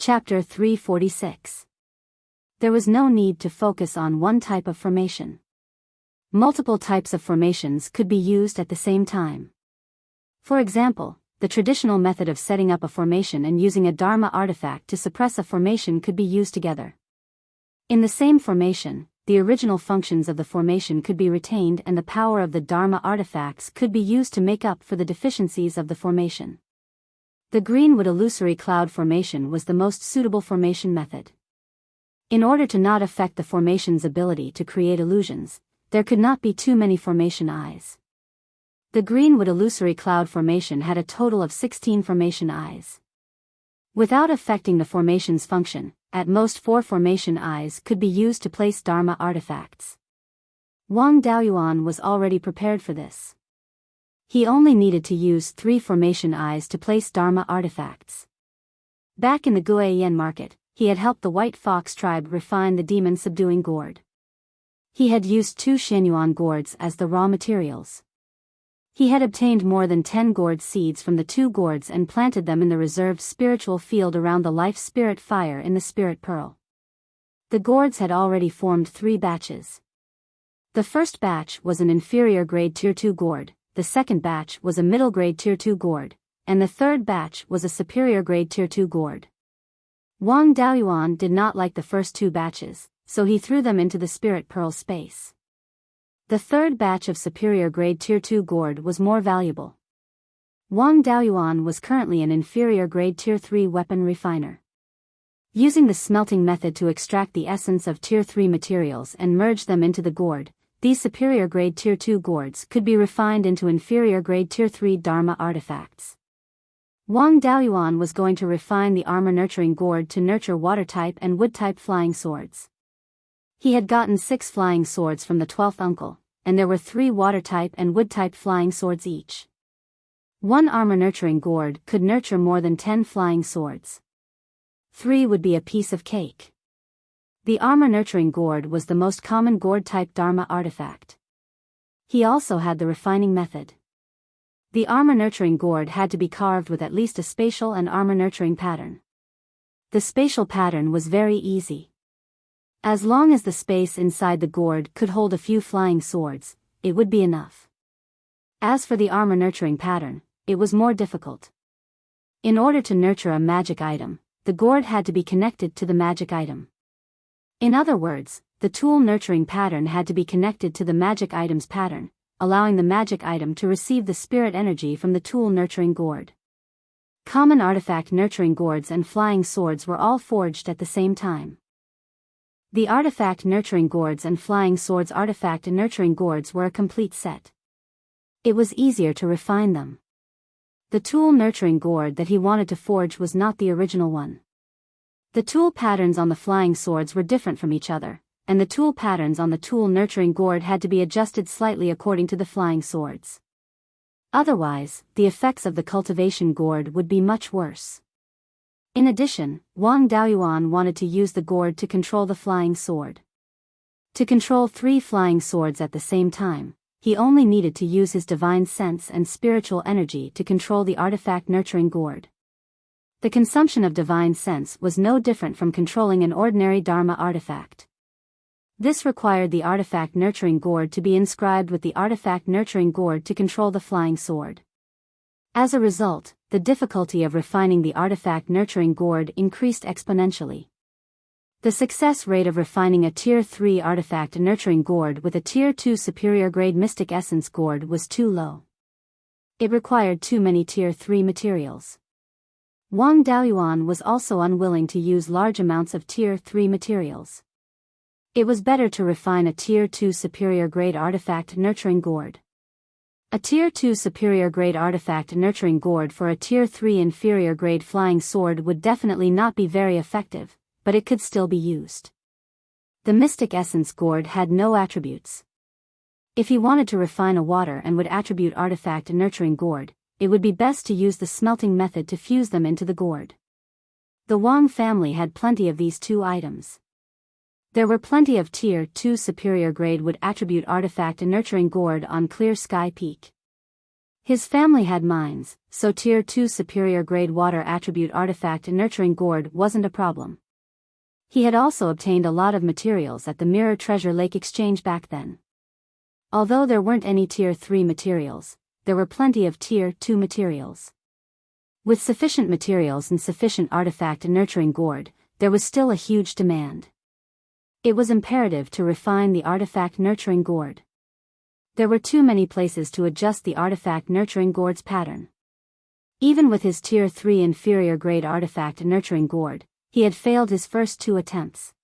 Chapter 346. There was no need to focus on one type of formation. Multiple types of formations could be used at the same time. For example, the traditional method of setting up a formation and using a Dharma artifact to suppress a formation could be used together. In the same formation, the original functions of the formation could be retained and the power of the Dharma artifacts could be used to make up for the deficiencies of the formation. The Greenwood illusory cloud formation was the most suitable formation method. In order to not affect the formation's ability to create illusions, there could not be too many formation eyes. The Greenwood illusory cloud formation had a total of 16 formation eyes. Without affecting the formation's function, at most 4 formation eyes could be used to place Dharma artifacts. Wang Daoyuan was already prepared for this. He only needed to use 3 formation eyes to place Dharma artifacts. Back in the Guiyan market, he had helped the White Fox tribe refine the demon-subduing gourd. He had used 2 Shenyuan gourds as the raw materials. He had obtained more than 10 gourd seeds from the 2 gourds and planted them in the reserved spiritual field around the life spirit fire in the spirit pearl. The gourds had already formed 3 batches. The first batch was an inferior grade tier 2 gourd, the second batch was a middle grade tier 2 gourd, and the third batch was a superior grade tier 2 gourd. Wang Daoyuan did not like the first 2 batches, so he threw them into the spirit pearl space. The third batch of superior grade tier 2 gourd was more valuable. Wang Daoyuan was currently an inferior grade tier 3 weapon refiner. Using the smelting method to extract the essence of tier 3 materials and merge them into the gourd, these superior grade tier 2 gourds could be refined into inferior grade tier 3 Dharma artifacts. Wang Daoyuan was going to refine the armor nurturing gourd to nurture water type and wood type flying swords. He had gotten 6 flying swords from the 12th uncle, and there were 3 water type and wood type flying swords each. One armor nurturing gourd could nurture more than 10 flying swords. 3 would be a piece of cake. The armor nurturing gourd was the most common gourd type Dharma artifact. He also had the refining method. The armor nurturing gourd had to be carved with at least a spatial and armor nurturing pattern. The spatial pattern was very easy. As long as the space inside the gourd could hold a few flying swords, it would be enough. As for the armor nurturing pattern, it was more difficult. In order to nurture a magic item, the gourd had to be connected to the magic item. In other words, the tool nurturing pattern had to be connected to the magic item's pattern, allowing the magic item to receive the spirit energy from the tool nurturing gourd. Common artifact nurturing gourds and flying swords were all forged at the same time. The artifact nurturing gourds and flying swords artifact nurturing gourds were a complete set. It was easier to refine them. The tool nurturing gourd that he wanted to forge was not the original one. The tool patterns on the flying swords were different from each other, and the tool patterns on the tool nurturing gourd had to be adjusted slightly according to the flying swords. Otherwise, the effects of the cultivation gourd would be much worse. In addition, Wang Daoyuan wanted to use the gourd to control the flying sword. To control 3 flying swords at the same time, he only needed to use his divine sense and spiritual energy to control the artifact nurturing gourd. The consumption of divine sense was no different from controlling an ordinary Dharma artifact. This required the artifact nurturing gourd to be inscribed with the artifact nurturing gourd to control the flying sword. As a result, the difficulty of refining the artifact nurturing gourd increased exponentially. The success rate of refining a Tier 3 artifact nurturing gourd with a Tier 2 superior grade mystic essence gourd was too low. It required too many Tier 3 materials. Wang Daoyuan was also unwilling to use large amounts of Tier 3 materials. It was better to refine a Tier 2 superior grade artifact nurturing gourd. A Tier 2 superior grade artifact nurturing gourd for a Tier 3 inferior grade flying sword would definitely not be very effective, but it could still be used. The mystic essence gourd had no attributes. If he wanted to refine a water and would attribute artifact nurturing gourd, it would be best to use the smelting method to fuse them into the gourd. The Wang family had plenty of these 2 items. There were plenty of Tier 2 superior grade wood attribute artifact nurturing gourd on Clear Sky Peak. His family had mines, so Tier 2 superior grade water attribute artifact nurturing gourd wasn't a problem. He had also obtained a lot of materials at the Mirror Treasure Lake Exchange back then. Although there weren't any Tier 3 materials, there were plenty of Tier 2 materials. With sufficient materials and sufficient artifact nurturing gourd, there was still a huge demand. It was imperative to refine the artifact nurturing gourd. There were too many places to adjust the artifact nurturing gourd's pattern. Even with his Tier 3 inferior grade artifact nurturing gourd, he had failed his first 2 attempts.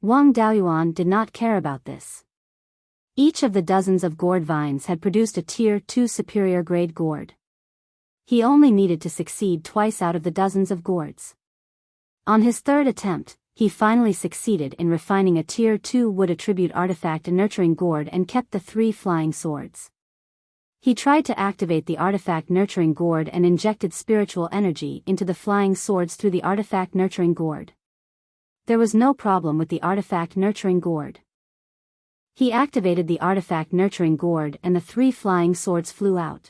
Wang Daoyuan did not care about this. Each of the dozens of gourd vines had produced a Tier 2 superior grade gourd. He only needed to succeed twice out of the dozens of gourds. On his 3rd attempt, he finally succeeded in refining a Tier 2 wood attribute artifact nurturing gourd and kept the 3 flying swords. He tried to activate the artifact nurturing gourd and injected spiritual energy into the flying swords through the artifact nurturing gourd. There was no problem with the artifact nurturing gourd. He activated the artifact nurturing gourd and the 3 flying swords flew out.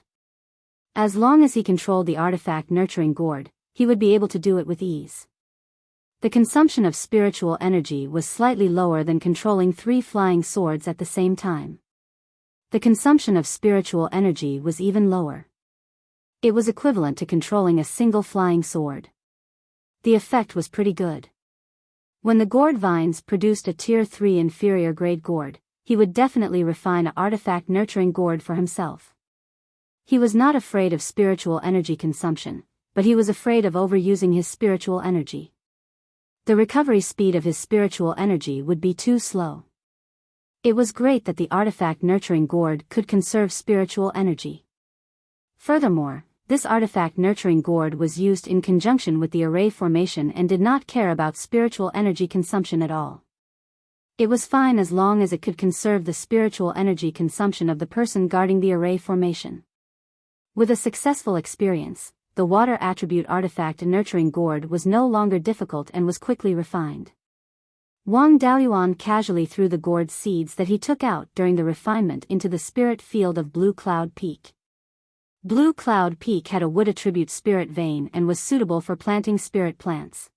As long as he controlled the artifact nurturing gourd, he would be able to do it with ease. The consumption of spiritual energy was slightly lower than controlling 3 flying swords at the same time. The consumption of spiritual energy was even lower. It was equivalent to controlling a single flying sword. The effect was pretty good. When the gourd vines produced a Tier 3 inferior grade gourd, he would definitely refine an artifact nurturing gourd for himself. He was not afraid of spiritual energy consumption, but he was afraid of overusing his spiritual energy. The recovery speed of his spiritual energy would be too slow. It was great that the artifact nurturing gourd could conserve spiritual energy. Furthermore, this artifact nurturing gourd was used in conjunction with the array formation and did not care about spiritual energy consumption at all. It was fine as long as it could conserve the spiritual energy consumption of the person guarding the array formation. With a successful experience, the water attribute artifact nurturing gourd was no longer difficult and was quickly refined. Wang Daoyuan casually threw the gourd seeds that he took out during the refinement into the spirit field of Blue Cloud Peak. Blue Cloud Peak had a wood attribute spirit vein and was suitable for planting spirit plants.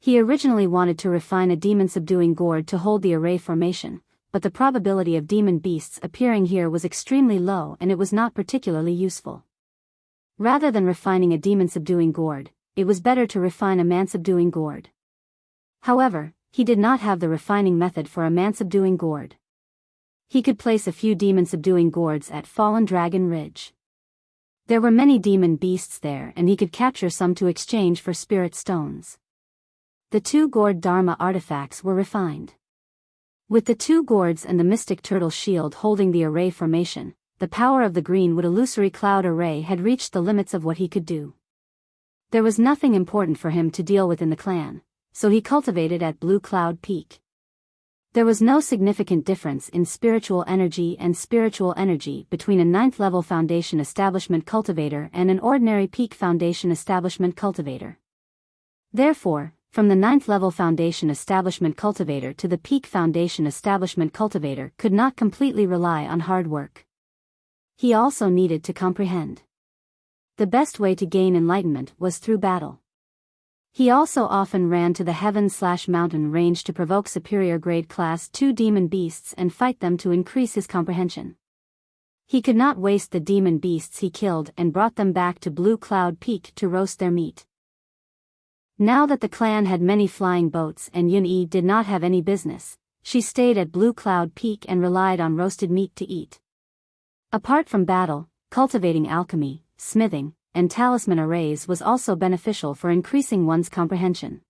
He originally wanted to refine a demon subduing gourd to hold the array formation, but the probability of demon beasts appearing here was extremely low and it was not particularly useful. Rather than refining a demon-subduing gourd, it was better to refine a man-subduing gourd. However, he did not have the refining method for a man-subduing gourd. He could place a few demon-subduing gourds at Fallen Dragon Ridge. There were many demon beasts there and he could capture some to exchange for spirit stones. The 2 gourd Dharma artifacts were refined. With the 2 gourds and the mystic turtle shield holding the array formation, the power of the greenwood illusory cloud array had reached the limits of what he could do. There was nothing important for him to deal with in the clan, so he cultivated at Blue Cloud Peak. There was no significant difference in spiritual energy between a 9th level foundation establishment cultivator and an ordinary peak foundation establishment cultivator. Therefore, from the 9th level foundation establishment cultivator to the peak foundation establishment cultivator could not completely rely on hard work. He also needed to comprehend. The best way to gain enlightenment was through battle. He also often ran to the heaven/mountain range to provoke superior grade class 2 demon beasts and fight them to increase his comprehension. He could not waste the demon beasts he killed and brought them back to Blue Cloud Peak to roast their meat. Now that the clan had many flying boats and Yun-Yi did not have any business, she stayed at Blue Cloud Peak and relied on roasted meat to eat. Apart from battle, cultivating alchemy, smithing, and talisman arrays was also beneficial for increasing one's comprehension.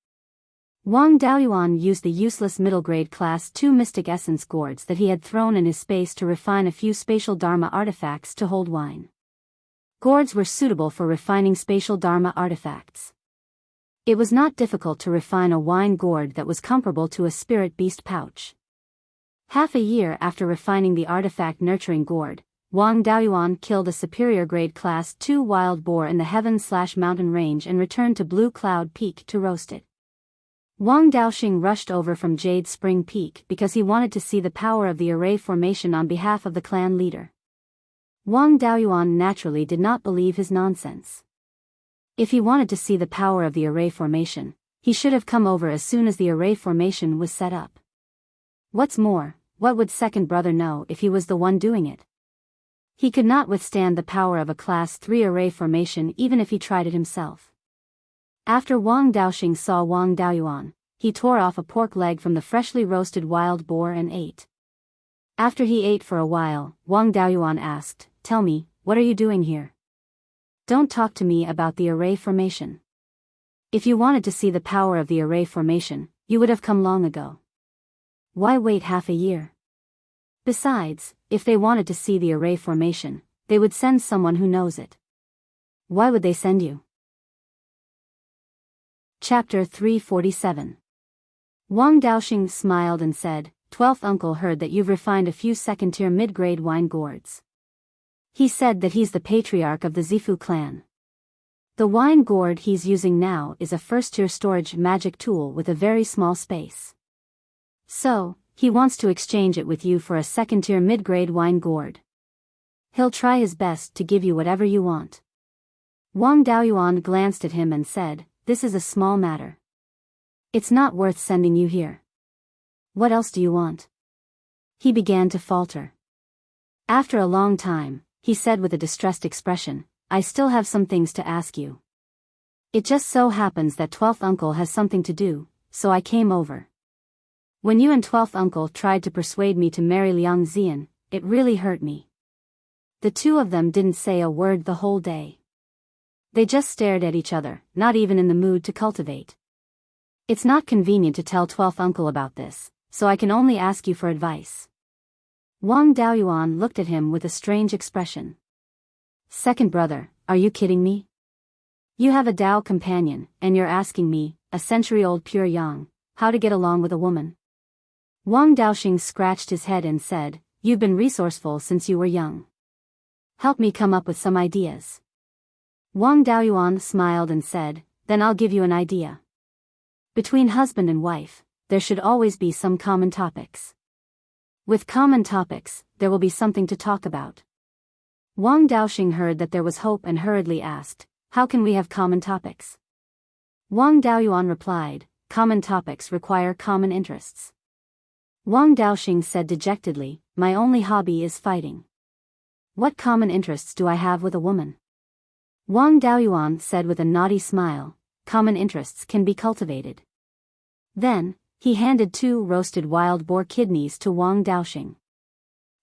Wang Daoyuan used the useless middle-grade class 2 mystic essence gourds that he had thrown in his space to refine a few spatial dharma artifacts to hold wine. Gourds were suitable for refining spatial dharma artifacts. It was not difficult to refine a wine gourd that was comparable to a spirit beast pouch. Half a year after refining the artifact nurturing gourd, Wang Daoyuan killed a superior grade class 2 wild boar in the heaven/mountain range and returned to Blue Cloud Peak to roast it. Wang Daoxing rushed over from Jade Spring Peak because he wanted to see the power of the array formation on behalf of the clan leader. Wang Daoyuan naturally did not believe his nonsense. If he wanted to see the power of the array formation, he should have come over as soon as the array formation was set up. What's more, what would second brother know if he was the one doing it? He could not withstand the power of a class 3 array formation even if he tried it himself. After Wang Daoxing saw Wang Daoyuan, he tore off a pork leg from the freshly roasted wild boar and ate. After he ate for a while, Wang Daoyuan asked, "Tell me, what are you doing here? Don't talk to me about the array formation. If you wanted to see the power of the array formation, you would have come long ago. Why wait half a year? Besides, if they wanted to see the array formation, they would send someone who knows it. Why would they send you?" Chapter 347. Wang Daoxing smiled and said, "12th uncle heard that you've refined a few second-tier mid-grade wine gourds. He said that he's the patriarch of the Zifu clan. The wine gourd he's using now is a first-tier storage magic tool with a very small space. So, he wants to exchange it with you for a second-tier mid-grade wine gourd. He'll try his best to give you whatever you want." Wang Daoyuan glanced at him and said, "This is a small matter. It's not worth sending you here. What else do you want?" He began to falter. After a long time, he said with a distressed expression, "I still have some things to ask you. It just so happens that 12th uncle has something to do, so I came over. When you and 12th uncle tried to persuade me to marry Liang Xian, it really hurt me. The two of them didn't say a word the whole day. They just stared at each other, not even in the mood to cultivate. It's not convenient to tell 12th uncle about this, so I can only ask you for advice." Wang Daoyuan looked at him with a strange expression. "Second brother, are you kidding me? You have a Dao companion, and you're asking me, a century-old pure yang, how to get along with a woman?" Wang Daoxing scratched his head and said, "You've been resourceful since you were young. Help me come up with some ideas." Wang Daoyuan smiled and said, "Then I'll give you an idea. Between husband and wife, there should always be some common topics. With common topics, there will be something to talk about." Wang Daoxing heard that there was hope and hurriedly asked, "How can we have common topics?" Wang Daoyuan replied, "Common topics require common interests." Wang Daoxing said dejectedly, "My only hobby is fighting. What common interests do I have with a woman?" Wang Daoyuan said with a naughty smile, "Common interests can be cultivated." Then, he handed 2 roasted wild boar kidneys to Wang Daoxing.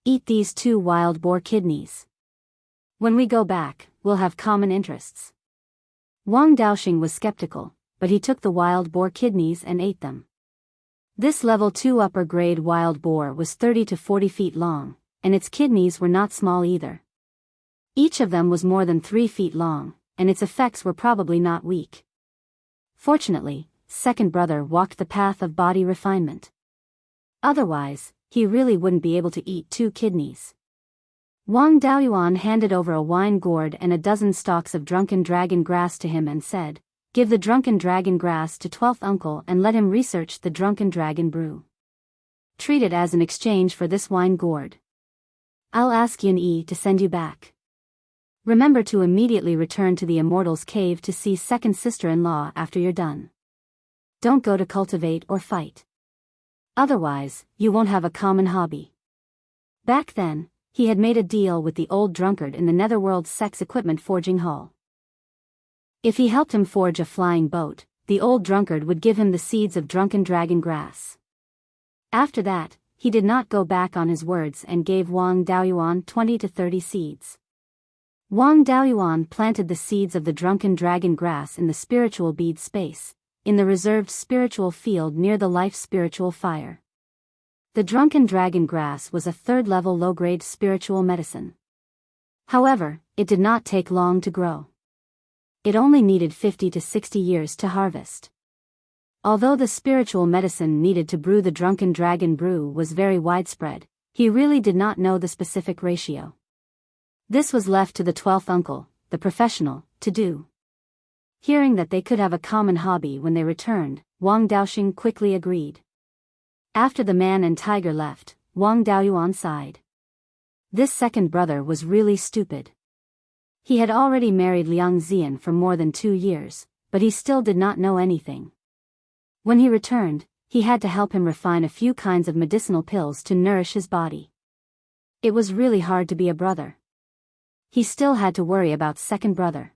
"Eat these 2 wild boar kidneys. When we go back, we'll have common interests." Wang Daoxing was skeptical, but he took the wild boar kidneys and ate them. This level 2 upper grade wild boar was 30 to 40 feet long, and its kidneys were not small either. Each of them was more than 3 feet long, and its effects were probably not weak. Fortunately, second brother walked the path of body refinement. Otherwise, he really wouldn't be able to eat 2 kidneys. Wang Daoyuan handed over a wine gourd and a dozen stalks of drunken dragon grass to him and said, "Give the drunken dragon grass to 12th uncle and let him research the drunken dragon brew. Treat it as an exchange for this wine gourd. I'll ask Yun Yi to send you back. Remember to immediately return to the Immortals cave to see second sister-in-law after you're done. Don't go to cultivate or fight. Otherwise, you won't have a common hobby." Back then, he had made a deal with the old drunkard in the Netherworld's sex equipment forging hall. If he helped him forge a flying boat, the old drunkard would give him the seeds of drunken dragon grass. After that, he did not go back on his words and gave Wang Daoyuan 20 to 30 seeds. Wang Daoyuan planted the seeds of the drunken dragon grass in the spiritual bead space, in the reserved spiritual field near the life spiritual fire. The drunken dragon grass was a 3rd-level low-grade spiritual medicine. However, it did not take long to grow. It only needed 50 to 60 years to harvest. Although the spiritual medicine needed to brew the drunken dragon brew was very widespread, he really did not know the specific ratio. This was left to the 12th uncle, the professional, to do. Hearing that they could have a common hobby when they returned, Wang Daoxing quickly agreed. After the man and tiger left, Wang Daoyuan sighed. This second brother was really stupid. He had already married Liang Xian for more than 2 years, but he still did not know anything. When he returned, he had to help him refine a few kinds of medicinal pills to nourish his body. It was really hard to be a brother. He still had to worry about second brother.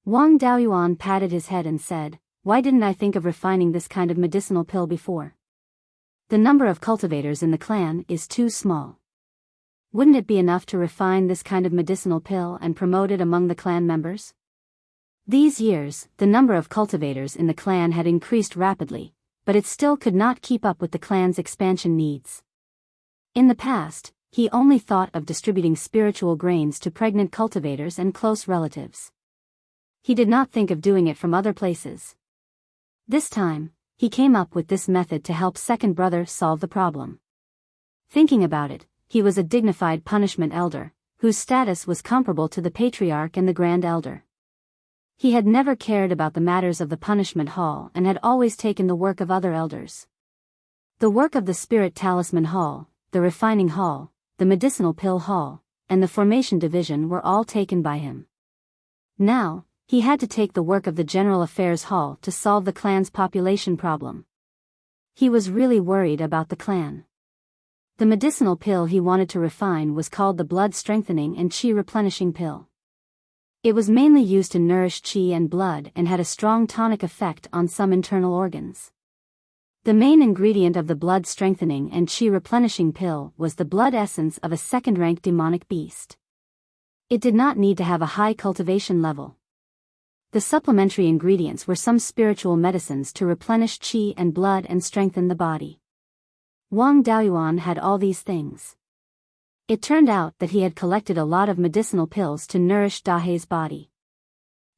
Wang Daoyuan patted his head and said, "Why didn't I think of refining this kind of medicinal pill before? The number of cultivators in the clan is too small. Wouldn't it be enough to refine this kind of medicinal pill and promote it among the clan members?" These years, the number of cultivators in the clan had increased rapidly, but it still could not keep up with the clan's expansion needs. In the past, he only thought of distributing spiritual grains to pregnant cultivators and close relatives. He did not think of doing it from other places. This time, he came up with this method to help second brother solve the problem. Thinking about it, he was a dignified punishment elder, whose status was comparable to the patriarch and the grand elder. He had never cared about the matters of the punishment hall and had always taken the work of other elders. The work of the spirit talisman hall, the refining hall, the medicinal pill hall, and the formation division were all taken by him. Now, he had to take the work of the general affairs hall to solve the clan's population problem. He was really worried about the clan. The medicinal pill he wanted to refine was called the blood strengthening and qi replenishing pill. It was mainly used to nourish qi and blood and had a strong tonic effect on some internal organs. The main ingredient of the blood strengthening and qi replenishing pill was the blood essence of a second-rank demonic beast. It did not need to have a high cultivation level. The supplementary ingredients were some spiritual medicines to replenish qi and blood and strengthen the body. Wang Daoyuan had all these things. It turned out that he had collected a lot of medicinal pills to nourish Dahai's body.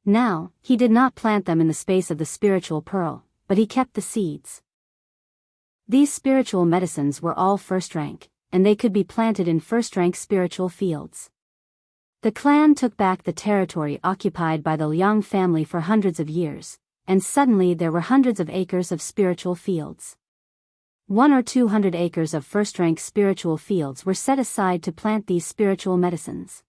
Now, he did not plant them in the space of the spiritual pearl, but he kept the seeds. These spiritual medicines were all first rank, and they could be planted in first-rank spiritual fields. The clan took back the territory occupied by the Liang family for hundreds of years, and suddenly there were hundreds of acres of spiritual fields. 100 or 200 acres of first-rank spiritual fields were set aside to plant these spiritual medicines.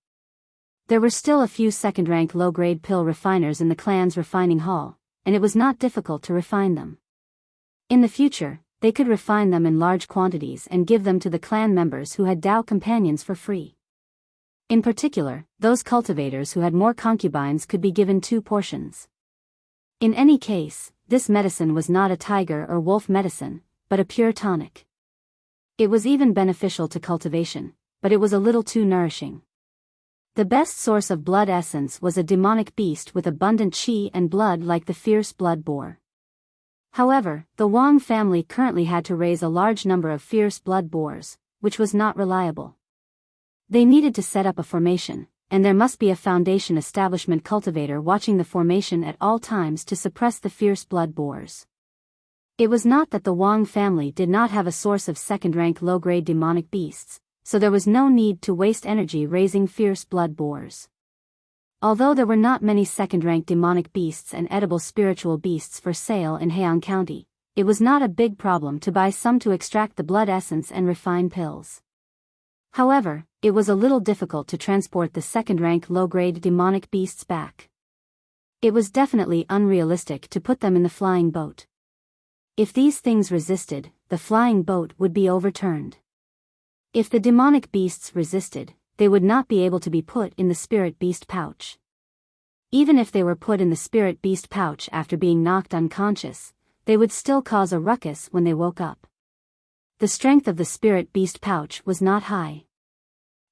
There were still a few second-rank low-grade pill refiners in the clan's refining hall, and it was not difficult to refine them. In the future, they could refine them in large quantities and give them to the clan members who had Dao companions for free. In particular, those cultivators who had more concubines could be given 2 portions. In any case, this medicine was not a tiger or wolf medicine, but a pure tonic. It was even beneficial to cultivation, but it was a little too nourishing. The best source of blood essence was a demonic beast with abundant qi and blood like the fierce blood boar. However, the Wang family currently had to raise a large number of fierce blood boars, which was not reliable. They needed to set up a formation, and there must be a foundation establishment cultivator watching the formation at all times to suppress the fierce blood boars. It was not that the Wang family did not have a source of second-rank low-grade demonic beasts, so there was no need to waste energy raising fierce blood boars. Although there were not many second-rank demonic beasts and edible spiritual beasts for sale in Heian County, it was not a big problem to buy some to extract the blood essence and refine pills. However, it was a little difficult to transport the second-rank low-grade demonic beasts back. It was definitely unrealistic to put them in the flying boat. If these things resisted, the flying boat would be overturned. If the demonic beasts resisted, they would not be able to be put in the spirit beast pouch. Even if they were put in the spirit beast pouch after being knocked unconscious, they would still cause a ruckus when they woke up. The strength of the spirit beast pouch was not high.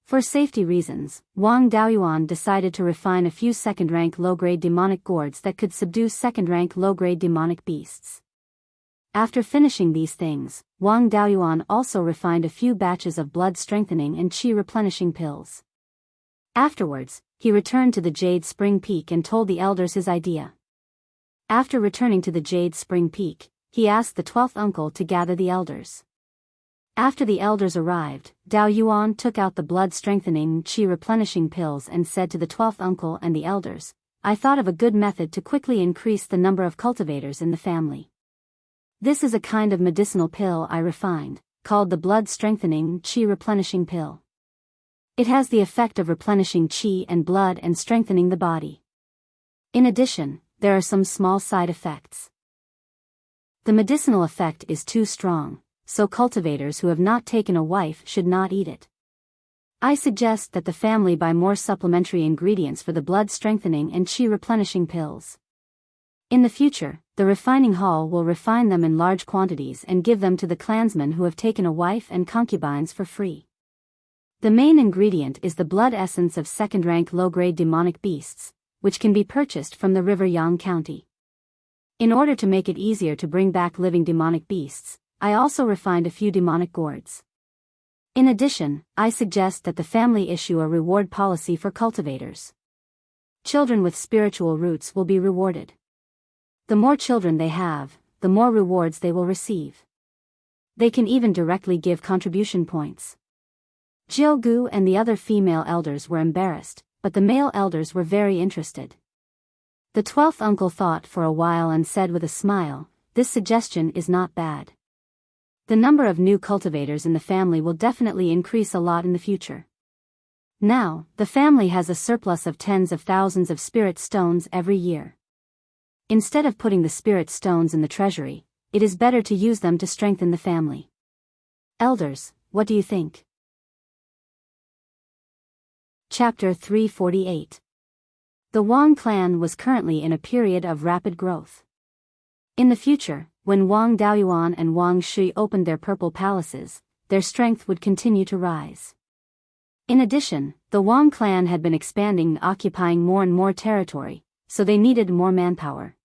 For safety reasons, Wang Daoyuan decided to refine a few second-rank low-grade demonic gourds that could subdue second-rank low-grade demonic beasts. After finishing these things, Wang Daoyuan also refined a few batches of blood strengthening and qi replenishing pills. Afterwards, he returned to the Jade Spring Peak and told the elders his idea. After returning to the Jade Spring Peak, he asked the 12th uncle to gather the elders. After the elders arrived, Daoyuan took out the blood strengthening qi replenishing pills and said to the 12th uncle and the elders, "I thought of a good method to quickly increase the number of cultivators in the family. This is a kind of medicinal pill I refined, called the blood strengthening qi replenishing pill. It has the effect of replenishing qi and blood and strengthening the body. In addition, there are some small side effects. The medicinal effect is too strong, so cultivators who have not taken a wife should not eat it. I suggest that the family buy more supplementary ingredients for the blood strengthening and qi replenishing pills. In the future, the refining hall will refine them in large quantities and give them to the clansmen who have taken a wife and concubines for free. The main ingredient is the blood essence of second-rank low-grade demonic beasts, which can be purchased from the river Yang County. In order to make it easier to bring back living demonic beasts, I also refined a few demonic gourds. In addition, I suggest that the family issue a reward policy for cultivators. Children with spiritual roots will be rewarded. The more children they have, the more rewards they will receive. They can even directly give contribution points. Jiu and the other female elders were embarrassed, but the male elders were very interested. The 12th uncle thought for a while and said with a smile, "This suggestion is not bad. The number of new cultivators in the family will definitely increase a lot in the future." Now, the family has a surplus of tens of thousands of spirit stones every year. Instead of putting the spirit stones in the treasury, it is better to use them to strengthen the family. Elders, what do you think? Chapter 348. The Wang clan was currently in a period of rapid growth. In the future, when Wang Daoyuan and Wang Shi opened their purple palaces, their strength would continue to rise. In addition, the Wang clan had been expanding and occupying more and more territory, so they needed more manpower.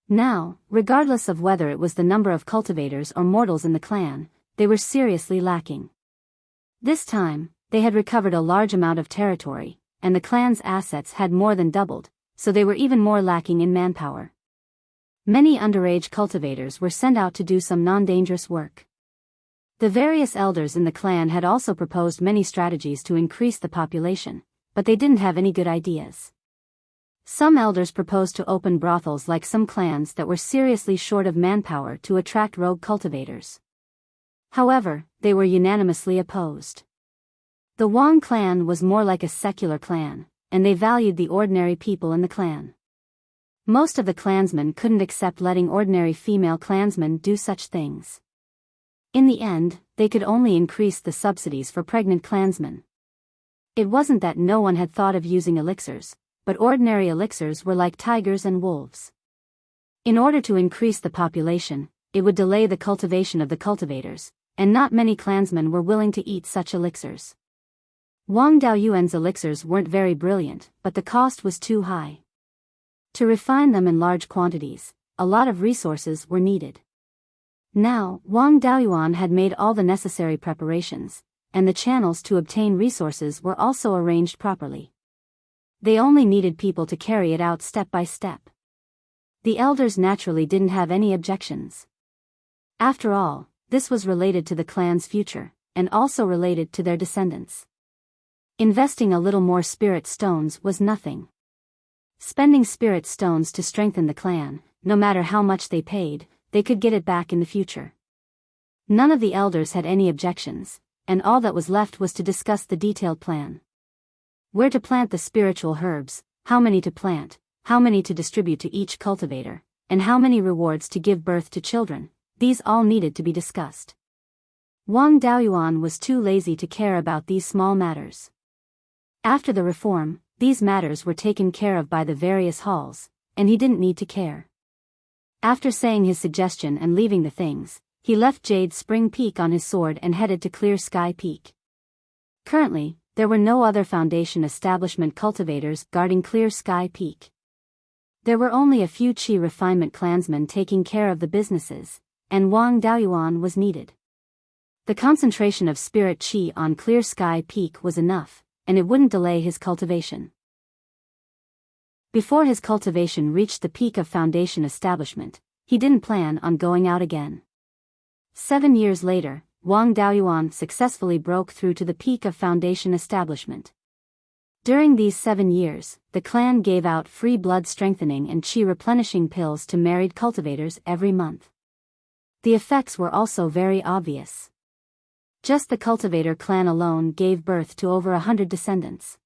Now, regardless of whether it was the number of cultivators or mortals in the clan, they were seriously lacking. This time, they had recovered a large amount of territory, and the clan's assets had more than doubled, so they were even more lacking in manpower. Many underage cultivators were sent out to do some non-dangerous work. The various elders in the clan had also proposed many strategies to increase the population, but they didn't have any good ideas. Some elders proposed to open brothels like some clans that were seriously short of manpower to attract rogue cultivators. However, they were unanimously opposed. The Wang clan was more like a secular clan, and they valued the ordinary people in the clan. Most of the clansmen couldn't accept letting ordinary female clansmen do such things. In the end, they could only increase the subsidies for pregnant clansmen. It wasn't that no one had thought of using elixirs, but ordinary elixirs were like tigers and wolves. In order to increase the population, it would delay the cultivation of the cultivators, and not many clansmen were willing to eat such elixirs. Wang Daoyuan's elixirs weren't very brilliant, but the cost was too high. To refine them in large quantities, a lot of resources were needed. Now, Wang Daoyuan had made all the necessary preparations, and the channels to obtain resources were also arranged properly. They only needed people to carry it out step by step. The elders naturally didn't have any objections. After all, this was related to the clan's future, and also related to their descendants. Investing a little more spirit stones was nothing. Spending spirit stones to strengthen the clan, no matter how much they paid, they could get it back in the future. None of the elders had any objections, and all that was left was to discuss the detailed plan. Where to plant the spiritual herbs, how many to plant, how many to distribute to each cultivator, and how many rewards to give birth to children, these all needed to be discussed. Wang Daoyuan was too lazy to care about these small matters. After the reform, these matters were taken care of by the various halls, and he didn't need to care. After saying his suggestion and leaving the things, he left Jade Spring Peak on his sword and headed to Clear Sky Peak. Currently, there were no other Foundation establishment cultivators guarding Clear Sky Peak. There were only a few Qi refinement clansmen taking care of the businesses, and Wang Daoyuan was needed. The concentration of spirit Qi on Clear Sky Peak was enough, and it wouldn't delay his cultivation. Before his cultivation reached the peak of Foundation establishment, he didn't plan on going out again. 7 years later, Wang Daoyuan successfully broke through to the peak of Foundation establishment. During these 7 years, the clan gave out free blood strengthening and qi replenishing pills to married cultivators every month. The effects were also very obvious. Just the cultivator clan alone gave birth to over 100 descendants.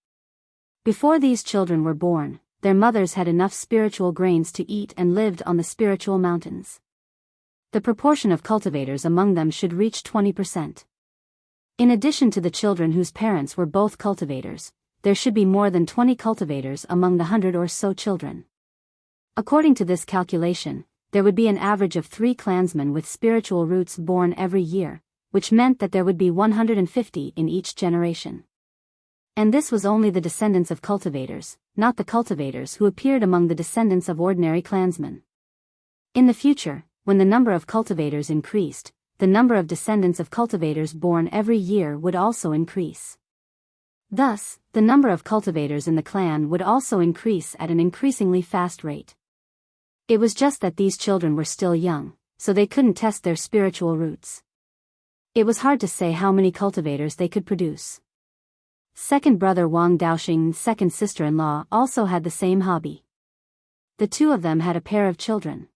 Before these children were born, their mothers had enough spiritual grains to eat and lived on the spiritual mountains. The proportion of cultivators among them should reach 20%. In addition to the children whose parents were both cultivators, there should be more than 20 cultivators among the 100 or so children. According to this calculation, there would be an average of 3 clansmen with spiritual roots born every year, which meant that there would be 150 in each generation. And this was only the descendants of cultivators, not the cultivators who appeared among the descendants of ordinary clansmen. In the future, when the number of cultivators increased, the number of descendants of cultivators born every year would also increase. Thus, the number of cultivators in the clan would also increase at an increasingly fast rate. It was just that these children were still young, so they couldn't test their spiritual roots. It was hard to say how many cultivators they could produce. Second brother Wang Daoxing's second sister-in-law also had the same hobby. The two of them had a pair of children.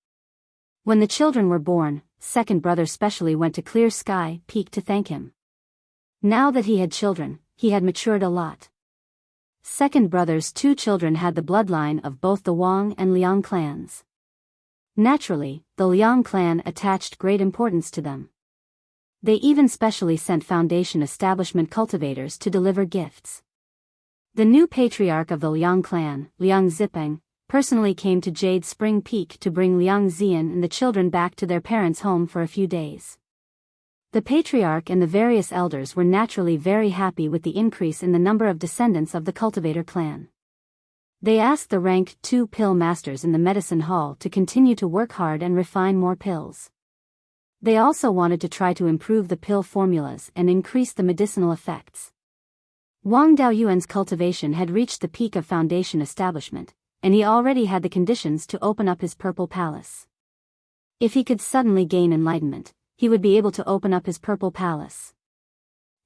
When the children were born, second brother specially went to Clear Sky Peak to thank him. Now that he had children, he had matured a lot. Second brother's 2 children had the bloodline of both the Wang and Liang clans. Naturally, the Liang clan attached great importance to them. They even specially sent foundation establishment cultivators to deliver gifts. The new patriarch of the Liang clan, Liang Zipeng, personally came to Jade Spring Peak to bring Liang Zian and the children back to their parents' home for a few days. The patriarch and the various elders were naturally very happy with the increase in the number of descendants of the cultivator clan. They asked the rank 2 pill masters in the medicine hall to continue to work hard and refine more pills. They also wanted to try to improve the pill formulas and increase the medicinal effects. Wang Daoyuan's cultivation had reached the peak of foundation establishment, and he already had the conditions to open up his purple palace. If he could suddenly gain enlightenment, he would be able to open up his purple palace.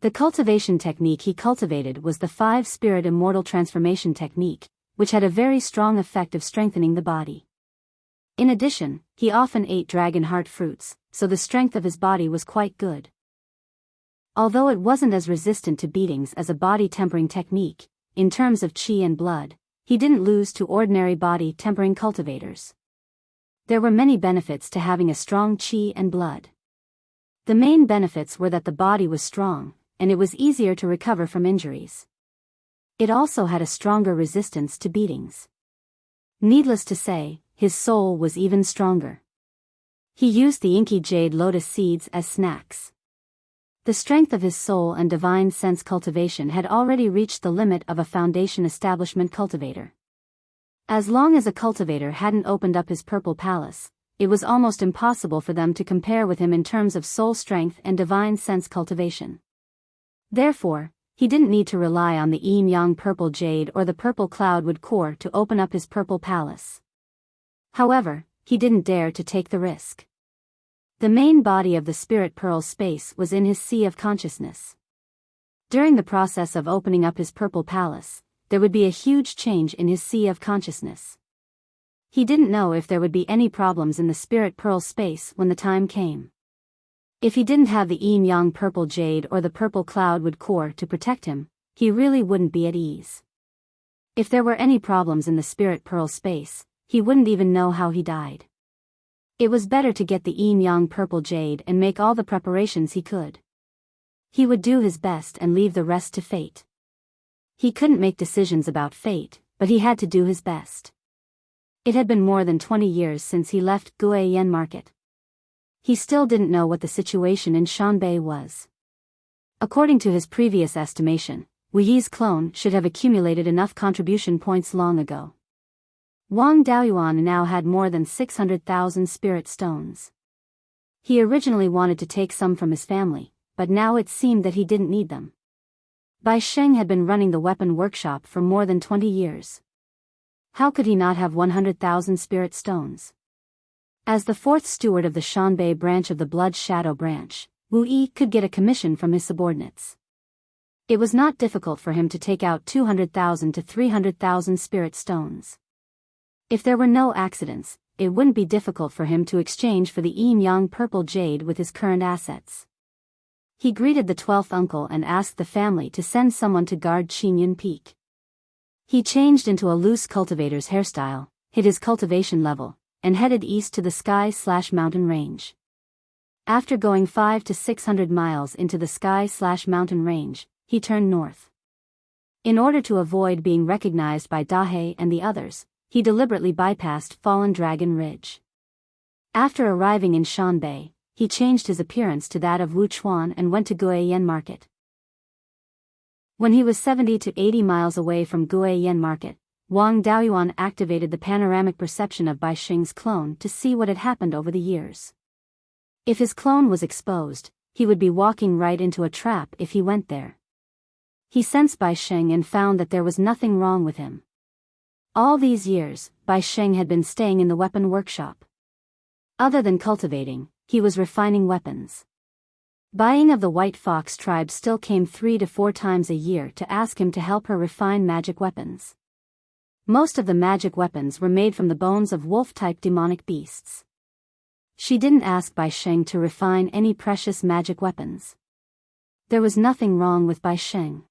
The cultivation technique he cultivated was the 5-spirit immortal transformation technique, which had a very strong effect of strengthening the body. In addition, he often ate dragon heart fruits, so the strength of his body was quite good. Although it wasn't as resistant to beatings as a body tempering technique, in terms of qi and blood, he didn't lose to ordinary body tempering cultivators. There were many benefits to having a strong qi and blood. The main benefits were that the body was strong, and it was easier to recover from injuries. It also had a stronger resistance to beatings. Needless to say, his soul was even stronger. He used the inky jade lotus seeds as snacks. The strength of his soul and divine sense cultivation had already reached the limit of a foundation establishment cultivator. As long as a cultivator hadn't opened up his purple palace, it was almost impossible for them to compare with him in terms of soul strength and divine sense cultivation. Therefore, he didn't need to rely on the Yin-Yang purple jade or the purple cloudwood core to open up his purple palace. However, he didn't dare to take the risk. The main body of the spirit pearl space was in his sea of consciousness. During the process of opening up his purple palace, there would be a huge change in his sea of consciousness. He didn't know if there would be any problems in the spirit pearl space when the time came. If he didn't have the Yin-Yang purple jade or the purple cloudwood core to protect him, he really wouldn't be at ease. If there were any problems in the spirit pearl space, he wouldn't even know how he died. It was better to get the Yin-Yang purple jade and make all the preparations he could. He would do his best and leave the rest to fate. He couldn't make decisions about fate, but he had to do his best. It had been more than 20 years since he left Guiyan Market. He still didn't know what the situation in Shanbei was. According to his previous estimation, Wuyi's clone should have accumulated enough contribution points long ago. Wang Daoyuan now had more than 600,000 spirit stones. He originally wanted to take some from his family, but now it seemed that he didn't need them. Bai Sheng had been running the weapon workshop for more than 20 years. How could he not have 100,000 spirit stones? As the 4th steward of the Shanbei branch of the Blood Shadow branch, Wu Yi could get a commission from his subordinates. It was not difficult for him to take out 200,000 to 300,000 spirit stones. If there were no accidents, it wouldn't be difficult for him to exchange for the Yin-Yang purple jade with his current assets. He greeted the 12th uncle and asked the family to send someone to guard Qingyun Peak. He changed into a loose cultivator's hairstyle, hid his cultivation level, and headed east to the sky/mountain range. After going 500 to 600 miles into the sky/mountain range, he turned north. In order to avoid being recognized by Dahe and the others, he deliberately bypassed Fallen Dragon Ridge. After arriving in Shanbei, he changed his appearance to that of Wuchuan and went to Guiyan Market. When he was 70 to 80 miles away from Guiyan Market, Wang Daoyuan activated the panoramic perception of Bai Sheng's clone to see what had happened over the years. If his clone was exposed, he would be walking right into a trap if he went there. He sensed Bai Sheng and found that there was nothing wrong with him. All these years, Bai Sheng had been staying in the weapon workshop. Other than cultivating, he was refining weapons. Biying of the White Fox tribe still came 3 to 4 times a year to ask him to help her refine magic weapons. Most of the magic weapons were made from the bones of wolf-type demonic beasts. She didn't ask Bai Sheng to refine any precious magic weapons. There was nothing wrong with Bai Sheng.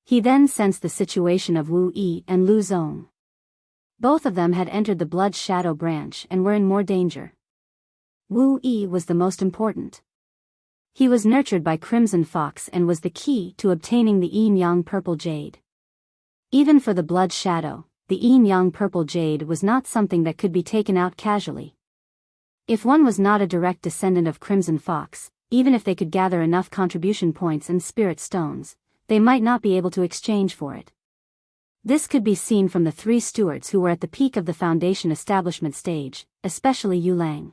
He then sensed the situation of Wu Yi and Lu Zong. Both of them had entered the Blood Shadow branch and were in more danger. Wu Yi was the most important. He was nurtured by Crimson Fox and was the key to obtaining the Yin-Yang Purple Jade. Even for the Blood Shadow, the Yin-Yang Purple Jade was not something that could be taken out casually. If one was not a direct descendant of Crimson Fox, even if they could gather enough contribution points and spirit stones, they might not be able to exchange for it. This could be seen from the 3 stewards who were at the peak of the Foundation establishment stage, especially Yu Lang.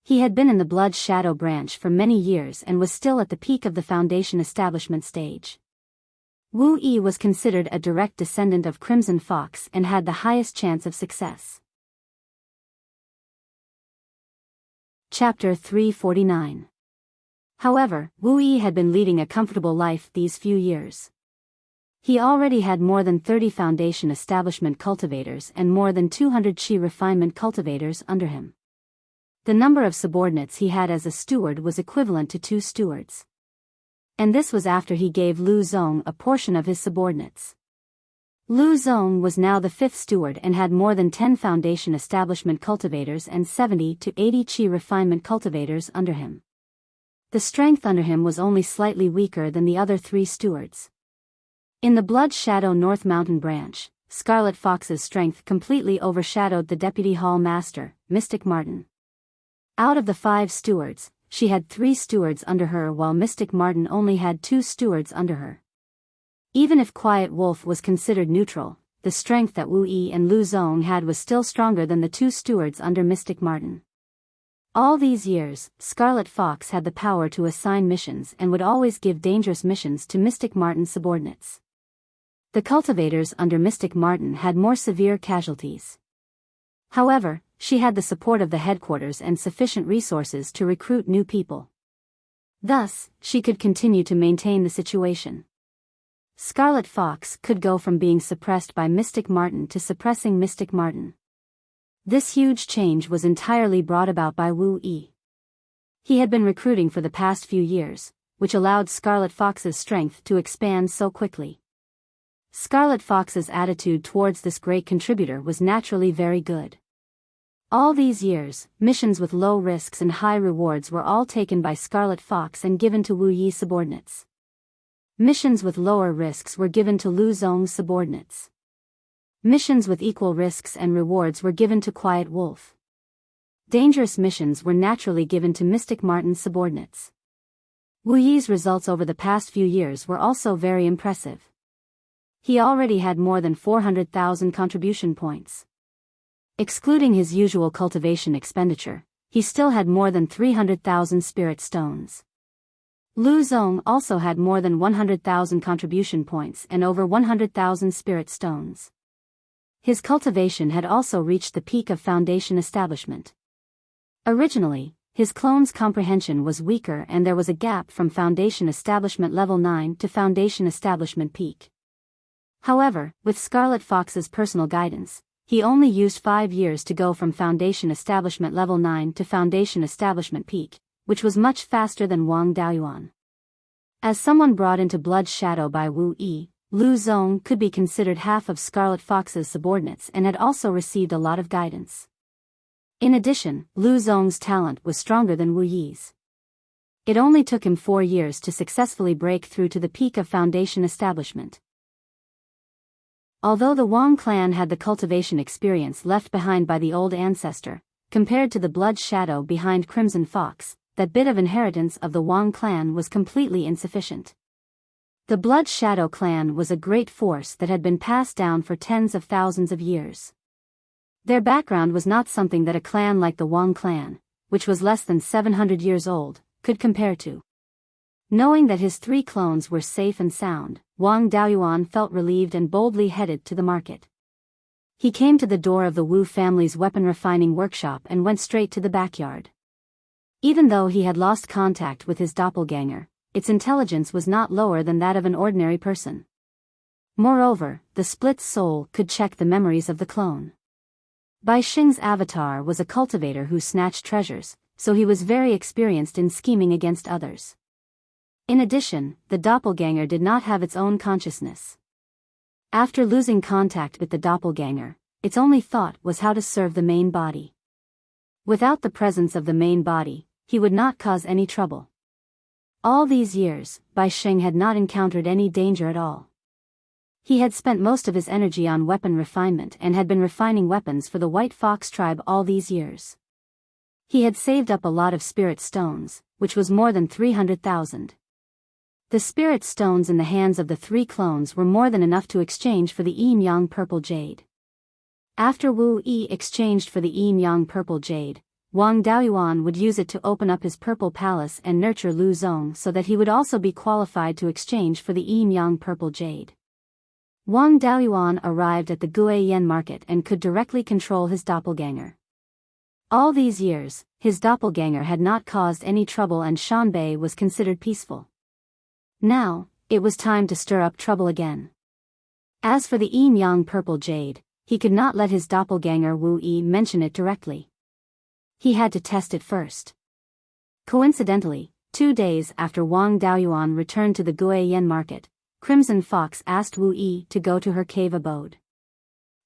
He had been in the Blood Shadow branch for many years and was still at the peak of the Foundation establishment stage. Wu Yi was considered a direct descendant of Crimson Fox and had the highest chance of success. Chapter 349. However, Wu Yi had been leading a comfortable life these few years. He already had more than 30 Foundation establishment cultivators and more than 200 Qi refinement cultivators under him. The number of subordinates he had as a steward was equivalent to 2 stewards. And this was after he gave Lu Zong a portion of his subordinates. Lu Zong was now the 5th steward and had more than 10 Foundation establishment cultivators and 70 to 80 Qi refinement cultivators under him. The strength under him was only slightly weaker than the other 3 stewards. In the Blood Shadow North Mountain branch, Scarlet Fox's strength completely overshadowed the Deputy Hall Master, Mystic Martin. Out of the 5 stewards, she had 3 stewards under her while Mystic Martin only had 2 stewards under her. Even if Quiet Wolf was considered neutral, the strength that Wu Yi and Lu Zong had was still stronger than the 2 stewards under Mystic Martin. All these years, Scarlet Fox had the power to assign missions and would always give dangerous missions to Mystic Martin's subordinates. The cultivators under Mystic Martin had more severe casualties. However, she had the support of the headquarters and sufficient resources to recruit new people. Thus, she could continue to maintain the situation. Scarlet Fox could go from being suppressed by Mystic Martin to suppressing Mystic Martin. This huge change was entirely brought about by Wu Yi. He had been recruiting for the past few years, which allowed Scarlet Fox's strength to expand so quickly. Scarlet Fox's attitude towards this great contributor was naturally very good. All these years, missions with low risks and high rewards were all taken by Scarlet Fox and given to Wu Yi's subordinates. Missions with lower risks were given to Lu Zong's subordinates. Missions with equal risks and rewards were given to Quiet Wolf. Dangerous missions were naturally given to Mystic Martin's subordinates. Wu Yi's results over the past few years were also very impressive. He already had more than 400,000 contribution points. Excluding his usual cultivation expenditure, he still had more than 300,000 spirit stones. Lu Zong also had more than 100,000 contribution points and over 100,000 spirit stones. His cultivation had also reached the peak of Foundation establishment. Originally, his clone's comprehension was weaker and there was a gap from Foundation establishment level 9 to Foundation establishment peak. However, with Scarlet Fox's personal guidance, he only used 5 years to go from Foundation establishment level 9 to Foundation establishment peak, which was much faster than Wang Daoyuan. As someone brought into Blood Shadow by Wu Yi, Lu Zong could be considered half of Scarlet Fox's subordinates and had also received a lot of guidance. In addition, Lu Zong's talent was stronger than Wu Yi's. It only took him 4 years to successfully break through to the peak of foundation establishment. Although the Wang clan had the cultivation experience left behind by the old ancestor, compared to the Blood Shadow behind Crimson Fox, that bit of inheritance of the Wang clan was completely insufficient. The Blood Shadow clan was a great force that had been passed down for tens of thousands of years. Their background was not something that a clan like the Wang clan, which was less than 700 years old, could compare to. Knowing that his 3 clones were safe and sound, Wang Daoyuan felt relieved and boldly headed to the market. He came to the door of the Wu family's weapon refining workshop and went straight to the backyard. Even though he had lost contact with his doppelganger, its intelligence was not lower than that of an ordinary person. Moreover, the split soul could check the memories of the clone. Bai Xing's avatar was a cultivator who snatched treasures, so he was very experienced in scheming against others. In addition, the doppelganger did not have its own consciousness. After losing contact with the doppelganger, its only thought was how to serve the main body. Without the presence of the main body, he would not cause any trouble. All these years, Bai Xing had not encountered any danger at all. He had spent most of his energy on weapon refinement and had been refining weapons for the White Fox tribe all these years. He had saved up a lot of spirit stones, which was more than 300,000. The spirit stones in the hands of the 3 clones were more than enough to exchange for the Yin-Yang purple jade. After Wu Yi exchanged for the Yin-Yang purple jade, Wang Daoyuan would use it to open up his purple palace and nurture Lu Zong so that he would also be qualified to exchange for the Yin-Yang purple jade. Wang Daoyuan arrived at the Guiyan market and could directly control his doppelganger. All these years, his doppelganger had not caused any trouble and Shanbei was considered peaceful. Now, it was time to stir up trouble again. As for the Yin-Yang purple jade, he could not let his doppelganger Wu Yi mention it directly. He had to test it first. Coincidentally, 2 days after Wang Daoyuan returned to the Guiyan market, Crimson Fox asked Wu Yi to go to her cave abode.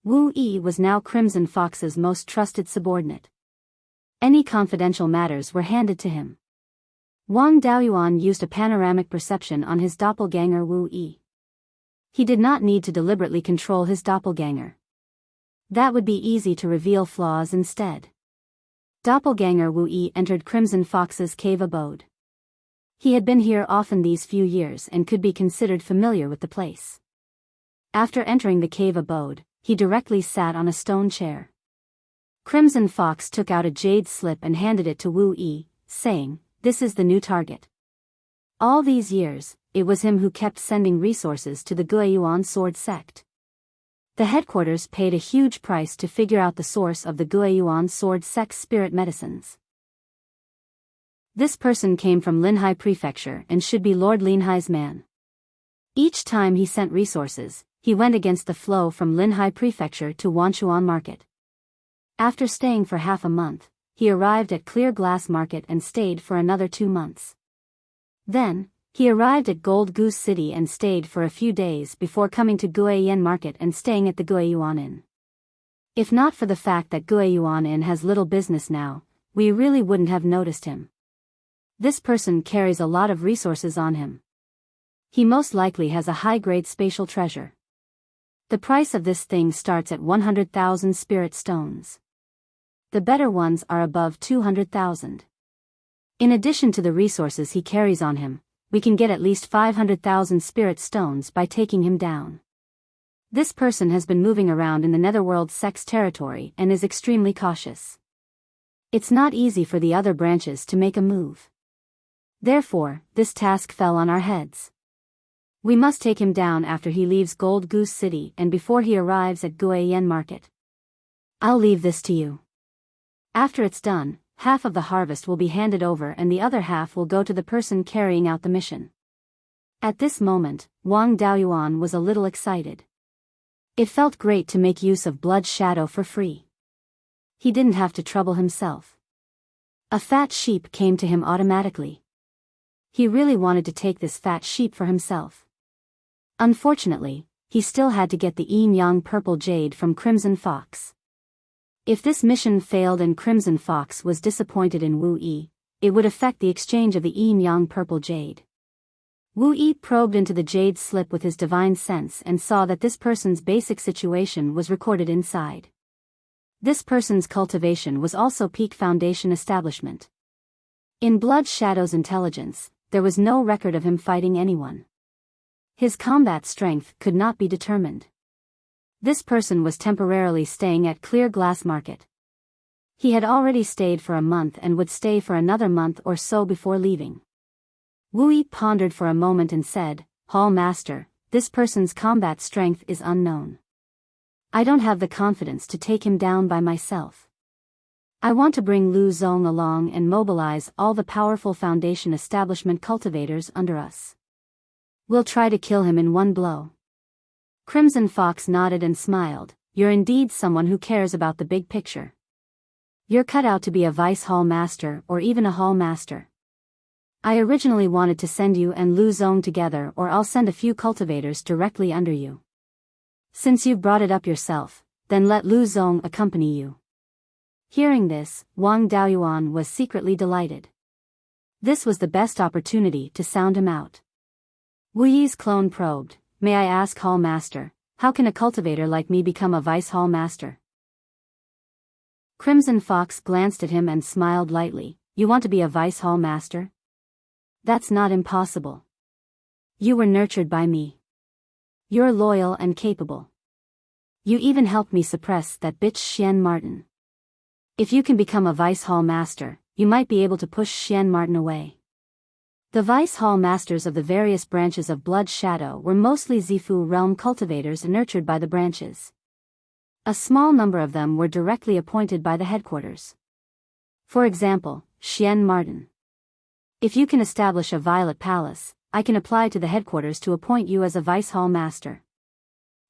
Wu Yi was now Crimson Fox's most trusted subordinate. Any confidential matters were handed to him. Wang Daoyuan used a panoramic perception on his doppelganger Wu Yi. He did not need to deliberately control his doppelganger. That would be easy to reveal flaws instead. Doppelganger Wu Yi entered Crimson Fox's cave abode. He had been here often these few years and could be considered familiar with the place. After entering the cave abode, he directly sat on a stone chair. Crimson Fox took out a jade slip and handed it to Wu Yi, saying, "This is the new target." All these years, it was him who kept sending resources to the Guiyuan sword sect. The headquarters paid a huge price to figure out the source of the Guiyuan sword sect's spirit medicines. This person came from Linhai Prefecture and should be Lord Linhai's man. Each time he sent resources, he went against the flow from Linhai Prefecture to Wanchuan Market. After staying for half a month, he arrived at Clear Glass Market and stayed for another 2 months. Then, he arrived at Gold Goose City and stayed for a few days before coming to Guiyan Market and staying at the Guiyuan Inn. If not for the fact that Guiyuan Inn has little business now, we really wouldn't have noticed him. This person carries a lot of resources on him. He most likely has a high-grade spatial treasure. The price of this thing starts at 100,000 spirit stones. The better ones are above 200,000. In addition to the resources he carries on him, we can get at least 500,000 spirit stones by taking him down. This person has been moving around in the Netherworld sect's territory and is extremely cautious. It's not easy for the other branches to make a move. Therefore, this task fell on our heads. We must take him down after he leaves Gold Goose City and before he arrives at Guiyan Market. I'll leave this to you. After it's done, half of the harvest will be handed over and the other half will go to the person carrying out the mission. At this moment, Wang Daoyuan was a little excited. It felt great to make use of Blood Shadow for free. He didn't have to trouble himself. A fat sheep came to him automatically. He really wanted to take this fat sheep for himself. Unfortunately, he still had to get the yin-yang purple jade from Crimson Fox. If this mission failed and Crimson Fox was disappointed in Wu Yi, it would affect the exchange of the yin-yang purple jade. Wu Yi probed into the jade slip with his divine sense and saw that this person's basic situation was recorded inside. This person's cultivation was also peak foundation establishment. In Blood Shadow's intelligence, there was no record of him fighting anyone. His combat strength could not be determined. This person was temporarily staying at Clear Glass Market. He had already stayed for a month and would stay for another month or so before leaving. Wu Yi pondered for a moment and said, "Hall Master, this person's combat strength is unknown. I don't have the confidence to take him down by myself. I want to bring Lu Zong along and mobilize all the powerful foundation establishment cultivators under us. We'll try to kill him in one blow." Crimson Fox nodded and smiled. "You're indeed someone who cares about the big picture. You're cut out to be a vice hall master or even a hall master. I originally wanted to send you and Lu Zong together, or I'll send a few cultivators directly under you. Since you've brought it up yourself, then let Lu Zong accompany you." Hearing this, Wang Daoyuan was secretly delighted. This was the best opportunity to sound him out. Wu Yi's clone probed, "May I ask, Hall Master, how can a cultivator like me become a vice hall master?" Crimson Fox glanced at him and smiled lightly. "You want to be a vice hall master? That's not impossible. You were nurtured by me. You're loyal and capable. You even helped me suppress that bitch Xian Martin. If you can become a vice hall master, you might be able to push Xian Martin away." The vice hall masters of the various branches of Blood Shadow were mostly Zifu realm cultivators nurtured by the branches. A small number of them were directly appointed by the headquarters. For example, Xian Martin. "If you can establish a Violet Palace, I can apply to the headquarters to appoint you as a vice hall master.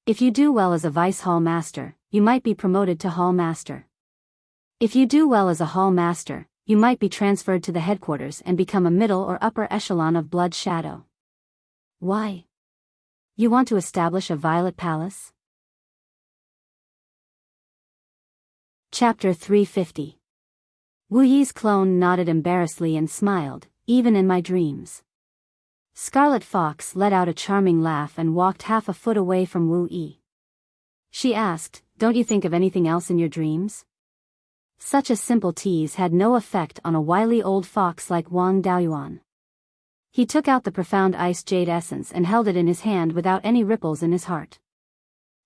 If you do well as a vice hall master, you might be promoted to hall master. If you do well as a hall master, you might be transferred to the headquarters and become a middle or upper echelon of Blood Shadow." "Why? You want to establish a Violet Palace?" Chapter 350. Wu Yi's clone nodded embarrassedly and smiled. "Even in my dreams." Scarlet Fox let out a charming laugh and walked half a foot away from Wu Yi. She asked, "Don't you think of anything else in your dreams?" Such a simple tease had no effect on a wily old fox like Wang Daoyuan. He took out the profound ice jade essence and held it in his hand without any ripples in his heart.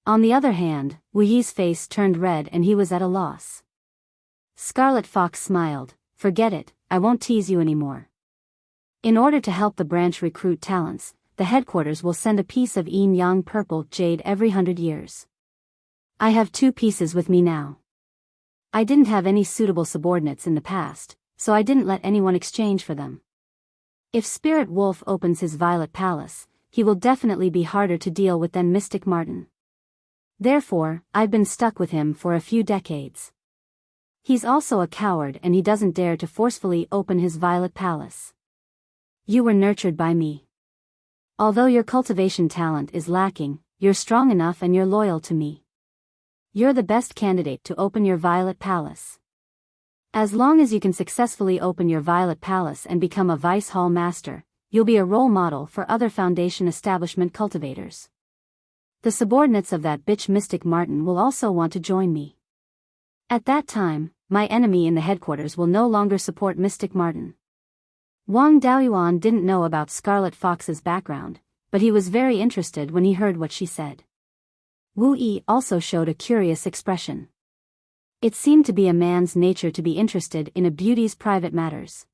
On the other hand, Wu Yi's face turned red and he was at a loss. Scarlet Fox smiled. "Forget it, I won't tease you anymore. In order to help the branch recruit talents, the headquarters will send a piece of yin-yang purple jade every 100 years. I have 2 pieces with me now. I didn't have any suitable subordinates in the past, so I didn't let anyone exchange for them. If Spirit Wolf opens his Violet Palace, he will definitely be harder to deal with than Mystic Martin. Therefore, I've been stuck with him for a few decades. He's also a coward and he doesn't dare to forcefully open his Violet Palace. You were nurtured by me. Although your cultivation talent is lacking, you're strong enough and you're loyal to me. You're the best candidate to open your Violet Palace. As long as you can successfully open your Violet Palace and become a Vice Hall Master, you'll be a role model for other Foundation establishment cultivators. The subordinates of that bitch Mystic Martin will also want to join me. At that time, my enemy in the headquarters will no longer support Mystic Martin." Wang Daoyuan didn't know about Scarlet Fox's background, but he was very interested when he heard what she said. Wu Yi also showed a curious expression. It seemed to be a man's nature to be interested in a beauty's private matters.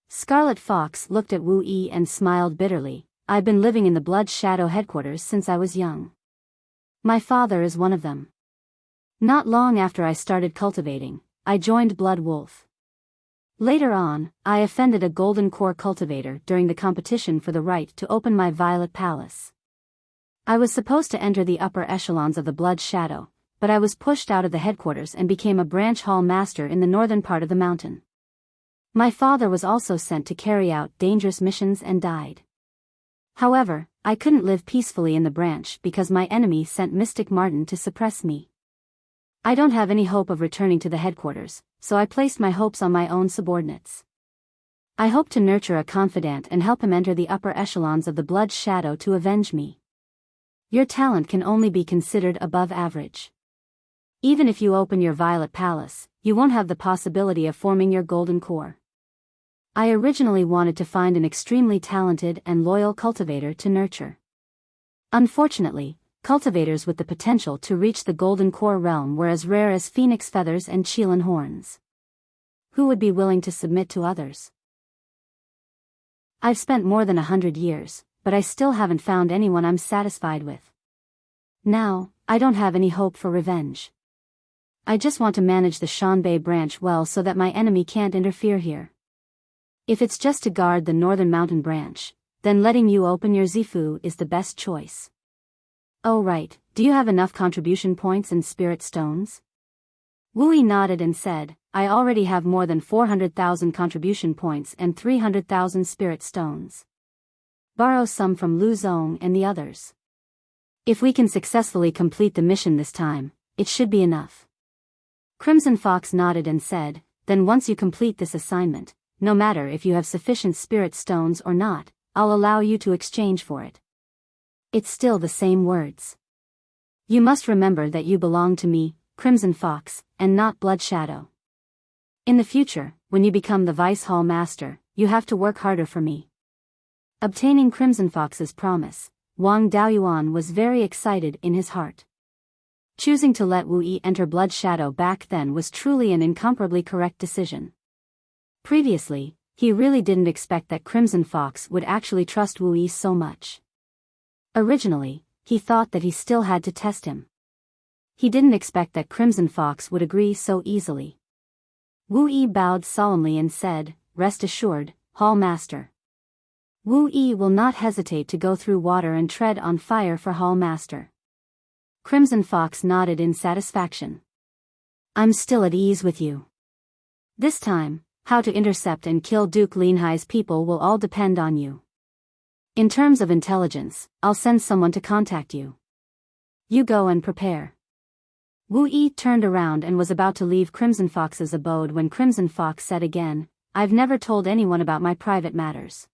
Scarlet Fox looked at Wu Yi and smiled bitterly. "I've been living in the Blood Shadow headquarters since I was young. My father is one of them. Not long after I started cultivating, I joined Blood Wolf. Later on, I offended a Golden Core cultivator during the competition for the right to open my Violet Palace. I was supposed to enter the upper echelons of the Blood Shadow, but I was pushed out of the headquarters and became a branch hall master in the northern part of the mountain. My father was also sent to carry out dangerous missions and died. However, I couldn't live peacefully in the branch because my enemy sent Mystic Martin to suppress me. I don't have any hope of returning to the headquarters, so I placed my hopes on my own subordinates. I hope to nurture a confidant and help him enter the upper echelons of the Blood Shadow to avenge me. Your talent can only be considered above average. Even if you open your Violet Palace, you won't have the possibility of forming your Golden Core. I originally wanted to find an extremely talented and loyal cultivator to nurture. Unfortunately, cultivators with the potential to reach the Golden Core realm were as rare as phoenix feathers and Qilin horns. Who would be willing to submit to others? I've spent more than 100 years, but I still haven't found anyone I'm satisfied with. Now, I don't have any hope for revenge. I just want to manage the Shanbei branch well so that my enemy can't interfere here. If it's just to guard the northern mountain branch, then letting you open your Zifu is the best choice. Oh right, do you have enough contribution points and spirit stones? Wu Yi nodded and said, I already have more than 400,000 contribution points and 300,000 spirit stones. Borrow some from Lu Zong and the others. If we can successfully complete the mission this time, it should be enough. Crimson Fox nodded and said, then once you complete this assignment, no matter if you have sufficient spirit stones or not, I'll allow you to exchange for it. It's still the same words. You must remember that you belong to me, Crimson Fox, and not Blood Shadow. In the future, when you become the Vice Hall Master, you have to work harder for me. Obtaining Crimson Fox's promise, Wang Daoyuan was very excited in his heart. Choosing to let Wu Yi enter Blood Shadow back then was truly an incomparably correct decision. Previously, he really didn't expect that Crimson Fox would actually trust Wu Yi so much. Originally, he thought that he still had to test him. He didn't expect that Crimson Fox would agree so easily. Wu Yi bowed solemnly and said, rest assured, Hall Master. Wu Yi will not hesitate to go through water and tread on fire for Hall Master. Crimson Fox nodded in satisfaction. I'm still at ease with you. This time, how to intercept and kill Duke Linhai's people will all depend on you. In terms of intelligence, I'll send someone to contact you. You go and prepare. Wu Yi turned around and was about to leave Crimson Fox's abode when Crimson Fox said again, I've never told anyone about my private matters.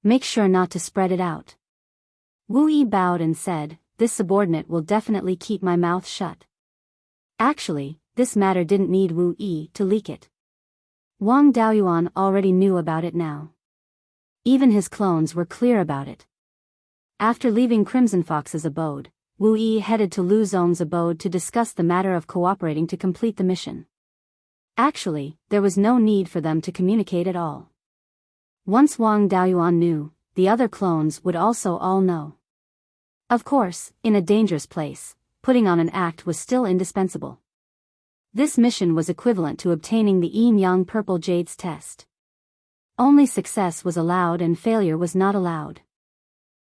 Make sure not to spread it out. Wu Yi bowed and said, this subordinate will definitely keep my mouth shut. Actually, this matter didn't need Wu Yi to leak it. Wang Daoyuan already knew about it now. Even his clones were clear about it. After leaving Crimson Fox's abode, Wu Yi headed to Lu Zong's abode to discuss the matter of cooperating to complete the mission. Actually, there was no need for them to communicate at all. Once Wang Daoyuan knew, the other clones would also all know. Of course, in a dangerous place, putting on an act was still indispensable. This mission was equivalent to obtaining the Yin-Yang Purple Jades test. Only success was allowed and failure was not allowed.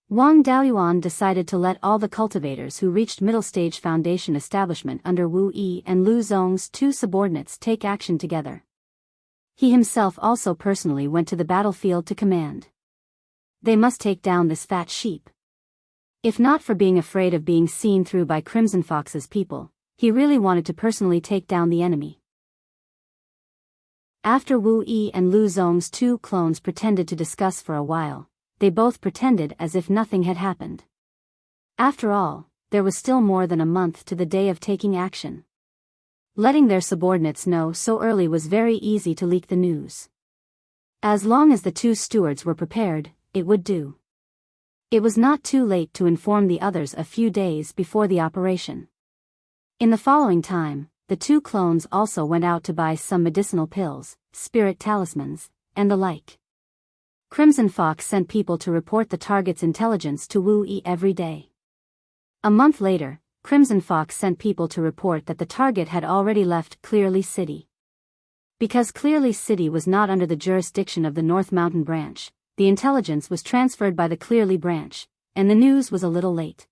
Wang Daoyuan decided to let all the cultivators who reached middle stage foundation establishment under Wu Yi and Lu Zong's two subordinates take action together. He himself also personally went to the battlefield to command. They must take down this fat sheep. If not for being afraid of being seen through by Crimson Fox's people, he really wanted to personally take down the enemy. After Wu Yi and Lu Zong's two clones pretended to discuss for a while, they both pretended as if nothing had happened. After all, there was still more than a month to the day of taking action. Letting their subordinates know so early was very easy to leak the news. As long as the two stewards were prepared, it would do. It was not too late to inform the others a few days before the operation. In the following time, the two clones also went out to buy some medicinal pills, spirit talismans, and the like. Crimson Fox sent people to report the target's intelligence to Wu Yi every day. A month later, Crimson Fox sent people to report that the target had already left Clearly City. Because Clearly City was not under the jurisdiction of the North Mountain branch, the intelligence was transferred by the Clearly branch, and the news was a little late.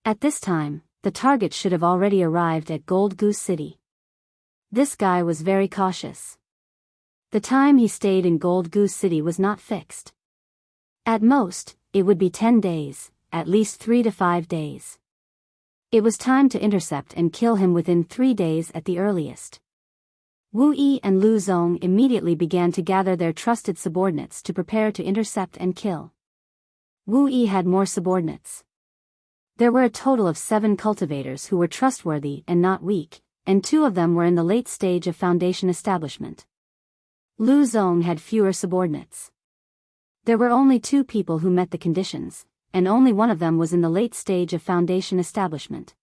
At this time, the target should have already arrived at Gold Goose City. This guy was very cautious. The time he stayed in Gold Goose City was not fixed. At most, it would be 10 days, at least 3 to 5 days. It was time to intercept and kill him within 3 days at the earliest. Wu Yi and Lu Zong immediately began to gather their trusted subordinates to prepare to intercept and kill. Wu Yi had more subordinates. There were a total of 7 cultivators who were trustworthy and not weak, and 2 of them were in the late stage of foundation establishment. Lu Zong had fewer subordinates. There were only 2 people who met the conditions, and only one of them was in the late stage of foundation establishment.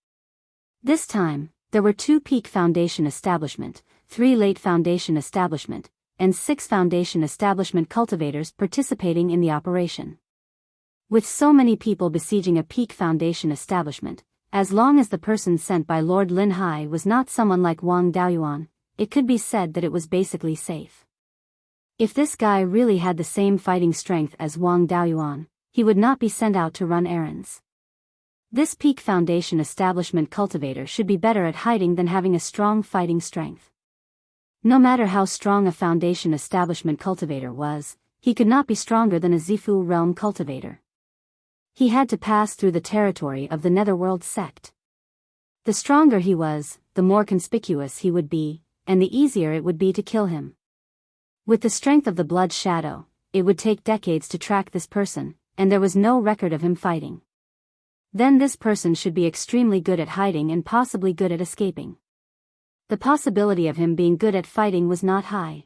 This time, there were 2 peak foundation establishment, 3 late foundation establishment, and 6 foundation establishment cultivators participating in the operation. With so many people besieging a peak foundation establishment, as long as the person sent by Lord Lin Hai was not someone like Wang Daoyuan, it could be said that it was basically safe. If this guy really had the same fighting strength as Wang Daoyuan, he would not be sent out to run errands. This peak foundation establishment cultivator should be better at hiding than having a strong fighting strength. No matter how strong a foundation establishment cultivator was, he could not be stronger than a Zifu realm cultivator. He had to pass through the territory of the Netherworld sect. The stronger he was, the more conspicuous he would be, and the easier it would be to kill him. With the strength of the blood shadow, it would take decades to track this person, and there was no record of him fighting. Then this person should be extremely good at hiding and possibly good at escaping. The possibility of him being good at fighting was not high.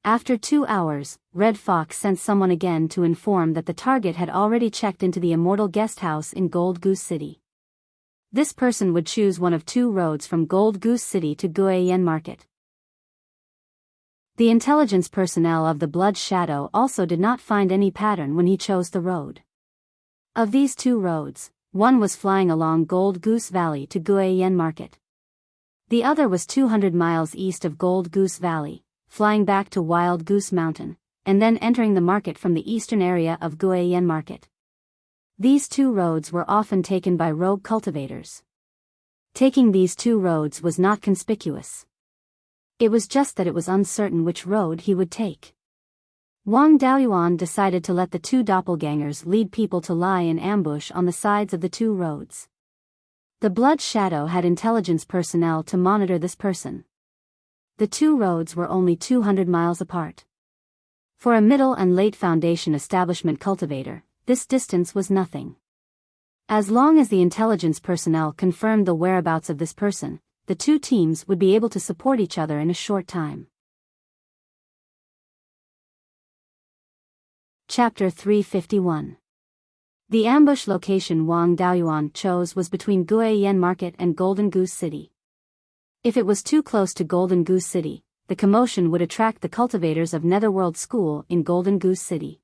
After 2 hours, Red Fox sent someone again to inform that the target had already checked into the Immortal Guest House in Gold Goose City. This person would choose one of 2 roads from Gold Goose City to Guiyan Market. The intelligence personnel of the Blood Shadow also did not find any pattern when he chose the road. Of these 2 roads, one was flying along Gold Goose Valley to Guiyan Market. The other was 200 miles east of Gold Goose Valley, flying back to Wild Goose Mountain, and then entering the market from the eastern area of Guiyan Market. These 2 roads were often taken by rogue cultivators. Taking these 2 roads was not conspicuous. It was just that it was uncertain which road he would take. Wang Daoyuan decided to let the 2 doppelgangers lead people to lie in ambush on the sides of the 2 roads. The Blood Shadow had intelligence personnel to monitor this person. The 2 roads were only 200 miles apart. For a middle and late foundation establishment cultivator, this distance was nothing. As long as the intelligence personnel confirmed the whereabouts of this person, the 2 teams would be able to support each other in a short time. Chapter 351. The ambush location Wang Daoyuan chose was between Guiyan Market and Golden Goose City. If it was too close to Golden Goose City, the commotion would attract the cultivators of Netherworld School in Golden Goose City.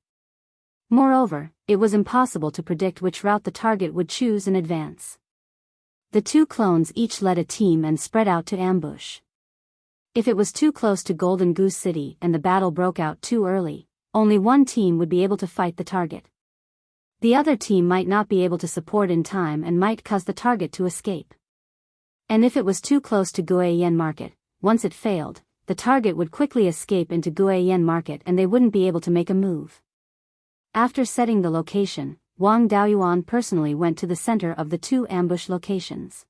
Moreover, it was impossible to predict which route the target would choose in advance. The 2 clones each led a team and spread out to ambush. If it was too close to Golden Goose City and the battle broke out too early, only one team would be able to fight the target. The other team might not be able to support in time and might cause the target to escape. And if it was too close to Guiyan Market, once it failed, the target would quickly escape into Guiyan Market and they wouldn't be able to make a move. After setting the location, Wang Daoyuan personally went to the center of the 2 ambush locations.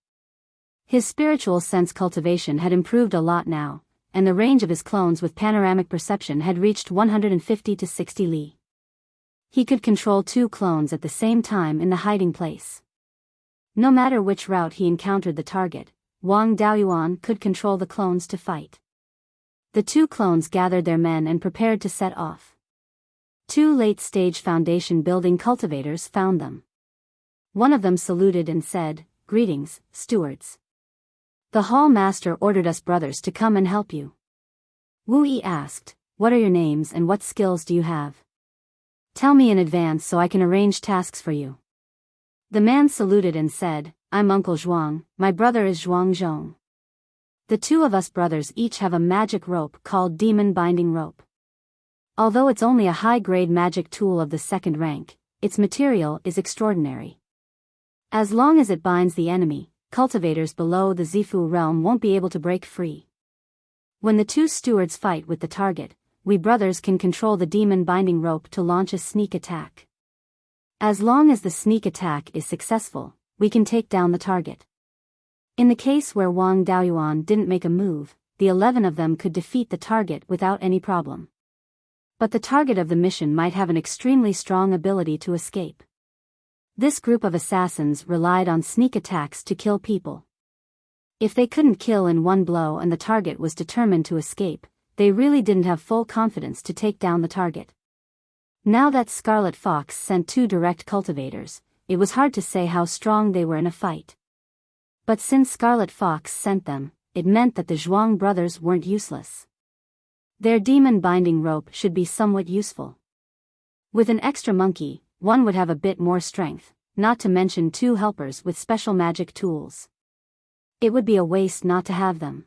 His spiritual sense cultivation had improved a lot now, and the range of his clones with panoramic perception had reached 150 to 60 li. He could control 2 clones at the same time in the hiding place. No matter which route he encountered the target, Wang Daoyuan could control the clones to fight. The 2 clones gathered their men and prepared to set off. 2 late-stage foundation building cultivators found them. One of them saluted and said, "Greetings, stewards. The hall master ordered us brothers to come and help you." Wu Yi asked, "What are your names and what skills do you have? Tell me in advance so I can arrange tasks for you." The man saluted and said, "I'm Uncle Zhuang, my brother is Zhuang Zhong. The 2 of us brothers each have a magic rope called Demon Binding Rope. Although it's only a high-grade magic tool of the 2nd rank, its material is extraordinary. As long as it binds the enemy, cultivators below the Zifu realm won't be able to break free. When the two stewards fight with the target, we brothers can control the demon binding rope to launch a sneak attack. As long as the sneak attack is successful, we can take down the target. In the case where Wang Daoyuan didn't make a move, the 11 of them could defeat the target without any problem. But the target of the mission might have an extremely strong ability to escape. This group of assassins relied on sneak attacks to kill people. If they couldn't kill in one blow and the target was determined to escape, they really didn't have full confidence to take down the target. Now that Scarlet Fox sent 2 direct cultivators, it was hard to say how strong they were in a fight. But since Scarlet Fox sent them, it meant that the Zhuang brothers weren't useless. Their demon binding rope should be somewhat useful. With an extra monkey, one would have a bit more strength, not to mention 2 helpers with special magic tools. It would be a waste not to have them.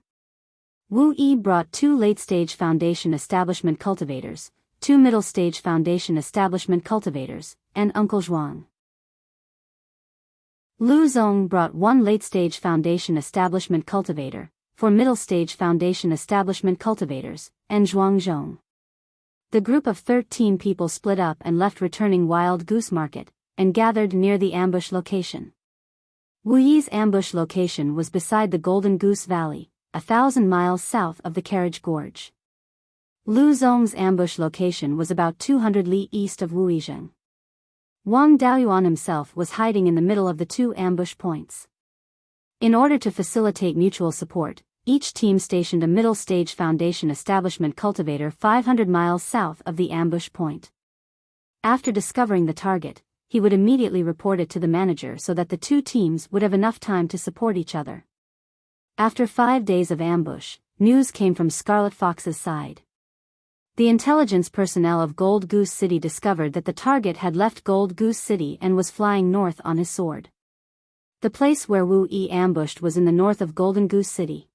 Wu Yi brought 2 late-stage foundation establishment cultivators, 2 middle-stage foundation establishment cultivators, and Uncle Zhuang. Lu Zong brought 1 late-stage foundation establishment cultivator, 4 middle-stage foundation establishment cultivators, and Zhuang Zhong. The group of 13 people split up and left returning Wild Goose Market, and gathered near the ambush location. Wu Yi's ambush location was beside the Golden Goose Valley, 1,000 miles south of the Carriage Gorge. Lu Zong's ambush location was about 200 li east of Wuizheng. Wang Daoyuan himself was hiding in the middle of the 2 ambush points. In order to facilitate mutual support, each team stationed a middle-stage foundation establishment cultivator 500 miles south of the ambush point. After discovering the target, he would immediately report it to the manager so that the 2 teams would have enough time to support each other. After 5 days of ambush, news came from Scarlet Fox's side. The intelligence personnel of Gold Goose City discovered that the target had left Gold Goose City and was flying north on his sword. The place where Wu Yi ambushed was in the north of Golden Goose City.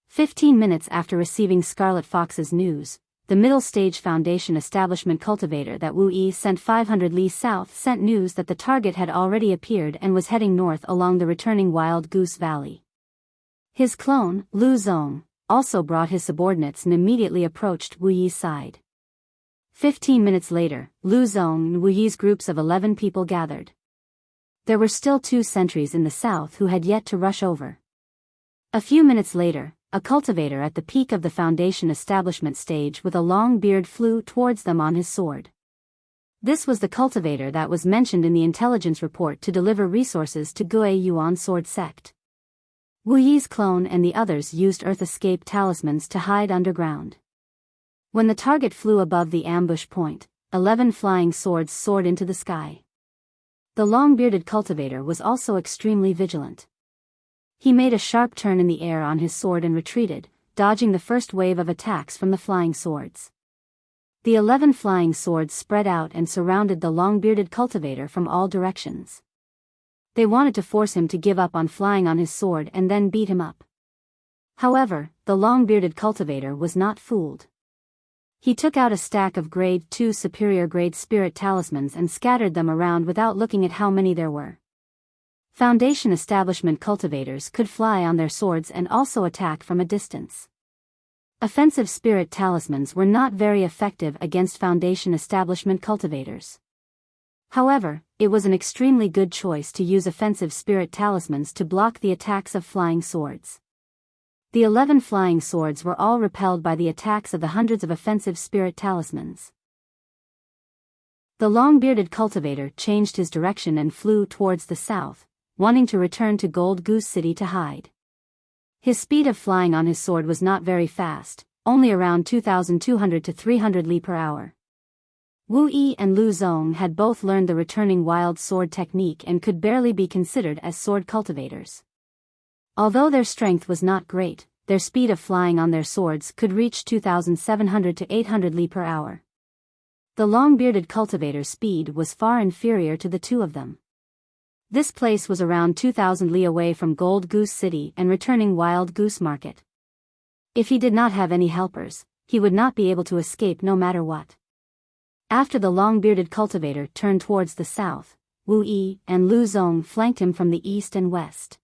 15 minutes after receiving Scarlet Fox's news, the middle-stage foundation establishment cultivator that Wu Yi sent 500 li south sent news that the target had already appeared and was heading north along the returning Wild Goose Valley. His clone, Lu Zong, also brought his subordinates and immediately approached Wu Yi's side. 15 minutes later, Lu Zong and Wu Yi's groups of 11 people gathered. There were still 2 sentries in the south who had yet to rush over. A few minutes later, a cultivator at the peak of the foundation establishment stage with a long beard flew towards them on his sword. This was the cultivator that was mentioned in the intelligence report to deliver resources to Gue Yuan sword sect. Wu Yi's clone and the others used earth escape talismans to hide underground. When the target flew above the ambush point, 11 flying swords soared into the sky. The long-bearded cultivator was also extremely vigilant. He made a sharp turn in the air on his sword and retreated, dodging the first wave of attacks from the flying swords. The 11 flying swords spread out and surrounded the long-bearded cultivator from all directions. They wanted to force him to give up on flying on his sword and then beat him up. However, the long-bearded cultivator was not fooled. He took out a stack of Grade 2 superior grade spirit talismans and scattered them around without looking at how many there were. Foundation establishment cultivators could fly on their swords and also attack from a distance. Offensive spirit talismans were not very effective against foundation establishment cultivators. However, it was an extremely good choice to use offensive spirit talismans to block the attacks of flying swords. The 11 flying swords were all repelled by the attacks of the hundreds of offensive spirit talismans. The long-bearded cultivator changed his direction and flew towards the south, wanting to return to Gold Goose City to hide. His speed of flying on his sword was not very fast, only around 2,200 to 300 li per hour. Wu Yi and Lu Zong had both learned the returning wild sword technique and could barely be considered as sword cultivators. Although their strength was not great, their speed of flying on their swords could reach 2,700 to 800 li per hour. The long-bearded cultivator's speed was far inferior to the 2 of them. This place was around 2,000 li away from Gold Goose City and returning Wild Goose Market. If he did not have any helpers, he would not be able to escape no matter what. After the long-bearded cultivator turned towards the south, Wu Yi and Lu Zong flanked him from the east and west.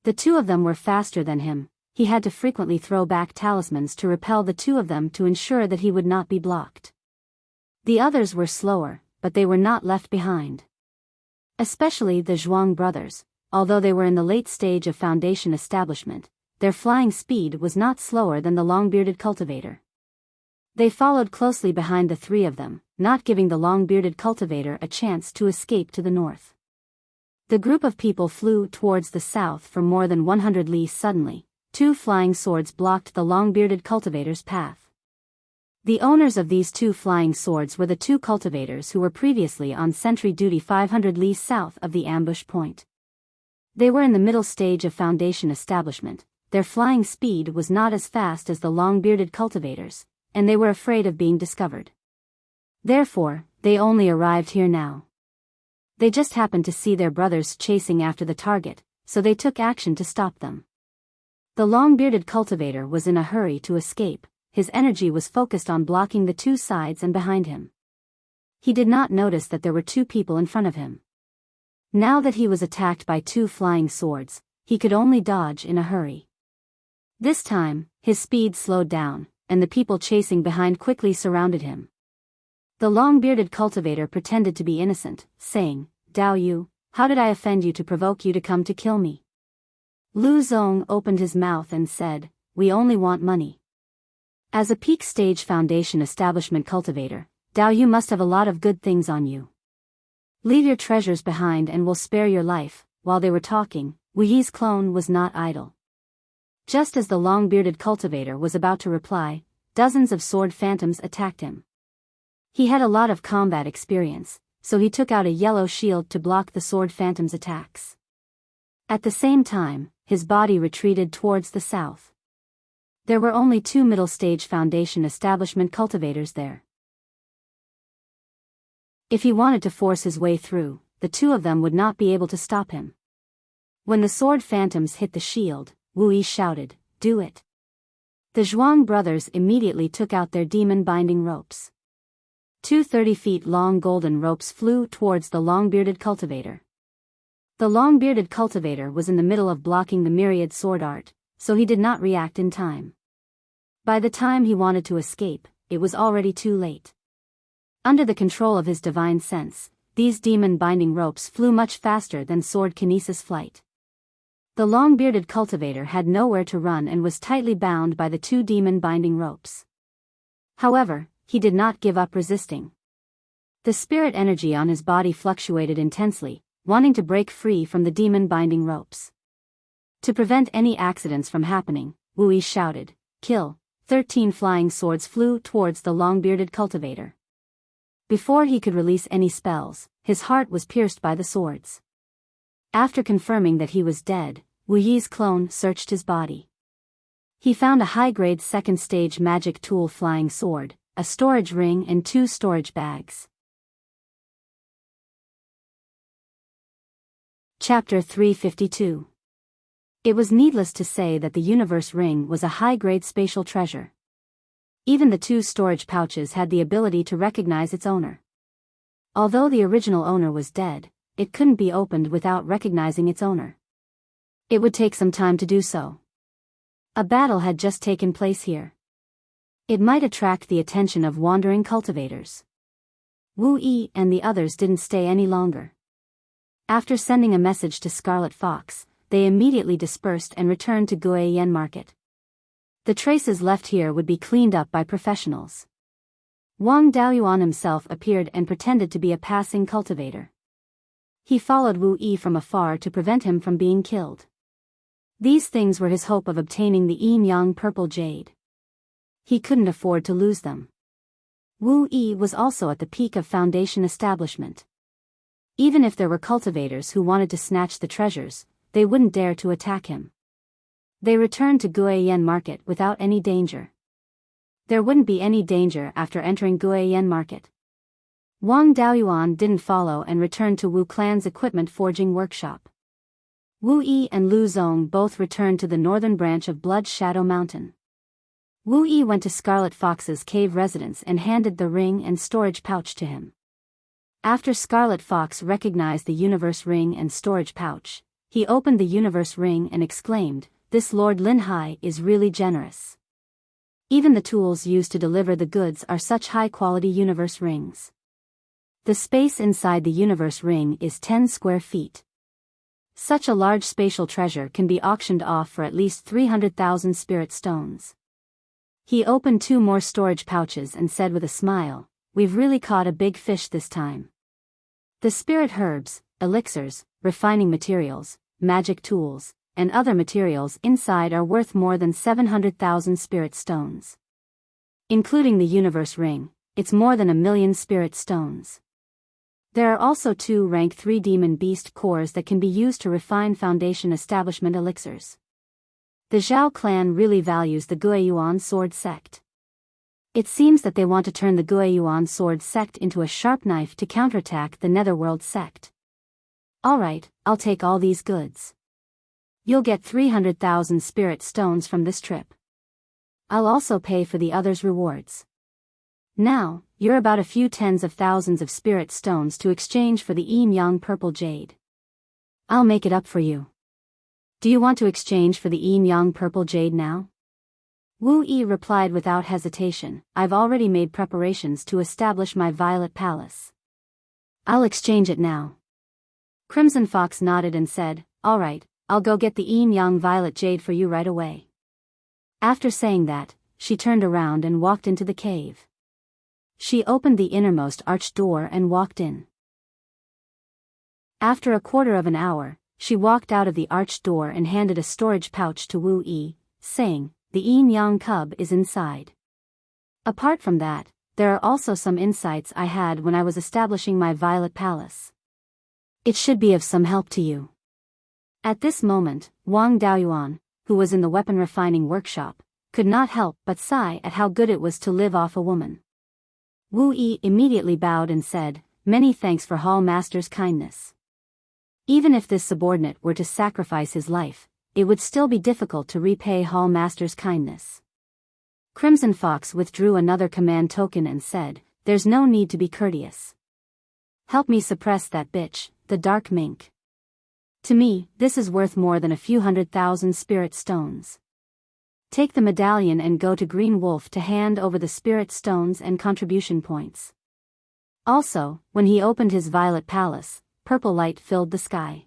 The 2 of them were faster than him, he had to frequently throw back talismans to repel the two of them to ensure that he would not be blocked. The others were slower, but they were not left behind. Especially the Zhuang brothers, although they were in the late stage of foundation establishment, their flying speed was not slower than the long-bearded cultivator. They followed closely behind the three of them, not giving the long-bearded cultivator a chance to escape to the north. The group of people flew towards the south for more than 100 li. Suddenly, two flying swords blocked the long-bearded cultivator's path. The owners of these two flying swords were the two cultivators who were previously on sentry duty 500 li south of the ambush point. They were in the middle stage of foundation establishment, their flying speed was not as fast as the long-bearded cultivators, and they were afraid of being discovered. Therefore, they only arrived here now. They just happened to see their brothers chasing after the target, so they took action to stop them. The long-bearded cultivator was in a hurry to escape. His energy was focused on blocking the two sides and behind him. He did not notice that there were two people in front of him. Now that he was attacked by two flying swords, he could only dodge in a hurry. This time, his speed slowed down, and the people chasing behind quickly surrounded him. The long-bearded cultivator pretended to be innocent, saying, "Dao Yu, how did I offend you to provoke you to come to kill me?" Lu Zong opened his mouth and said, "We only want money." As a peak stage foundation establishment cultivator, Dao Yu must have a lot of good things on you. Leave your treasures behind and we'll spare your life. While they were talking, Wu Yi's clone was not idle. Just as the long-bearded cultivator was about to reply, dozens of sword phantoms attacked him. He had a lot of combat experience, so he took out a yellow shield to block the sword phantoms' attacks. At the same time, his body retreated towards the south. There were only two middle-stage foundation establishment cultivators there. If he wanted to force his way through, the two of them would not be able to stop him. When the sword phantoms hit the shield, Wu Yi shouted, "Do it!" The Zhuang brothers immediately took out their demon-binding ropes. Two 30-feet-long golden ropes flew towards the long-bearded cultivator. The long-bearded cultivator was in the middle of blocking the myriad sword art, so he did not react in time. By the time he wanted to escape, it was already too late. Under the control of his divine sense, these demon-binding ropes flew much faster than sword kinesis flight. The long-bearded cultivator had nowhere to run and was tightly bound by the two demon-binding ropes. However, he did not give up resisting. The spirit energy on his body fluctuated intensely, wanting to break free from the demon-binding ropes. To prevent any accidents from happening, Wu Yi shouted, "Kill!" 13 flying swords flew towards the long-bearded cultivator. Before he could release any spells, his heart was pierced by the swords. After confirming that he was dead, Wu Yi's clone searched his body. He found a high-grade second-stage magic tool flying sword, a storage ring and 2 storage bags. Chapter 352. It was needless to say that the universe ring was a high-grade spatial treasure. Even the 2 storage pouches had the ability to recognize its owner. Although the original owner was dead, it couldn't be opened without recognizing its owner. It would take some time to do so. A battle had just taken place here. It might attract the attention of wandering cultivators. Wu Yi and the others didn't stay any longer. After sending a message to Scarlet Fox, they immediately dispersed and returned to Guiyan Market. The traces left here would be cleaned up by professionals. Wang Daoyuan himself appeared and pretended to be a passing cultivator. He followed Wu Yi from afar to prevent him from being killed. These things were his hope of obtaining the Yin-Yang purple jade. He couldn't afford to lose them. Wu Yi was also at the peak of foundation establishment. Even if there were cultivators who wanted to snatch the treasures, they wouldn't dare to attack him. They returned to Guiyan Market without any danger. There wouldn't be any danger after entering Guiyan Market. Wang Daoyuan didn't follow and returned to Wu Clan's equipment forging workshop. Wu Yi and Lu Zong both returned to the northern branch of Blood Shadow Mountain. Wu Yi went to Scarlet Fox's cave residence and handed the ring and storage pouch to him. After Scarlet Fox recognized the universe ring and storage pouch, he opened the universe ring and exclaimed, this Lord Linhai is really generous. Even the tools used to deliver the goods are such high-quality universe rings. The space inside the universe ring is 10 square feet. Such a large spatial treasure can be auctioned off for at least 300,000 spirit stones. He opened 2 more storage pouches and said with a smile, "We've really caught a big fish this time." The spirit herbs, elixirs, refining materials, magic tools, and other materials inside are worth more than 700,000 spirit stones. Including the universe ring, it's more than 1,000,000 spirit stones. There are also 2 rank 3 demon beast cores that can be used to refine foundation establishment elixirs. The Zhao clan really values the Guiyuan sword sect. It seems that they want to turn the Guiyuan sword sect into a sharp knife to counterattack the Netherworld sect. Alright, I'll take all these goods. You'll get 300,000 spirit stones from this trip. I'll also pay for the others' rewards. Now, you're about a few tens of thousands of spirit stones to exchange for the Yang purple jade. I'll make it up for you. Do you want to exchange for the Yang purple jade now? Wu Yi replied without hesitation, "I've already made preparations to establish my violet palace. I'll exchange it now." Crimson Fox nodded and said, "Alright, I'll go get the Yang violet jade for you right away." After saying that, she turned around and walked into the cave. She opened the innermost arched door and walked in. After a quarter of an hour, she walked out of the arched door and handed a storage pouch to Wu Yi, saying, "The Yang cub is inside. Apart from that, there are also some insights I had when I was establishing my violet palace. It should be of some help to you." At this moment, Wang Daoyuan, who was in the weapon refining workshop, could not help but sigh at how good it was to live off a woman. Wu Yi immediately bowed and said, "Many thanks for Hall Master's kindness. Even if this subordinate were to sacrifice his life, it would still be difficult to repay Hall Master's kindness." Crimson Fox withdrew another command token and said, "There's no need to be courteous. Help me suppress that bitch, the dark mink. To me, this is worth more than a few 100,000 spirit stones. Take the medallion and go to Green Wolf to hand over the spirit stones and contribution points." Also, when he opened his violet palace, purple light filled the sky.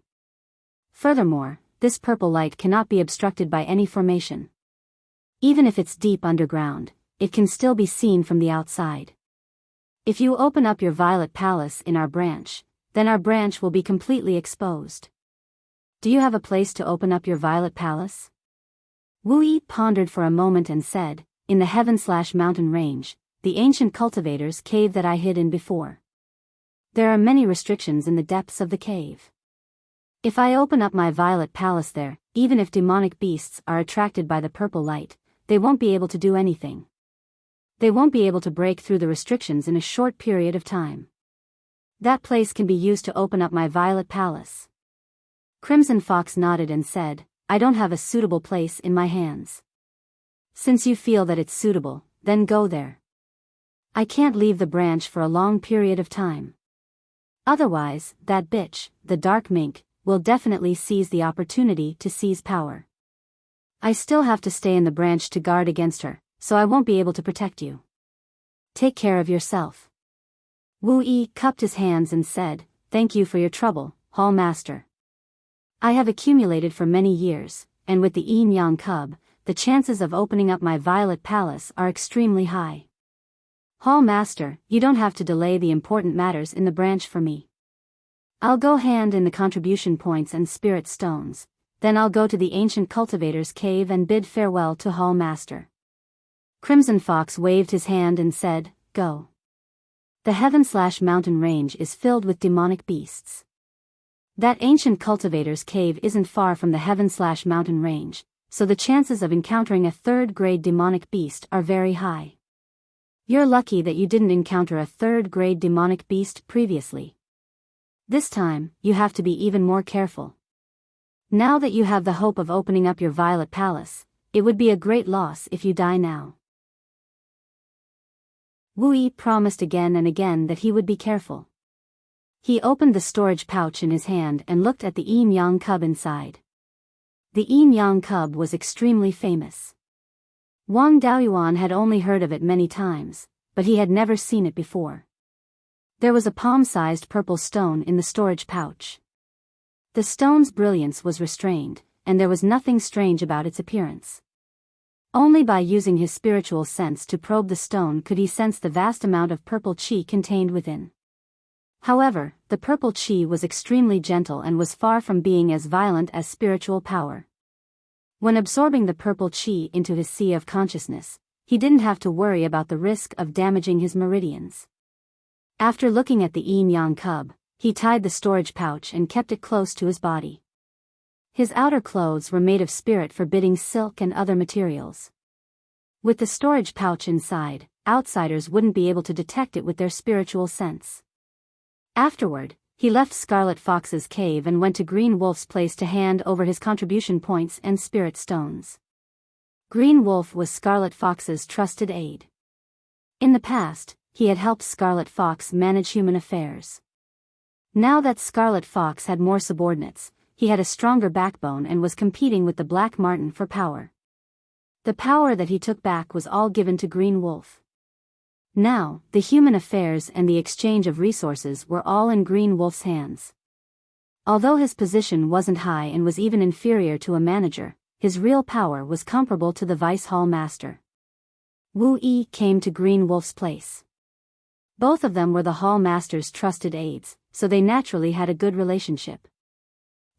Furthermore, this purple light cannot be obstructed by any formation. Even if it's deep underground, it can still be seen from the outside. If you open up your violet palace in our branch, then our branch will be completely exposed. Do you have a place to open up your violet palace? Wu Yi pondered for a moment and said, "In the heaven/mountain range, the ancient cultivator's cave that I hid in before. There are many restrictions in the depths of the cave. If I open up my violet palace there, even if demonic beasts are attracted by the purple light, they won't be able to do anything. They won't be able to break through the restrictions in a short period of time. That place can be used to open up my violet palace." Crimson Fox nodded and said, "I don't have a suitable place in my hands. Since you feel that it's suitable, then go there. I can't leave the branch for a long period of time. Otherwise, that bitch, the dark mink, will definitely seize the opportunity to seize power. I still have to stay in the branch to guard against her, so I won't be able to protect you. Take care of yourself." Wu Yi cupped his hands and said, "Thank you for your trouble, Hall Master. I have accumulated for many years, and with the Yang cub, the chances of opening up my violet palace are extremely high. Hall Master, you don't have to delay the important matters in the branch for me. I'll go hand in the contribution points and spirit stones, then I'll go to the ancient cultivator's cave and bid farewell to Hall Master." Crimson Fox waved his hand and said, "Go. The heaven/mountain range is filled with demonic beasts. That ancient cultivator's cave isn't far from the heaven/mountain range, so the chances of encountering a third-grade demonic beast are very high. You're lucky that you didn't encounter a third-grade demonic beast previously. This time, you have to be even more careful. Now that you have the hope of opening up your violet palace, it would be a great loss if you die now." Wu Yi promised again and again that he would be careful. He opened the storage pouch in his hand and looked at the Yang cub inside. The yin-yang cub was extremely famous. Wang Daoyuan had only heard of it many times, but he had never seen it before. There was a palm-sized purple stone in the storage pouch. The stone's brilliance was restrained, and there was nothing strange about its appearance. Only by using his spiritual sense to probe the stone could he sense the vast amount of purple qi contained within. However, the purple qi was extremely gentle and was far from being as violent as spiritual power. When absorbing the purple qi into his sea of consciousness, he didn't have to worry about the risk of damaging his meridians. After looking at the yin-yang cub, he tied the storage pouch and kept it close to his body. His outer clothes were made of spirit-forbidding silk and other materials. With the storage pouch inside, outsiders wouldn't be able to detect it with their spiritual sense. Afterward, he left Scarlet Fox's cave and went to Green Wolf's place to hand over his contribution points and spirit stones. Green Wolf was Scarlet Fox's trusted aide. In the past, he had helped Scarlet Fox manage human affairs. Now that Scarlet Fox had more subordinates, he had a stronger backbone and was competing with the Black Marten for power. The power that he took back was all given to Green Wolf. Now, the human affairs and the exchange of resources were all in Green Wolf's hands. Although his position wasn't high and was even inferior to a manager, his real power was comparable to the Vice Hall Master. Wu Yi came to Green Wolf's place. Both of them were the Hall Master's trusted aides, so they naturally had a good relationship.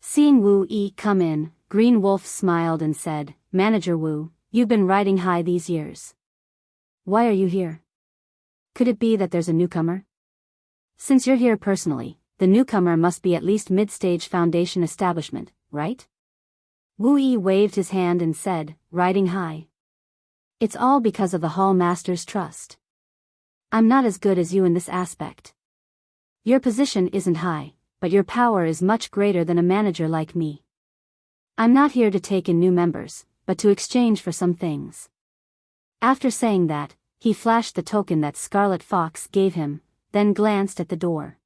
Seeing Wu Yi come in, Green Wolf smiled and said, "Manager Wu, you've been riding high these years. Why are you here? Could it be that there's a newcomer? Since you're here personally, the newcomer must be at least mid-stage foundation establishment, right?" Wu Yi waved his hand and said, "Riding high. It's all because of the Hall Master's trust. I'm not as good as you in this aspect. Your position isn't high, but your power is much greater than a manager like me. I'm not here to take in new members, but to exchange for some things." After saying that, he flashed the token that Scarlet Fox gave him, then glanced at the door.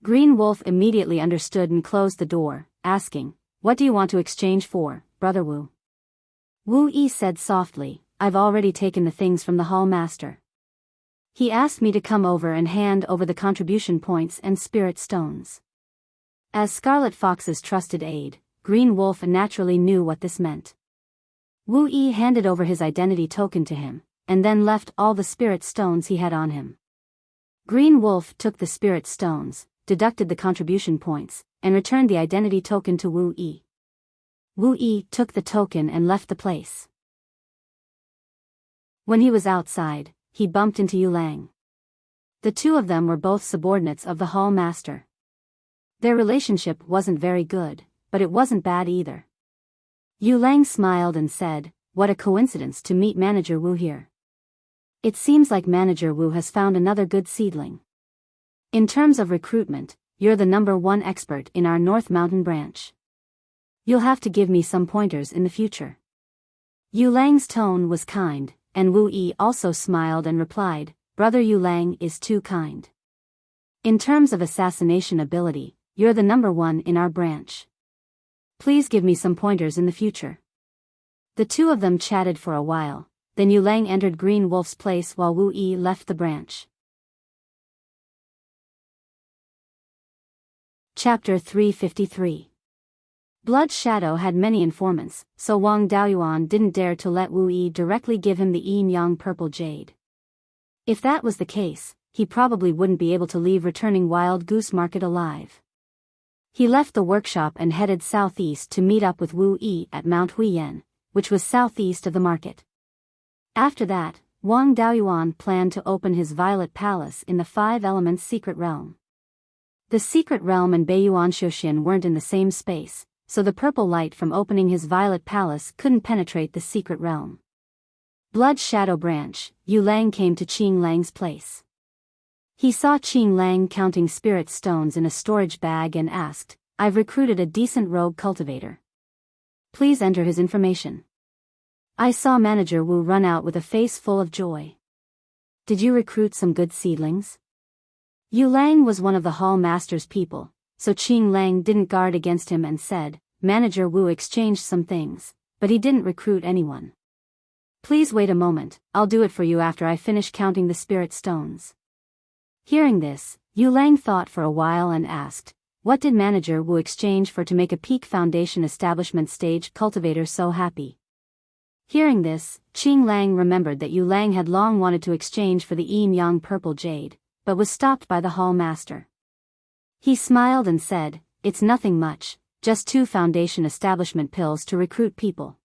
Green Wolf immediately understood and closed the door, asking, "What do you want to exchange for, Brother Wu?" Wu Yi said softly, "I've already taken the things from the Hall Master. He asked me to come over and hand over the contribution points and spirit stones." As Scarlet Fox's trusted aide, Green Wolf naturally knew what this meant. Wu Yi handed over his identity token to him, and then left all the spirit stones he had on him. Green Wolf took the spirit stones, deducted the contribution points, and returned the identity token to Wu Yi. Wu Yi took the token and left the place. When he was outside, he bumped into Yu Lang. The two of them were both subordinates of the Hall Master. Their relationship wasn't very good, but it wasn't bad either. Yu Lang smiled and said, "What a coincidence to meet Manager Wu here. It seems like Manager Wu has found another good seedling. In terms of recruitment, you're the #1 expert in our North Mountain branch. You'll have to give me some pointers in the future." Yu Lang's tone was kind, and Wu Yi also smiled and replied, "Brother Yu Lang is too kind. In terms of assassination ability, you're the #1 in our branch. Please give me some pointers in the future." The two of them chatted for a while, then Yu Lang entered Green Wolf's place while Wu Yi left the branch. Chapter 353. Blood Shadow had many informants, so Wang Daoyuan didn't dare to let Wu Yi directly give him the yin-yang purple jade. If that was the case, he probably wouldn't be able to leave returning Wild Goose Market alive. He left the workshop and headed southeast to meet up with Wu Yi at Mount Huiyan, which was southeast of the market. After that, Wang Daoyuan planned to open his Violet Palace in the Five Elements Secret Realm. The Secret Realm and Beiyuan Xiuxian weren't in the same space, so the purple light from opening his Violet Palace couldn't penetrate the Secret Realm. Blood Shadow Branch, Yu Lang came to Qing Lang's place. He saw Qing Lang counting spirit stones in a storage bag and asked, "I've recruited a decent rogue cultivator. Please enter his information." I saw Manager Wu run out with a face full of joy. "Did you recruit some good seedlings?" Yu Lang was one of the Hall Master's people, so Qing Lang didn't guard against him and said, Manager Wu exchanged some things, but he didn't recruit anyone. Please wait a moment, I'll do it for you after I finish counting the spirit stones. Hearing this, Yu Lang thought for a while and asked, what did Manager Wu exchange for to make a peak foundation establishment stage cultivator so happy? Hearing this, Qing Lang remembered that Yu Lang had long wanted to exchange for the Yin Yang purple jade, but was stopped by the hall master. He smiled and said, it's nothing much, just 2 foundation establishment pills to recruit people.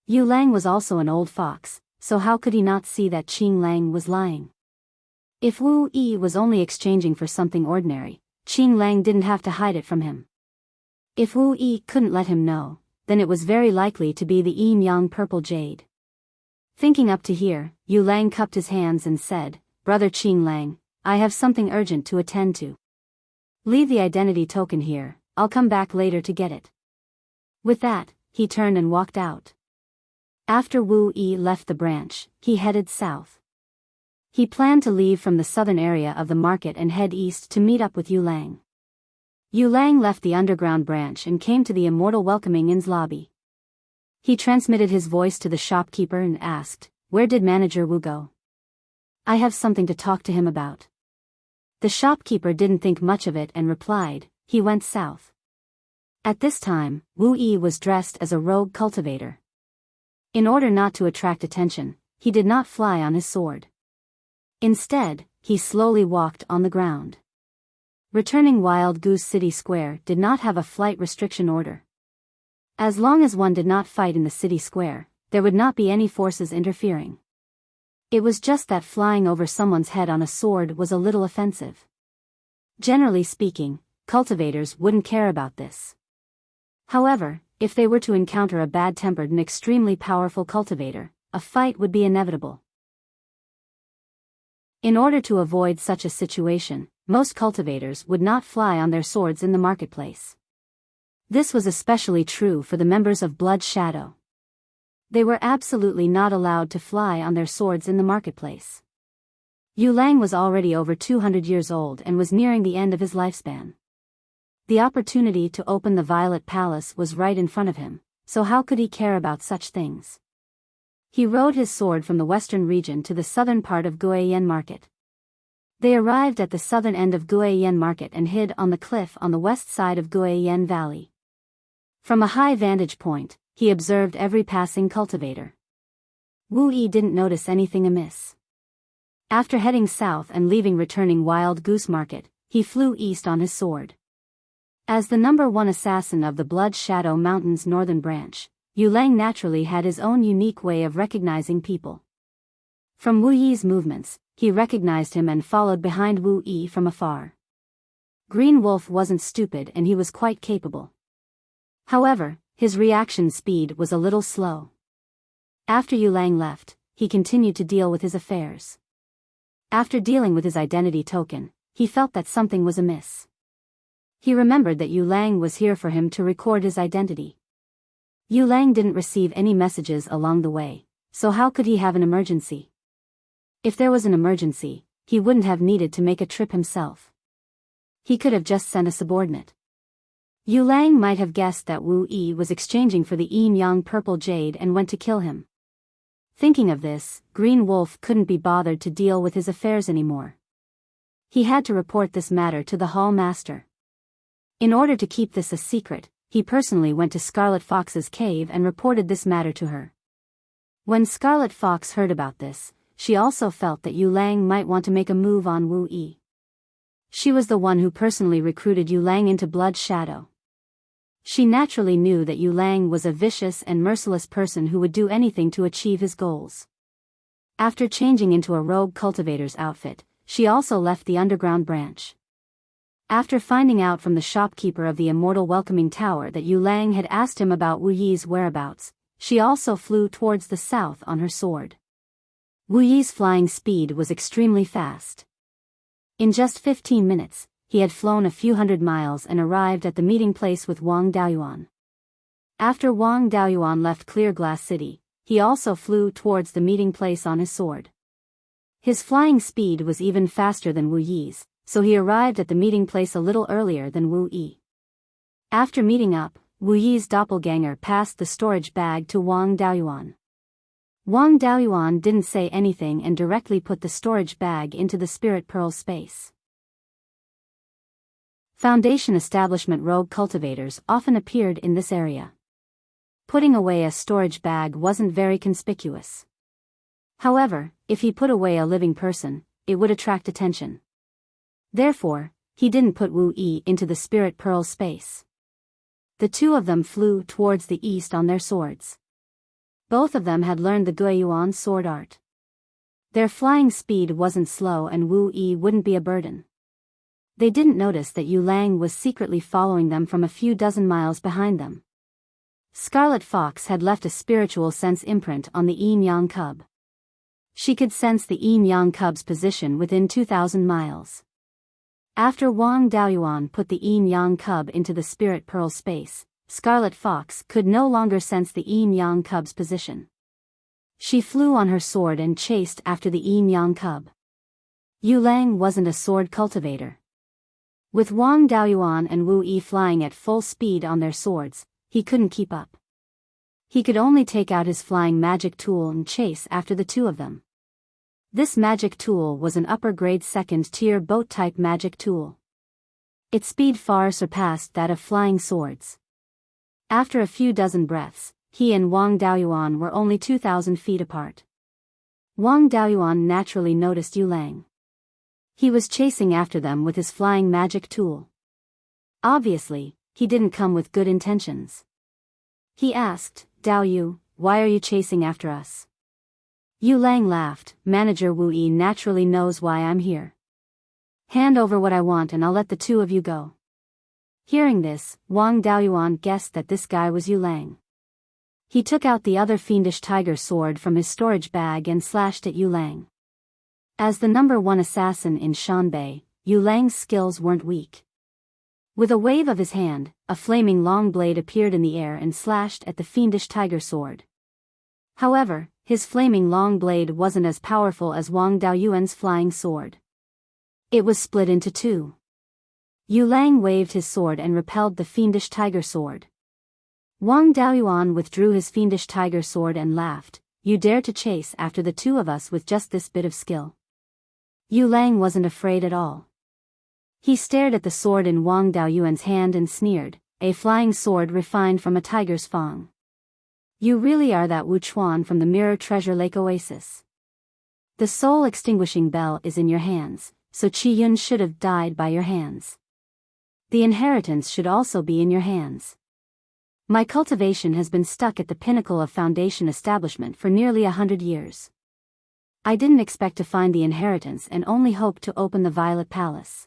Yu Lang was also an old fox, so how could he not see that Qing Lang was lying? If Wu Yi was only exchanging for something ordinary, Qing Lang didn't have to hide it from him. If Wu Yi couldn't let him know, then it was very likely to be the Yin Yang purple jade. Thinking up to here, Yu Lang cupped his hands and said, Brother Qing Lang, I have something urgent to attend to. Leave the identity token here, I'll come back later to get it. With that, he turned and walked out. After Wu Yi left the branch, he headed south. He planned to leave from the southern area of the market and head east to meet up with Yu Lang. Yu Lang left the underground branch and came to the Immortal Welcoming Inn's lobby. He transmitted his voice to the shopkeeper and asked, where did Manager Wu go? I have something to talk to him about. The shopkeeper didn't think much of it and replied, he went south. At this time, Wu Yi was dressed as a rogue cultivator. In order not to attract attention, he did not fly on his sword. Instead, he slowly walked on the ground. Returning Wild Goose City Square did not have a flight restriction order. As long as one did not fight in the city square, there would not be any forces interfering. It was just that flying over someone's head on a sword was a little offensive. Generally speaking, cultivators wouldn't care about this. However, if they were to encounter a bad-tempered and extremely powerful cultivator, a fight would be inevitable. In order to avoid such a situation, most cultivators would not fly on their swords in the marketplace. This was especially true for the members of Blood Shadow. They were absolutely not allowed to fly on their swords in the marketplace. Yu Lang was already over 200 years old and was nearing the end of his lifespan. The opportunity to open the Violet Palace was right in front of him, so how could he care about such things? He rode his sword from the western region to the southern part of Guiyan Market. They arrived at the southern end of Guiyan Market and hid on the cliff on the west side of Guiyan Valley. From a high vantage point, he observed every passing cultivator. Wu Yi didn't notice anything amiss. After heading south and leaving returning Wild Goose Market, he flew east on his sword. As the number 1 assassin of the Blood Shadow Mountain's northern branch, Yu Lang naturally had his own unique way of recognizing people. From Wu Yi's movements, he recognized him and followed behind Wu Yi from afar. Green Wolf wasn't stupid and he was quite capable. However, his reaction speed was a little slow. After Yu Lang left, he continued to deal with his affairs. After dealing with his identity token, he felt that something was amiss. He remembered that Yu Lang was here for him to record his identity. Yu Lang didn't receive any messages along the way, so how could he have an emergency? If there was an emergency, he wouldn't have needed to make a trip himself. He could have just sent a subordinate. Yu Lang might have guessed that Wu Yi was exchanging for the Yin Yang purple jade and went to kill him. Thinking of this, Green Wolf couldn't be bothered to deal with his affairs anymore. He had to report this matter to the hall master. In order to keep this a secret, he personally went to Scarlet Fox's cave and reported this matter to her. When Scarlet Fox heard about this, she also felt that Yu Lang might want to make a move on Wu Yi. She was the one who personally recruited Yu Lang into Blood Shadow. She naturally knew that Yu Lang was a vicious and merciless person who would do anything to achieve his goals. After changing into a rogue cultivator's outfit, she also left the underground branch. After finding out from the shopkeeper of the Immortal Welcoming Tower that Yu Lang had asked him about Wu Yi's whereabouts, she also flew towards the south on her sword. Wu Yi's flying speed was extremely fast. In just 15 minutes, he had flown a few hundred miles and arrived at the meeting place with Wang Daoyuan. After Wang Daoyuan left Clear Glass City, he also flew towards the meeting place on his sword. His flying speed was even faster than Wu Yi's, so he arrived at the meeting place a little earlier than Wu Yi. After meeting up, Wu Yi's doppelganger passed the storage bag to Wang Daoyuan. Wang Daoyuan didn't say anything and directly put the storage bag into the spirit pearl space. Foundation establishment rogue cultivators often appeared in this area. Putting away a storage bag wasn't very conspicuous. However, if he put away a living person, it would attract attention. Therefore, he didn't put Wu Yi into the spirit pearl space. The two of them flew towards the east on their swords. Both of them had learned the Beiyuan sword art. Their flying speed wasn't slow and Wu Yi wouldn't be a burden. They didn't notice that Yu Lang was secretly following them from a few dozen miles behind them. Scarlet Fox had left a spiritual sense imprint on the yin-yang cub. She could sense the yin-yang cub's position within 2,000 miles. After Wang Daoyuan put the yin-yang cub into the spirit pearl space, Scarlet Fox could no longer sense the yin-yang cub's position. She flew on her sword and chased after the yin-yang cub. Yu Lang wasn't a sword cultivator. With Wang Daoyuan and Wu Yi flying at full speed on their swords, he couldn't keep up. He could only take out his flying magic tool and chase after the two of them. This magic tool was an upper-grade second-tier boat-type magic tool. Its speed far surpassed that of flying swords. After a few dozen breaths, he and Wang Daoyuan were only 2,000 feet apart. Wang Daoyuan naturally noticed Yu Lang. He was chasing after them with his flying magic tool. Obviously, he didn't come with good intentions. He asked, "Dao Yu, why are you chasing after us?" Yu Lang laughed. "Manager Wu Yi naturally knows why I'm here. Hand over what I want and I'll let the two of you go." Hearing this, Wang Daoyuan guessed that this guy was Yu Lang. He took out the other fiendish tiger sword from his storage bag and slashed at Yu Lang. As the #1 assassin in Shanbei, Yu Lang's skills weren't weak. With a wave of his hand, a flaming long blade appeared in the air and slashed at the fiendish tiger sword. However, his flaming long blade wasn't as powerful as Wang Daoyuan's flying sword. It was split into two. Yu Lang waved his sword and repelled the fiendish tiger sword. Wang Daoyuan withdrew his fiendish tiger sword and laughed. "You dare to chase after the two of us with just this bit of skill?" Yu Lang wasn't afraid at all. He stared at the sword in Wang Daoyuan's hand and sneered, "A flying sword refined from a tiger's fang. You really are that Wu Chuan from the Mirror Treasure Lake Oasis. The soul-extinguishing bell is in your hands, so Qi Yun should have died by your hands. The inheritance should also be in your hands. My cultivation has been stuck at the pinnacle of Foundation establishment for nearly 100 years. I didn't expect to find the inheritance and only hoped to open the Violet Palace.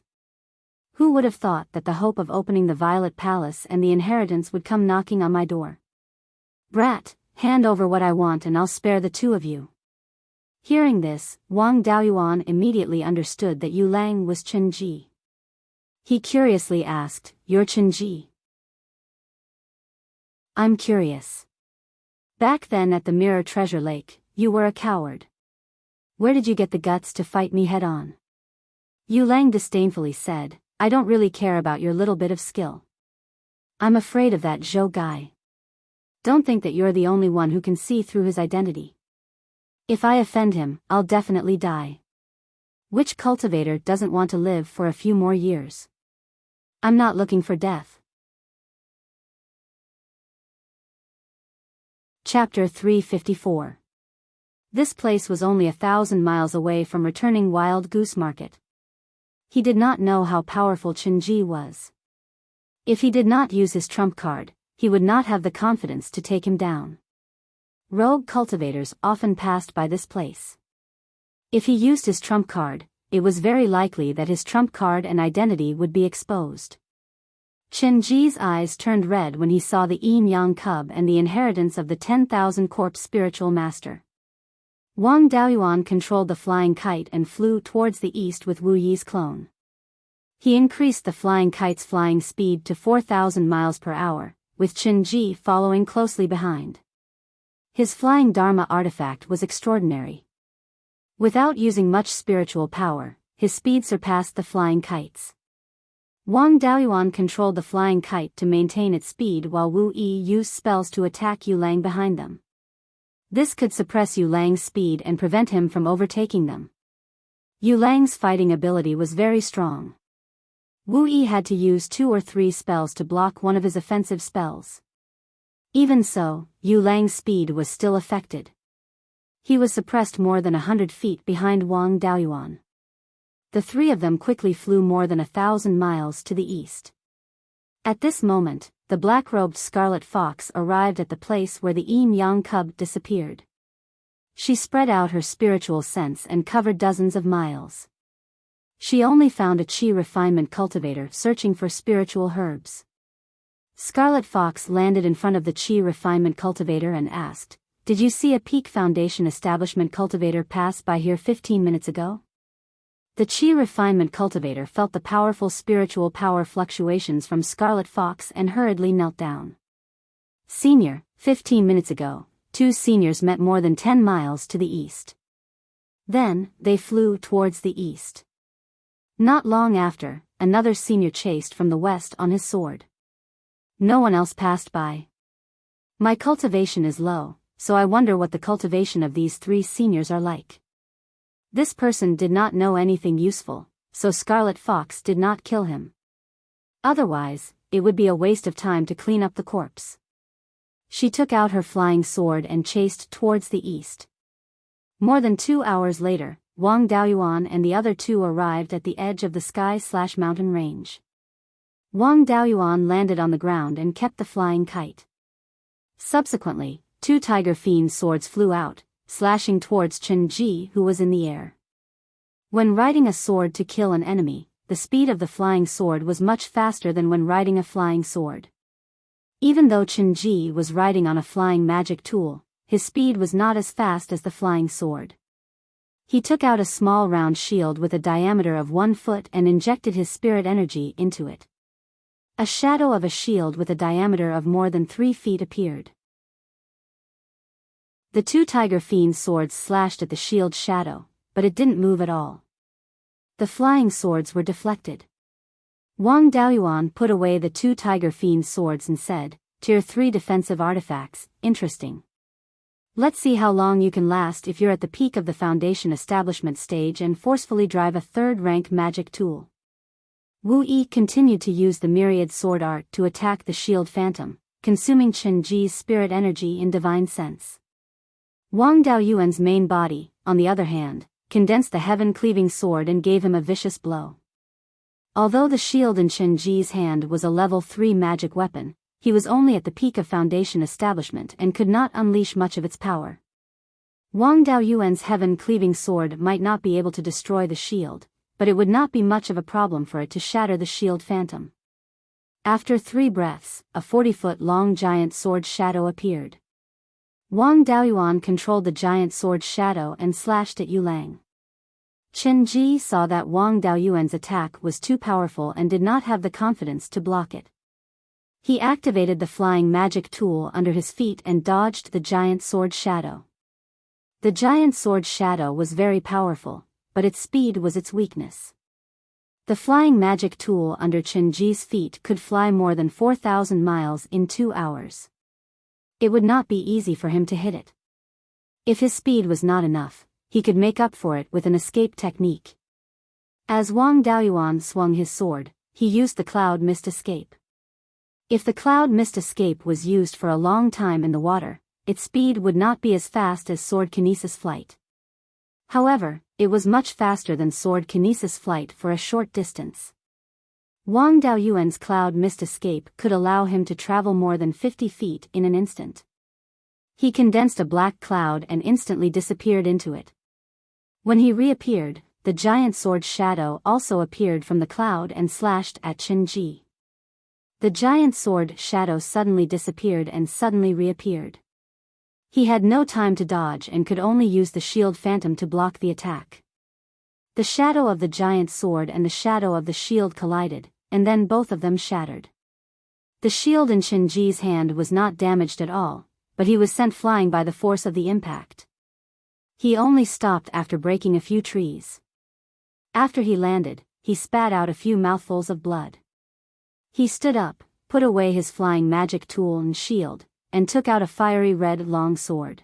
Who would have thought that the hope of opening the Violet Palace and the inheritance would come knocking on my door? Brat, hand over what I want and I'll spare the two of you." Hearing this, Wang Daoyuan immediately understood that Yu Lang was Chen Ji. He curiously asked, "You're Chen Ji?" "I'm curious. Back then at the Mirror Treasure Lake, you were a coward. Where did you get the guts to fight me head-on?" Yu Lang disdainfully said, "I don't really care about your little bit of skill. I'm afraid of that Zhou guy. Don't think that you're the only one who can see through his identity. If I offend him, I'll definitely die. Which cultivator doesn't want to live for a few more years? I'm not looking for death." Chapter 354. This place was only 1,000 miles away from returning Wild Goose Market. He did not know how powerful Chen Ji was. If he did not use his trump card, he would not have the confidence to take him down. Rogue cultivators often passed by this place. If he used his trump card, it was very likely that his trump card and identity would be exposed. Chen Ji's eyes turned red when he saw the yin-yang cub and the inheritance of the 10,000 corpse spiritual master. Wang Daoyuan controlled the flying kite and flew towards the east with Wu Yi's clone. He increased the flying kite's flying speed to 4,000 miles per hour, with Chen Ji following closely behind. His flying Dharma artifact was extraordinary. Without using much spiritual power, his speed surpassed the flying kites. Wang Daoyuan controlled the flying kite to maintain its speed while Wu Yi used spells to attack Yu Lang behind them. This could suppress Yu Lang's speed and prevent him from overtaking them. Yu Lang's fighting ability was very strong. Wu Yi had to use 2 or 3 spells to block one of his offensive spells. Even so, Yu Lang's speed was still affected. He was suppressed more than 100 feet behind Wang Daoyuan. The three of them quickly flew more than 1,000 miles to the east. At this moment, the black-robed scarlet fox arrived at the place where the Yin-Yang cub disappeared. She spread out her spiritual sense and covered dozens of miles. She only found a chi refinement cultivator searching for spiritual herbs. Scarlet Fox landed in front of the chi refinement cultivator and asked, "Did you see a Peak Foundation establishment cultivator pass by here 15 minutes ago?" The chi refinement cultivator felt the powerful spiritual power fluctuations from Scarlet Fox and hurriedly knelt down. "Senior, 15 minutes ago, 2 seniors met more than 10 miles to the east." Then, they flew towards the east. Not long after, another senior chased from the west on his sword. No one else passed by. My cultivation is low, so I wonder what the cultivation of these 3 seniors are like. This person did not know anything useful, so Scarlet Fox did not kill him. Otherwise, it would be a waste of time to clean up the corpse. She took out her flying sword and chased towards the east. More than 2 hours later, Wang Daoyuan and the other 2 arrived at the edge of the sky/mountain range. Wang Daoyuan landed on the ground and kept the flying kite. Subsequently, 2 tiger fiend swords flew out, slashing towards Chen Ji, who was in the air. When riding a sword to kill an enemy, the speed of the flying sword was much faster than when riding a flying sword. Even though Chen Ji was riding on a flying magic tool, his speed was not as fast as the flying sword. He took out a small round shield with a diameter of 1 foot and injected his spirit energy into it. A shadow of a shield with a diameter of more than 3 feet appeared. The 2 tiger fiend swords slashed at the shield's shadow, but it didn't move at all. The flying swords were deflected. Wang Daoyuan put away the 2 tiger fiend swords and said, "Tier 3 defensive artifacts, interesting. Let's see how long you can last if you're at the peak of the Foundation establishment stage and forcefully drive a 3rd-rank magic tool." Wu Yi continued to use the myriad sword art to attack the shield phantom, consuming Chen Ji's spirit energy in divine sense. Wang Daoyuan's main body, on the other hand, condensed the heaven-cleaving sword and gave him a vicious blow. Although the shield in Chen Ji's hand was a level 3 magic weapon, he was only at the peak of Foundation establishment and could not unleash much of its power. Wang Daoyuan's heaven-cleaving sword might not be able to destroy the shield, but it would not be much of a problem for it to shatter the shield phantom. After 3 breaths, a 40-foot-long giant sword shadow appeared. Wang Daoyuan controlled the giant sword shadow and slashed at Yu Lang. Chen Ji saw that Wang Daoyuan's attack was too powerful and did not have the confidence to block it. He activated the flying magic tool under his feet and dodged the giant sword shadow. The giant sword shadow was very powerful, but its speed was its weakness. The flying magic tool under Chen Ji's feet could fly more than 4,000 miles in 2 hours. It would not be easy for him to hit it. If his speed was not enough, he could make up for it with an escape technique. As Wang Daoyuan swung his sword, he used the cloud mist escape. If the cloud mist escape was used for a long time in the water, its speed would not be as fast as sword kinesis flight. However, it was much faster than sword kinesis flight for a short distance. Wang Daoyuan's cloud mist escape could allow him to travel more than 50 feet in an instant. He condensed a black cloud and instantly disappeared into it. When he reappeared, the giant sword shadow also appeared from the cloud and slashed at Chen Ji. The giant sword shadow suddenly disappeared and suddenly reappeared. He had no time to dodge and could only use the shield phantom to block the attack. The shadow of the giant sword and the shadow of the shield collided, and then both of them shattered. The shield in Chen Ji's hand was not damaged at all, but he was sent flying by the force of the impact. He only stopped after breaking a few trees. After he landed, he spat out a few mouthfuls of blood. He stood up, put away his flying magic tool and shield, and took out a fiery red long sword.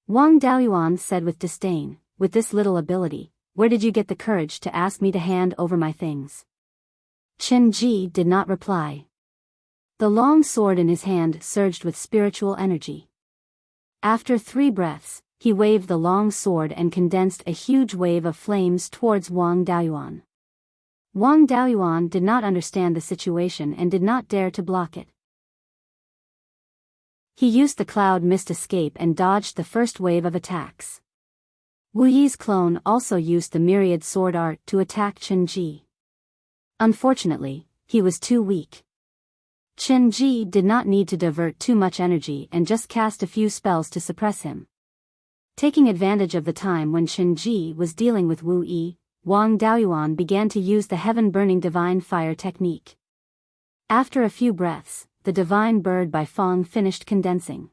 Wang Daoyuan said with disdain, "With this little ability, where did you get the courage to ask me to hand over my things?" Chen Ji did not reply. The long sword in his hand surged with spiritual energy. After 3 breaths, he waved the long sword and condensed a huge wave of flames towards Wang Daoyuan. Wang Daoyuan did not understand the situation and did not dare to block it. He used the cloud mist escape and dodged the first wave of attacks. Wu Yi's clone also used the myriad sword art to attack Chen Ji. Unfortunately, he was too weak. Chen Ji did not need to divert too much energy and just cast a few spells to suppress him. Taking advantage of the time when Chen Ji was dealing with Wu Yi, Wang Daoyuan began to use the heaven-burning divine fire technique. After a few breaths, the divine bird by Fong finished condensing.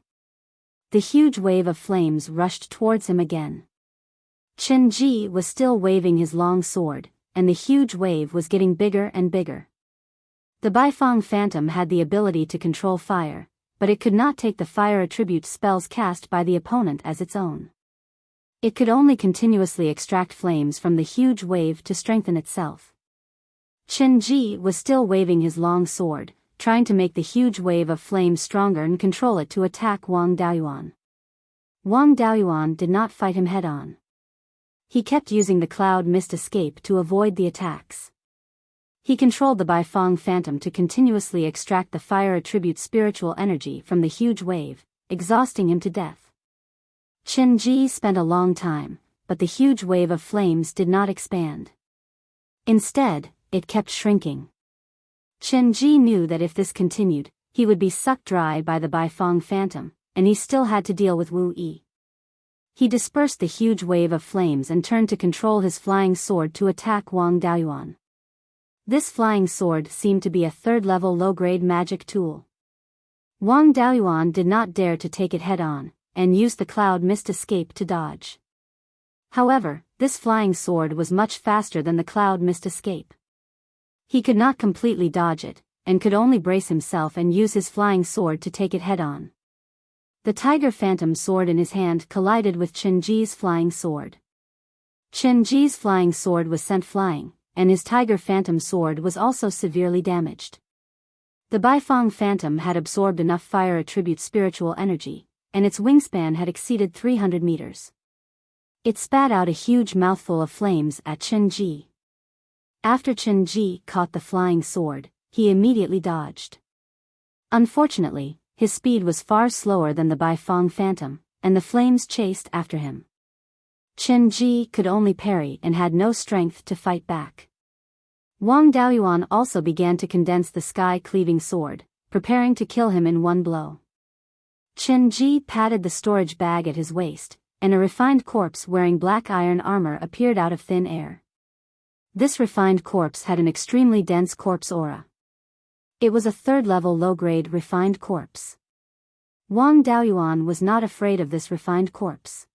The huge wave of flames rushed towards him again. Chen Ji was still waving his long sword, and the huge wave was getting bigger and bigger. The Baifeng Phantom had the ability to control fire, but it could not take the fire attribute spells cast by the opponent as its own. It could only continuously extract flames from the huge wave to strengthen itself. Chen Ji was still waving his long sword, trying to make the huge wave of flames stronger and control it to attack Wang Daoyuan. Wang Daoyuan did not fight him head-on. He kept using the cloud mist escape to avoid the attacks. He controlled the Baifeng Phantom to continuously extract the fire attribute spiritual energy from the huge wave, exhausting him to death. Chen Ji spent a long time, but the huge wave of flames did not expand. Instead, it kept shrinking. Chen Ji knew that if this continued, he would be sucked dry by the Baifeng Phantom, and he still had to deal with Wu Yi. He dispersed the huge wave of flames and turned to control his flying sword to attack Wang Daoyuan. This flying sword seemed to be a 3rd-level low-grade magic tool. Wang Daoyuan did not dare to take it head-on, and used the cloud mist escape to dodge. However, this flying sword was much faster than the cloud mist escape. He could not completely dodge it, and could only brace himself and use his flying sword to take it head-on. The Tiger Phantom sword in his hand collided with Chen Ji's flying sword. Chen Ji's flying sword was sent flying, and his Tiger Phantom sword was also severely damaged. The Baifeng Phantom had absorbed enough fire attribute spiritual energy, and its wingspan had exceeded 300 meters. It spat out a huge mouthful of flames at Chen Ji. After Chen Ji caught the flying sword, he immediately dodged. Unfortunately, his speed was far slower than the Baifeng Phantom, and the flames chased after him. Chen Ji could only parry and had no strength to fight back. Wang Daoyuan also began to condense the sky-cleaving sword, preparing to kill him in one blow. Chen Ji patted the storage bag at his waist, and a refined corpse wearing black iron armor appeared out of thin air. This refined corpse had an extremely dense corpse aura. It was a 3rd-level low-grade refined corpse. Wang Daoyuan was not afraid of this refined corpse.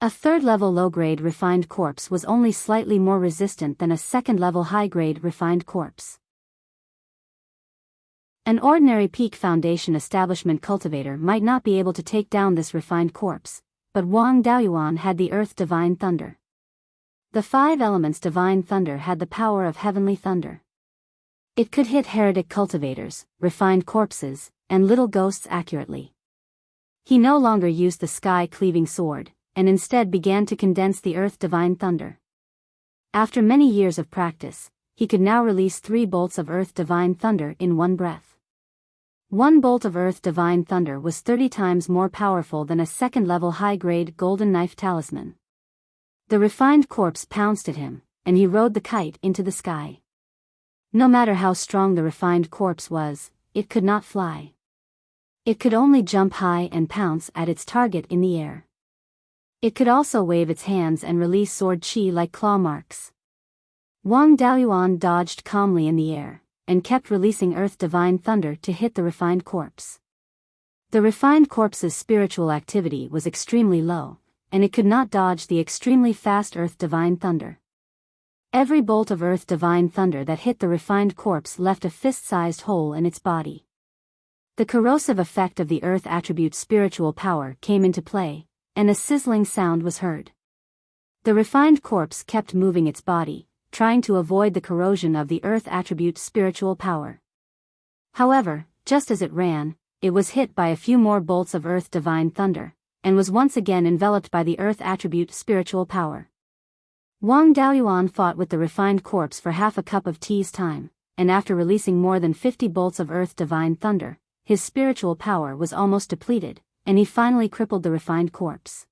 A 3rd-level low-grade refined corpse was only slightly more resistant than a 2nd-level high-grade refined corpse. An ordinary peak foundation establishment cultivator might not be able to take down this refined corpse, but Wang Daoyuan had the Earth Divine Thunder. The 5 elements Divine Thunder had the power of heavenly thunder. It could hit heretic cultivators, refined corpses, and little ghosts accurately. He no longer used the sky-cleaving sword, and instead began to condense the Earth Divine Thunder. After many years of practice, he could now release 3 bolts of Earth Divine Thunder in one breath. 1 bolt of Earth Divine Thunder was 30 times more powerful than a 2nd-level high-grade golden knife talisman. The refined corpse pounced at him, and he rode the kite into the sky. No matter how strong the refined corpse was, it could not fly. It could only jump high and pounce at its target in the air. It could also wave its hands and release sword chi like claw marks. Wang Daoyuan dodged calmly in the air, and kept releasing Earth Divine Thunder to hit the refined corpse. The refined corpse's spiritual activity was extremely low, and it could not dodge the extremely fast Earth Divine Thunder. Every bolt of earth divine thunder that hit the refined corpse left a fist-sized hole in its body. The corrosive effect of the earth attribute's spiritual power came into play, and a sizzling sound was heard. The refined corpse kept moving its body, trying to avoid the corrosion of the earth attribute's spiritual power. However, just as it ran, it was hit by a few more bolts of earth divine thunder, and was once again enveloped by the earth attribute spiritual power. Wang Daoyuan fought with the refined corpse for half a cup of tea's time, and after releasing more than 50 bolts of earth divine thunder, his spiritual power was almost depleted, and he finally crippled the refined corpse.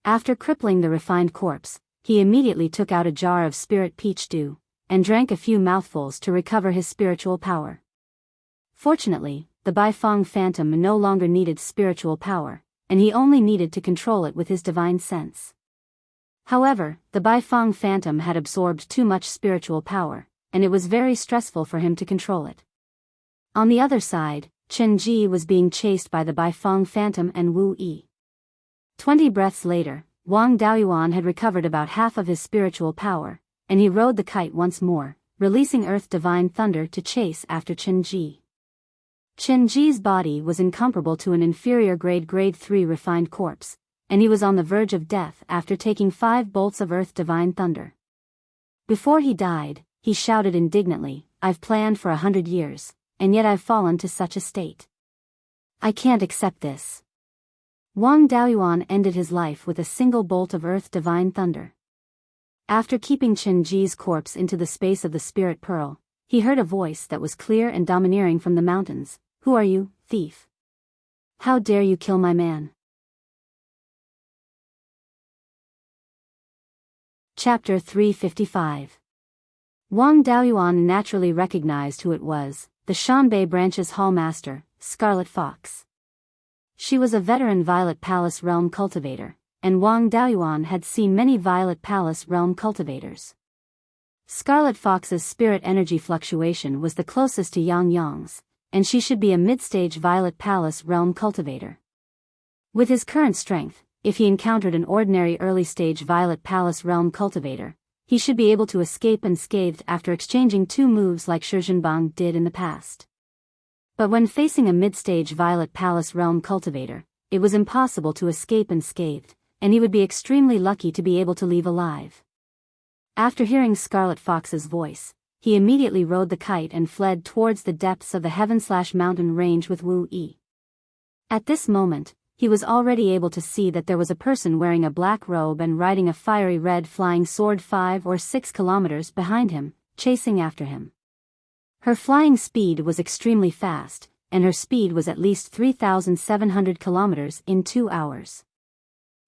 After crippling the refined corpse, he immediately took out a jar of spirit peach dew, and drank a few mouthfuls to recover his spiritual power. Fortunately, the Beiyuan phantom no longer needed spiritual power, and he only needed to control it with his divine sense. However, the Beiyuan phantom had absorbed too much spiritual power, and it was very stressful for him to control it. On the other side, Chen Ji was being chased by the Beiyuan phantom and Wu Yi. 20 breaths later, Wang Daoyuan had recovered about half of his spiritual power, and he rode the kite once more, releasing earth divine thunder to chase after Chen Ji. Chen Ji's body was incomparable to an inferior grade 3 refined corpse, and he was on the verge of death after taking 5 bolts of earth divine thunder. Before he died, he shouted indignantly, "I've planned for 100 years, and yet I've fallen to such a state. I can't accept this." Wang Daoyuan ended his life with a single bolt of earth divine thunder. After keeping Chen Ji's corpse into the space of the spirit pearl, he heard a voice that was clear and domineering from the mountains. "Who are you, thief? How dare you kill my man?" Chapter 355. Wang Daoyuan naturally recognized who it was, the Shanbei branch's hallmaster, Scarlet Fox. She was a veteran Violet Palace realm cultivator, and Wang Daoyuan had seen many Violet Palace realm cultivators. Scarlet Fox's spirit energy fluctuation was the closest to Yang Yang's, and she should be a mid-stage Violet Palace realm cultivator. With his current strength, if he encountered an ordinary early-stage Violet Palace realm cultivator, he should be able to escape unscathed after exchanging 2 moves like Shizhenbang did in the past. But when facing a mid-stage Violet Palace realm cultivator, it was impossible to escape unscathed, and he would be extremely lucky to be able to leave alive. After hearing Scarlet Fox's voice, he immediately rode the kite and fled towards the depths of the heaven/mountain range with Wu Yi. At this moment, he was already able to see that there was a person wearing a black robe and riding a fiery red flying sword 5 or 6 kilometers behind him, chasing after him. Her flying speed was extremely fast, and her speed was at least 3,700 kilometers in 2 hours.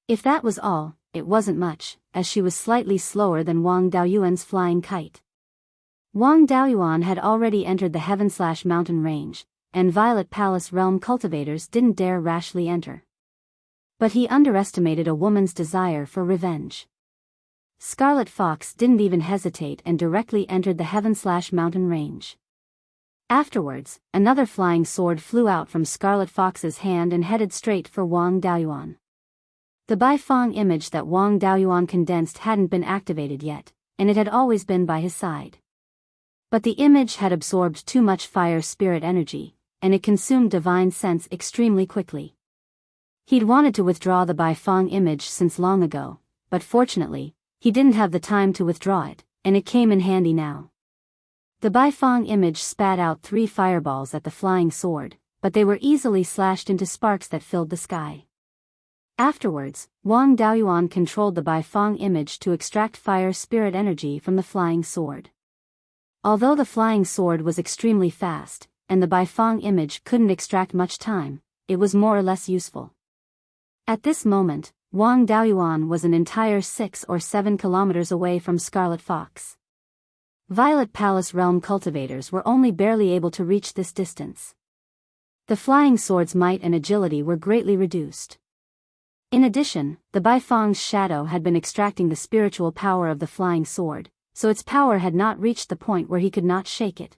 If that was all, it wasn't much, as she was slightly slower than Wang Daoyuan's flying kite. Wang Daoyuan had already entered the heaven/mountain range, and Violet Palace realm cultivators didn't dare rashly enter. But he underestimated a woman's desire for revenge. Scarlet Fox didn't even hesitate and directly entered the heaven/mountain range. Afterwards, another flying sword flew out from Scarlet Fox's hand and headed straight for Wang Daoyuan. The Beiyuan image that Wang Daoyuan condensed hadn't been activated yet, and it had always been by his side. But the image had absorbed too much fire spirit energy, and it consumed divine sense extremely quickly. He'd wanted to withdraw the Beiyuan image since long ago, but fortunately, he didn't have the time to withdraw it, and it came in handy now. The Beiyuan image spat out 3 fireballs at the flying sword, but they were easily slashed into sparks that filled the sky. Afterwards, Wang Daoyuan controlled the Beiyuan image to extract fire spirit energy from the flying sword. Although the flying sword was extremely fast, and the Beiyuan image couldn't extract much time, it was more or less useful. At this moment, Wang Daoyuan was an entire 6 or 7 kilometers away from Scarlet Fox. Violet Palace realm cultivators were only barely able to reach this distance. The flying sword's might and agility were greatly reduced. In addition, the Beiyuan's shadow had been extracting the spiritual power of the flying sword, so its power had not reached the point where he could not shake it.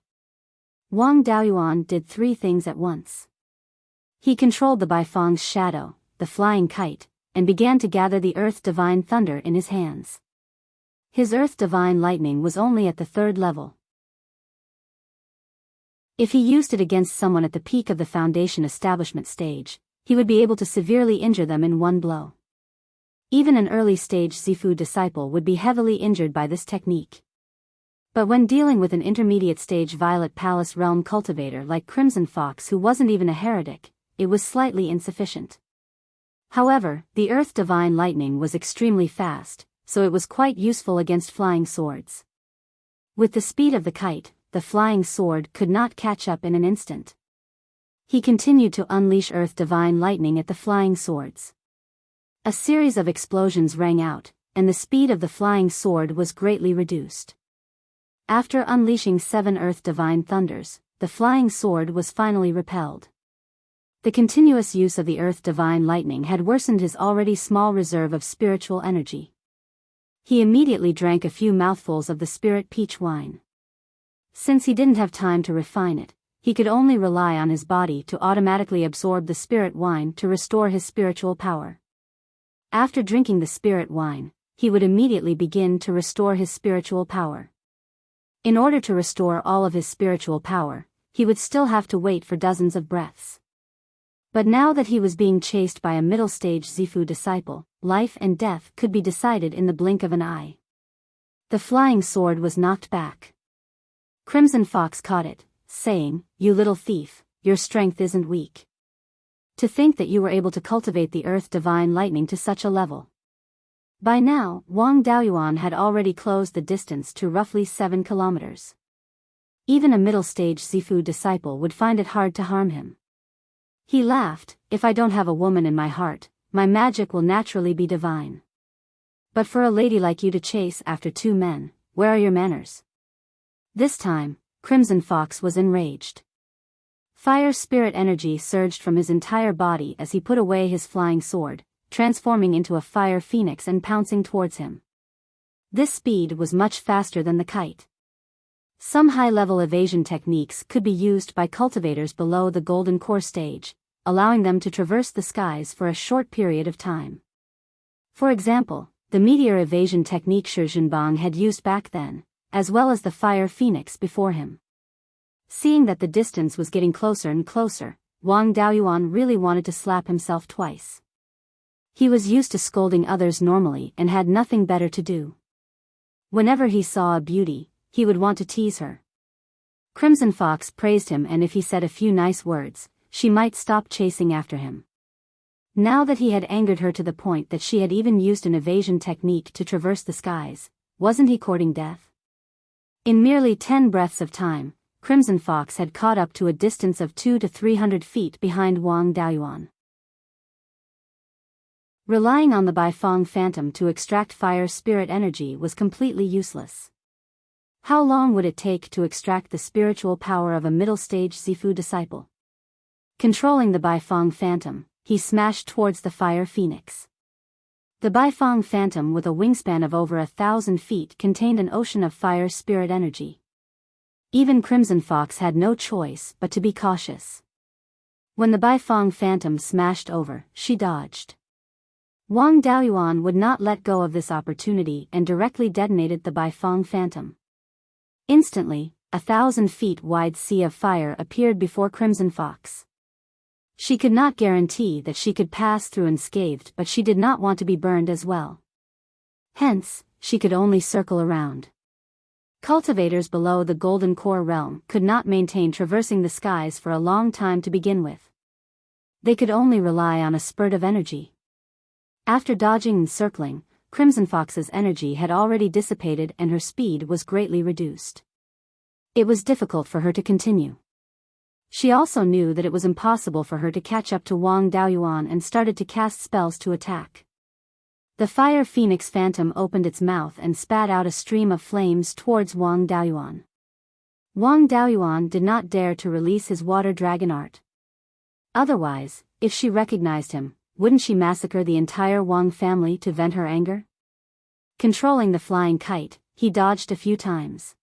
Wang Daoyuan did 3 things at once. He controlled the Beiyuan's shadow, the flying kite, and began to gather the earth divine thunder in his hands. His Earth Divine Lightning was only at the 3rd level. If he used it against someone at the peak of the Foundation establishment stage, he would be able to severely injure them in one blow. Even an early-stage Zifu disciple would be heavily injured by this technique. But when dealing with an intermediate-stage Violet Palace Realm cultivator like Crimson Fox who wasn't even a heretic, it was slightly insufficient. However, the Earth Divine Lightning was extremely fast, so it was quite useful against flying swords. With the speed of the kite, the flying sword could not catch up in an instant. He continued to unleash Earth Divine Lightning at the flying swords. A series of explosions rang out, and the speed of the flying sword was greatly reduced. After unleashing 7 Earth Divine Thunders, the flying sword was finally repelled. The continuous use of the Earth Divine Lightning had worsened his already small reserve of spiritual energy. He immediately drank a few mouthfuls of the Spirit Peach wine. Since he didn't have time to refine it, he could only rely on his body to automatically absorb the spirit wine to restore his spiritual power. After drinking the spirit wine, he would immediately begin to restore his spiritual power. In order to restore all of his spiritual power, he would still have to wait for dozens of breaths. But now that he was being chased by a middle-stage Zifu disciple, life and death could be decided in the blink of an eye. The flying sword was knocked back. Crimson Fox caught it, saying, "You little thief, your strength isn't weak. To think that you were able to cultivate the Earth Divine Lightning to such a level." By now, Wang Daoyuan had already closed the distance to roughly 7 kilometers. Even a middle-stage Zifu disciple would find it hard to harm him. He laughed, "If I don't have a woman in my heart, my magic will naturally be divine. But for a lady like you to chase after 2 men, where are your manners?" This time, Crimson Fox was enraged. Fire spirit energy surged from his entire body as he put away his flying sword, transforming into a fire phoenix and pouncing towards him. This speed was much faster than the kite. Some high-level evasion techniques could be used by cultivators below the Golden Core stage, allowing them to traverse the skies for a short period of time. For example, the meteor evasion technique Shi Zhenbang had used back then, as well as the fire phoenix before him. Seeing that the distance was getting closer and closer, Wang Daoyuan really wanted to slap himself twice. He was used to scolding others normally and had nothing better to do. Whenever he saw a beauty, he would want to tease her. Crimson Fox praised him, and if he said a few nice words, she might stop chasing after him. Now that he had angered her to the point that she had even used an evasion technique to traverse the skies, wasn't he courting death? In merely 10 breaths of time, Crimson Fox had caught up to a distance of 200 to 300 feet behind Wang Daoyuan. Relying on the Baifeng Phantom to extract fire spirit energy was completely useless. How long would it take to extract the spiritual power of a middle-stage Zifu disciple? Controlling the Baifeng Phantom, he smashed towards the fire phoenix. The Baifeng Phantom with a wingspan of over 1,000 feet contained an ocean of fire spirit energy. Even Crimson Fox had no choice but to be cautious. When the Baifeng Phantom smashed over, she dodged. Wang Daoyuan would not let go of this opportunity and directly detonated the Baifeng Phantom. Instantly, 1,000 feet wide sea of fire appeared before Crimson Fox. She could not guarantee that she could pass through unscathed, but she did not want to be burned as well. Hence, she could only circle around. Cultivators below the Golden Core realm could not maintain traversing the skies for a long time to begin with. They could only rely on a spurt of energy. After dodging and circling, Crimson Fox's energy had already dissipated and her speed was greatly reduced. It was difficult for her to continue. She also knew that it was impossible for her to catch up to Wang Daoyuan and started to cast spells to attack. The Fire Phoenix Phantom opened its mouth and spat out a stream of flames towards Wang Daoyuan. Wang Daoyuan did not dare to release his water dragon art. Otherwise, if she recognized him, wouldn't she massacre the entire Wang family to vent her anger? Controlling the flying kite, he dodged a few times.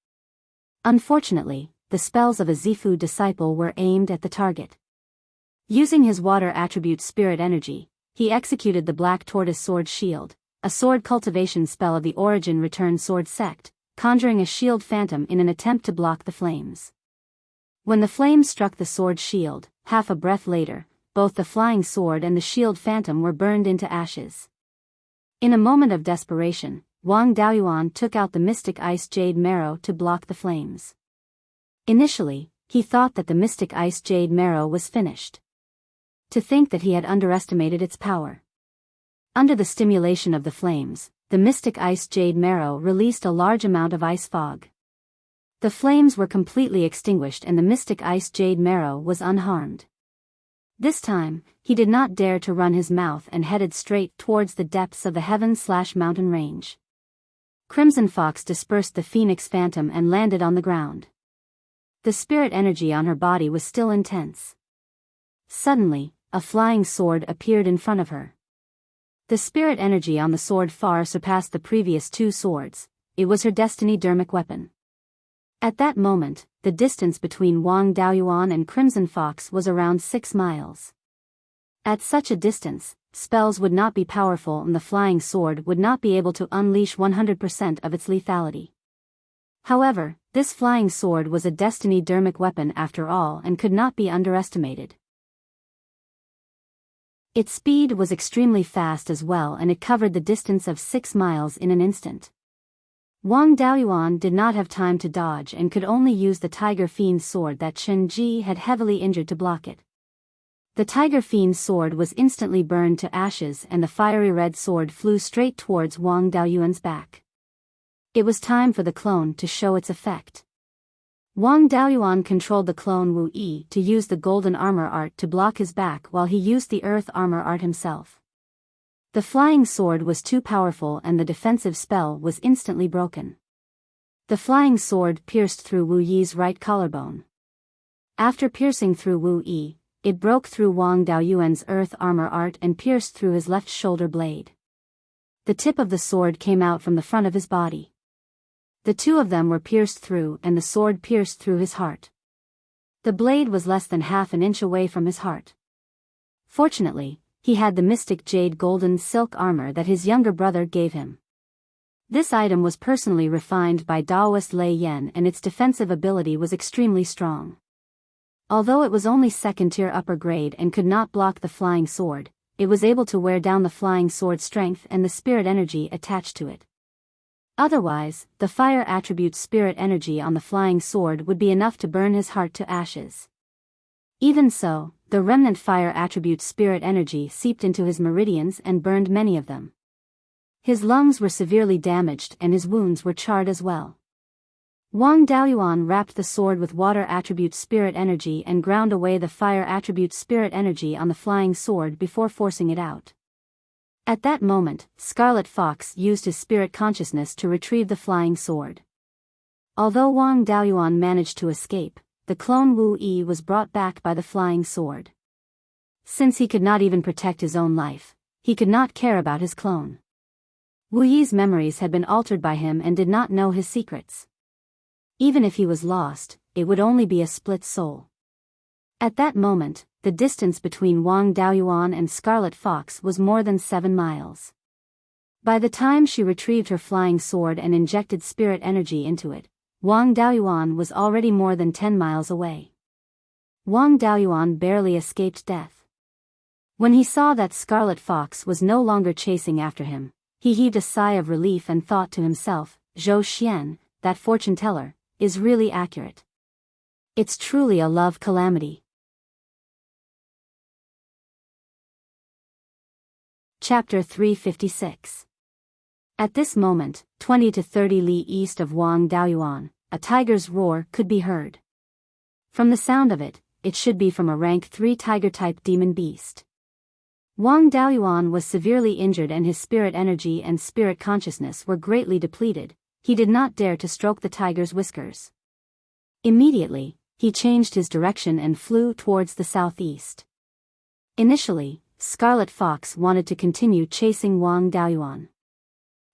Unfortunately, the spells of a Zifu disciple were aimed at the target. Using his water attribute spirit energy, he executed the Black Tortoise Sword Shield, a sword cultivation spell of the Origin Return Sword Sect, conjuring a shield phantom in an attempt to block the flames. When the flames struck the sword shield, half a breath later, both the flying sword and the shield phantom were burned into ashes. In a moment of desperation, Wang Daoyuan took out the mystic ice jade marrow to block the flames. Initially, he thought that the mystic ice jade marrow was finished. To think that he had underestimated its power. Under the stimulation of the flames, the mystic ice jade marrow released a large amount of ice fog. The flames were completely extinguished and the mystic ice jade marrow was unharmed. This time, he did not dare to run his mouth and headed straight towards the depths of the heaven/mountain range. Crimson Fox dispersed the phoenix phantom and landed on the ground. The spirit energy on her body was still intense. Suddenly, a flying sword appeared in front of her. The spirit energy on the sword far surpassed the previous two swords. It was her destiny dermic weapon. At that moment, the distance between Wang Daoyuan and Crimson Fox was around 6 miles. At such a distance, spells would not be powerful and the flying sword would not be able to unleash 100% of its lethality. However, this flying sword was a destiny dermic weapon after all and could not be underestimated. Its speed was extremely fast as well and it covered the distance of 6 miles in an instant. Wang Daoyuan did not have time to dodge and could only use the Tiger Fiend's sword that Chen Ji had heavily injured to block it. The Tiger Fiend's sword was instantly burned to ashes and the fiery red sword flew straight towards Wang Daoyuan's back. It was time for the clone to show its effect. Wang Daoyuan controlled the clone Wu Yi to use the golden armor art to block his back while he used the earth armor art himself. The flying sword was too powerful and the defensive spell was instantly broken. The flying sword pierced through Wu Yi's right collarbone. After piercing through Wu Yi, it broke through Wang Daoyuan's earth armor art and pierced through his left shoulder blade. The tip of the sword came out from the front of his body. The two of them were pierced through and the sword pierced through his heart. The blade was less than half an inch away from his heart. Fortunately, he had the mystic jade golden silk armor that his younger brother gave him. This item was personally refined by Daoist Lei Yan and its defensive ability was extremely strong. Although it was only second-tier upper grade and could not block the flying sword, it was able to wear down the flying sword's strength and the spirit energy attached to it. Otherwise, the fire attribute spirit energy on the flying sword would be enough to burn his heart to ashes. Even so, the remnant fire attribute spirit energy seeped into his meridians and burned many of them. His lungs were severely damaged and his wounds were charred as well. Wang Daoyuan wrapped the sword with water attribute spirit energy and ground away the fire attribute spirit energy on the flying sword before forcing it out. At that moment, Scarlet Fox used his spirit consciousness to retrieve the flying sword. Although Wang Daoyuan managed to escape, the clone Wu Yi was brought back by the flying sword. Since he could not even protect his own life, he could not care about his clone. Wu Yi's memories had been altered by him and did not know his secrets. Even if he was lost, it would only be a split soul. At that moment, the distance between Wang Daoyuan and Scarlet Fox was more than 7 miles. By the time she retrieved her flying sword and injected spirit energy into it, Wang Daoyuan was already more than 10 miles away. Wang Daoyuan barely escaped death. When he saw that Scarlet Fox was no longer chasing after him, he heaved a sigh of relief and thought to himself, Zhou Xian, that fortune teller, is really accurate. It's truly a love calamity. Chapter 356. At this moment, 20 to 30 li east of Wang Daoyuan, a tiger's roar could be heard. From the sound of it, it should be from a rank 3 tiger-type demon beast. Wang Daoyuan was severely injured and his spirit energy and spirit consciousness were greatly depleted. He did not dare to stroke the tiger's whiskers. Immediately, he changed his direction and flew towards the southeast. Initially, Scarlet Fox wanted to continue chasing Wang Daoyuan.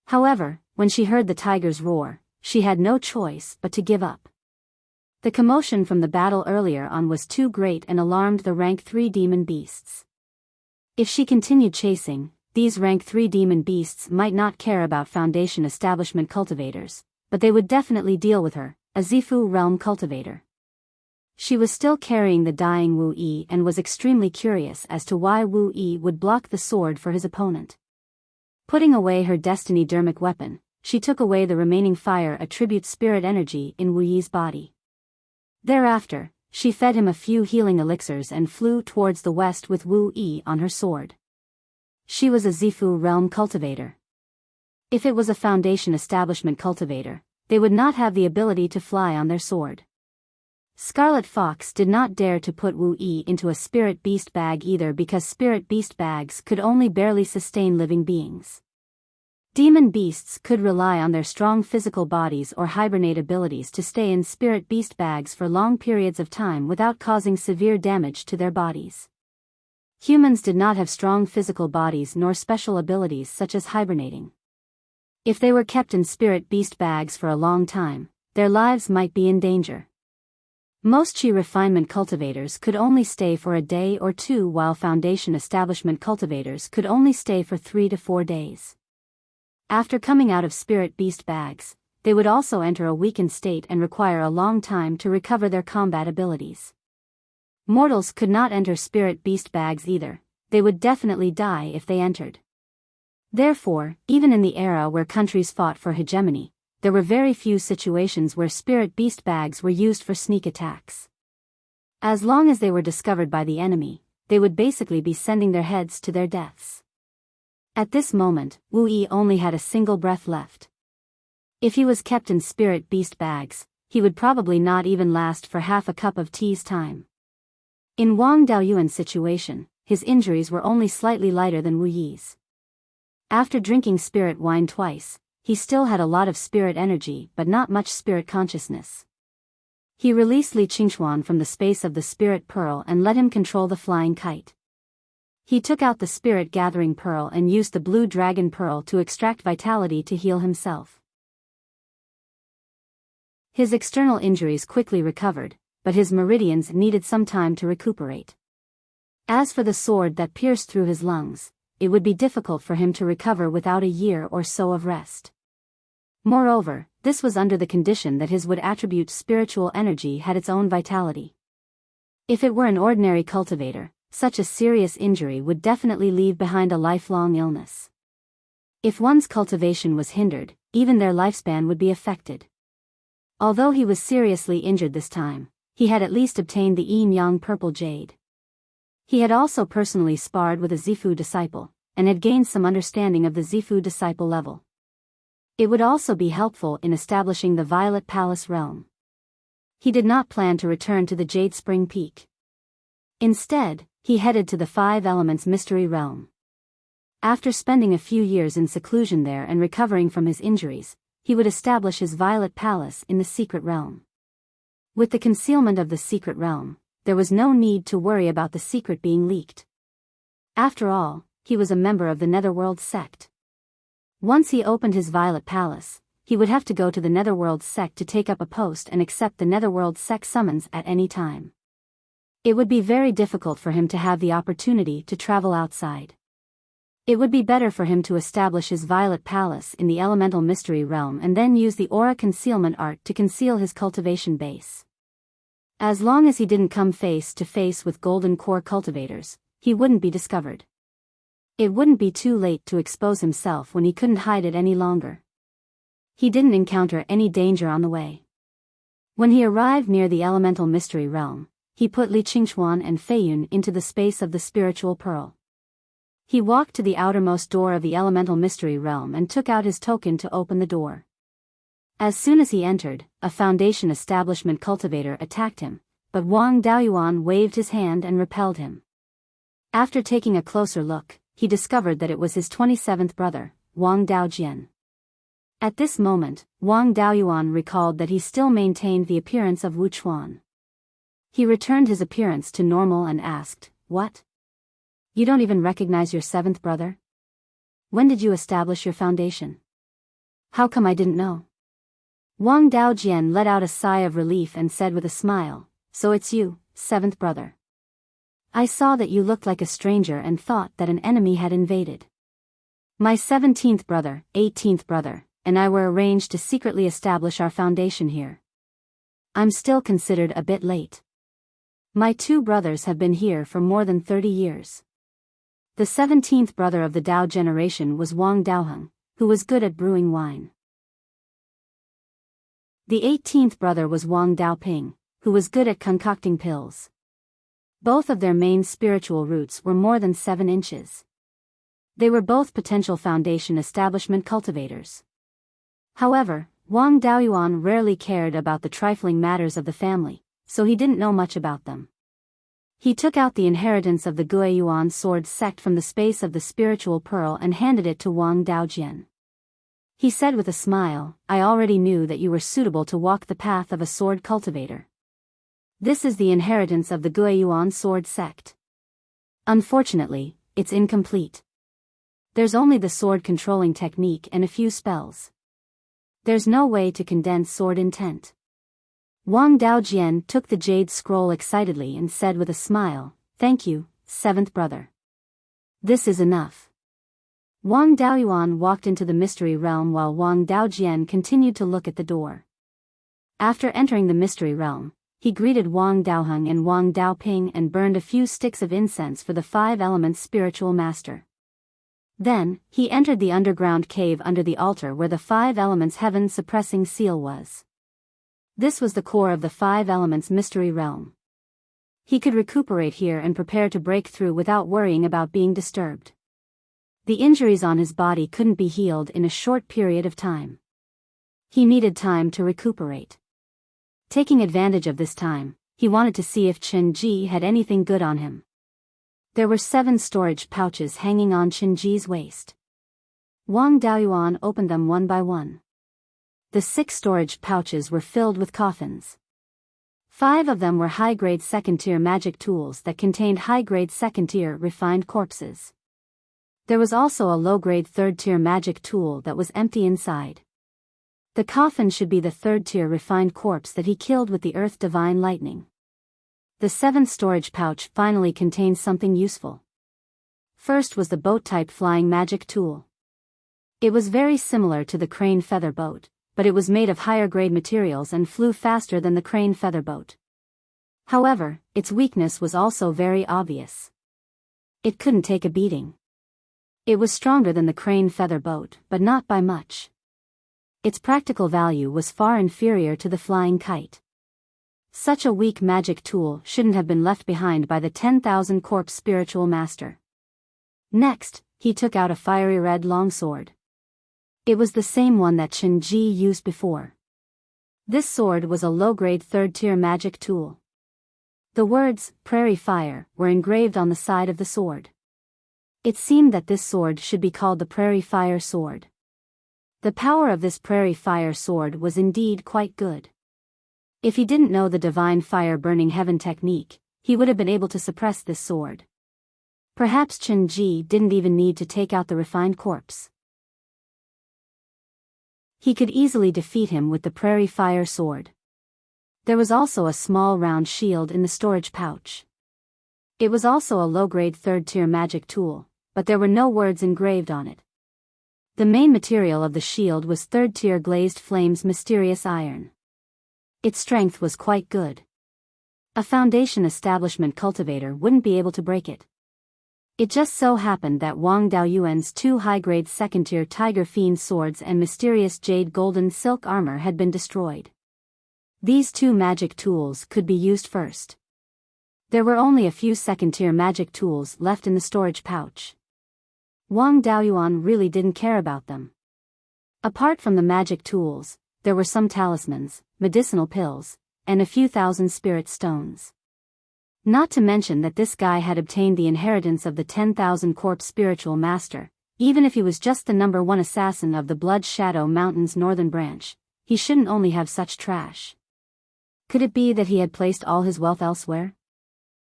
However, when she heard the tiger's roar, she had no choice but to give up. The commotion from the battle earlier on was too great and alarmed the rank 3 demon beasts. If she continued chasing, these rank 3 demon beasts might not care about Foundation establishment cultivators, but they would definitely deal with her, a Zifu realm cultivator. She was still carrying the dying Wu Yi and was extremely curious as to why Wu Yi would block the sword for his opponent. Putting away her destiny dermic weapon, she took away the remaining fire attribute spirit energy in Wu Yi's body. Thereafter, she fed him a few healing elixirs and flew towards the west with Wu Yi on her sword. She was a Zifu realm cultivator. If it was a Foundation establishment cultivator, they would not have the ability to fly on their sword. Scarlet Fox did not dare to put Wu Yi into a spirit beast bag either because spirit beast bags could only barely sustain living beings. Demon beasts could rely on their strong physical bodies or hibernate abilities to stay in spirit beast bags for long periods of time without causing severe damage to their bodies. Humans did not have strong physical bodies nor special abilities such as hibernating. If they were kept in spirit beast bags for a long time, their lives might be in danger. Most Chi refinement cultivators could only stay for a day or two, while Foundation establishment cultivators could only stay for 3 to 4 days. After coming out of spirit beast bags, they would also enter a weakened state and require a long time to recover their combat abilities. Mortals could not enter spirit beast bags either, they would definitely die if they entered. Therefore, even in the era where countries fought for hegemony, there were very few situations where spirit beast bags were used for sneak attacks. As long as they were discovered by the enemy, they would basically be sending their heads to their deaths. At this moment, Wu Yi only had a single breath left. If he was kept in spirit beast bags, he would probably not even last for half a cup of tea's time. In Wang Daoyuan's situation, his injuries were only slightly lighter than Wu Yi's. After drinking spirit wine twice, he still had a lot of spirit energy but not much spirit consciousness. He released Li Qingxuan from the space of the spirit pearl and let him control the flying kite. He took out the spirit gathering pearl and used the blue dragon pearl to extract vitality to heal himself. His external injuries quickly recovered, but his meridians needed some time to recuperate. As for the sword that pierced through his lungs, it would be difficult for him to recover without a year or so of rest. Moreover, this was under the condition that his wood attribute spiritual energy had its own vitality. If it were an ordinary cultivator, such a serious injury would definitely leave behind a lifelong illness. If one's cultivation was hindered, even their lifespan would be affected. Although he was seriously injured this time, he had at least obtained the yin-yang purple jade. He had also personally sparred with a Zifu disciple, and had gained some understanding of the Zifu disciple level. It would also be helpful in establishing the Violet Palace realm. He did not plan to return to the Jade Spring Peak. Instead, he headed to the Five Elements Mystery Realm. After spending a few years in seclusion there and recovering from his injuries, he would establish his Violet Palace in the Secret Realm. With the concealment of the Secret Realm, there was no need to worry about the secret being leaked. After all, he was a member of the Netherworld sect. Once he opened his Violet Palace, he would have to go to the Netherworld sect to take up a post and accept the Netherworld sect summons at any time. It would be very difficult for him to have the opportunity to travel outside. It would be better for him to establish his Violet Palace in the Elemental Mystery Realm and then use the Aura Concealment Art to conceal his cultivation base. As long as he didn't come face to face with Golden Core cultivators, he wouldn't be discovered. It wouldn't be too late to expose himself when he couldn't hide it any longer. He didn't encounter any danger on the way. When he arrived near the Elemental Mystery Realm, he put Li Qingxuan and Feiyun into the space of the Spiritual Pearl. He walked to the outermost door of the Elemental Mystery Realm and took out his token to open the door. As soon as he entered, a Foundation establishment cultivator attacked him, but Wang Daoyuan waved his hand and repelled him. After taking a closer look, he discovered that it was his 27th brother, Wang Daojian. At this moment, Wang Daoyuan recalled that he still maintained the appearance of Wu Chuan. He returned his appearance to normal and asked, "What? You don't even recognize your 7th brother? When did you establish your foundation? How come I didn't know?" Wang Daojian let out a sigh of relief and said with a smile, "So it's you, 7th brother. I saw that you looked like a stranger and thought that an enemy had invaded. My 17th brother, 18th brother, and I were arranged to secretly establish our foundation here. I'm still considered a bit late. My 2 brothers have been here for more than 30 years. The 17th brother of the Dao generation was Wang Daoheng, who was good at brewing wine. The 18th brother was Wang Daoping, who was good at concocting pills. Both of their main spiritual roots were more than 7 inches. They were both potential foundation establishment cultivators. However, Wang Daoyuan rarely cared about the trifling matters of the family, so he didn't know much about them. He took out the inheritance of the Guiyuan sword sect from the space of the spiritual pearl and handed it to Wang Daojian. He said with a smile, "I already knew that you were suitable to walk the path of a sword cultivator. This is the inheritance of the Guiyuan sword sect. Unfortunately, it's incomplete. There's only the sword controlling technique and a few spells. There's no way to condense sword intent." Wang Daojian took the jade scroll excitedly and said with a smile, "Thank you, 7th brother. This is enough." Wang Daoyuan walked into the mystery realm while Wang Daojian continued to look at the door. After entering the mystery realm, he greeted Wang Daoheng and Wang Daoping and burned a few sticks of incense for the 5 elements spiritual master. Then, he entered the underground cave under the altar where the 5 elements heaven suppressing seal was. This was the core of the 5 elements mystery realm. He could recuperate here and prepare to break through without worrying about being disturbed. The injuries on his body couldn't be healed in a short period of time. He needed time to recuperate. Taking advantage of this time, he wanted to see if Chen Ji had anything good on him. There were 7 storage pouches hanging on Chen Ji's waist. Wang Daoyuan opened them one by one. The 6 storage pouches were filled with coffins. 5 of them were high-grade 2nd-tier magic tools that contained high-grade 2nd-tier refined corpses. There was also a low-grade 3rd-tier magic tool that was empty inside. The coffin should be the 3rd-tier refined corpse that he killed with the Earth Divine Lightning. The 7th storage pouch finally contained something useful. First was the boat-type flying magic tool. It was very similar to the crane feather boat, but it was made of higher-grade materials and flew faster than the crane feather boat. However, its weakness was also very obvious. It couldn't take a beating. It was stronger than the crane feather boat, but not by much. Its practical value was far inferior to the flying kite. Such a weak magic tool shouldn't have been left behind by the 10,000 corpse spiritual master. Next, he took out a fiery red longsword. It was the same one that Chen Ji used before. This sword was a low-grade 3rd-tier magic tool. The words, "Prairie Fire," were engraved on the side of the sword. It seemed that this sword should be called the Prairie Fire Sword. The power of this Prairie Fire Sword was indeed quite good. If he didn't know the divine fire burning heaven technique, he would have been able to suppress this sword. Perhaps Chen Ji didn't even need to take out the refined corpse. He could easily defeat him with the Prairie Fire Sword. There was also a small round shield in the storage pouch. It was also a low-grade 3rd-tier magic tool, but there were no words engraved on it. The main material of the shield was 3rd-tier glazed flames mysterious iron. Its strength was quite good. A foundation establishment cultivator wouldn't be able to break it. It just so happened that Wang Daoyuan's 2 high-grade 2nd-tier tiger fiend swords and mysterious jade golden silk armor had been destroyed. These 2 magic tools could be used first. There were only a few 2nd-tier magic tools left in the storage pouch. Wang Daoyuan really didn't care about them. Apart from the magic tools, there were some talismans, medicinal pills, and a few thousand spirit stones. Not to mention that this guy had obtained the inheritance of the 10,000 corpse spiritual master. Even if he was just the number 1 assassin of the Blood Shadow Mountain's northern branch, he shouldn't only have such trash. Could it be that he had placed all his wealth elsewhere?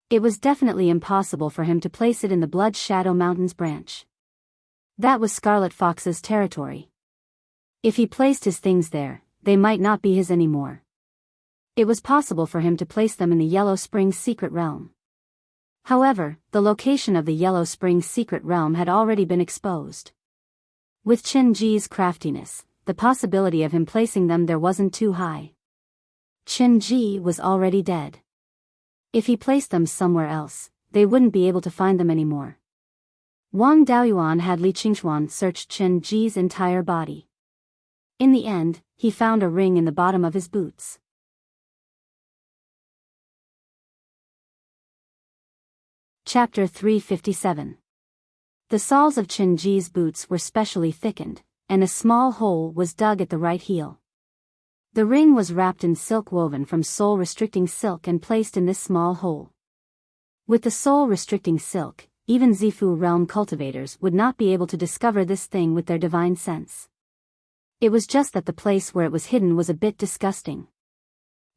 It was definitely impossible for him to place it in the Blood Shadow Mountain's branch. That was Scarlet Fox's territory. If he placed his things there, they might not be his anymore. It was possible for him to place them in the Yellow Springs secret realm. However, the location of the Yellow Springs secret realm had already been exposed. With Chen Ji's craftiness, the possibility of him placing them there wasn't too high. Chen Ji was already dead. If he placed them somewhere else, they wouldn't be able to find them anymore. Wang Daoyuan had Li Qingchuan search Chen Ji's entire body. In the end, he found a ring in the bottom of his boots. Chapter 357. The soles of Chen Ji's boots were specially thickened, and a small hole was dug at the right heel. The ring was wrapped in silk woven from soul-restricting silk and placed in this small hole. With the soul-restricting silk, even Zifu realm cultivators would not be able to discover this thing with their divine sense. It was just that the place where it was hidden was a bit disgusting.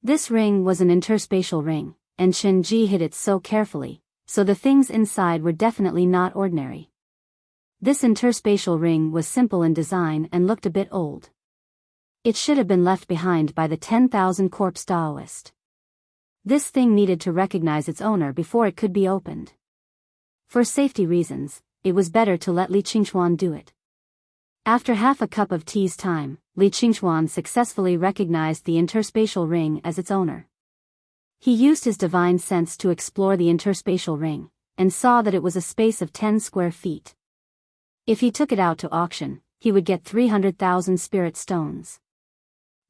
This ring was an interspatial ring, and Chen Ji hid it so carefully, so the things inside were definitely not ordinary. This interspatial ring was simple in design and looked a bit old. It should have been left behind by the 10,000 corpse Taoist. This thing needed to recognize its owner before it could be opened. For safety reasons, it was better to let Li Qingchuan do it. After half a cup of tea's time, Li Qingchuan successfully recognized the interspatial ring as its owner. He used his divine sense to explore the interspatial ring, and saw that it was a space of 10 square feet. If he took it out to auction, he would get 300,000 spirit stones.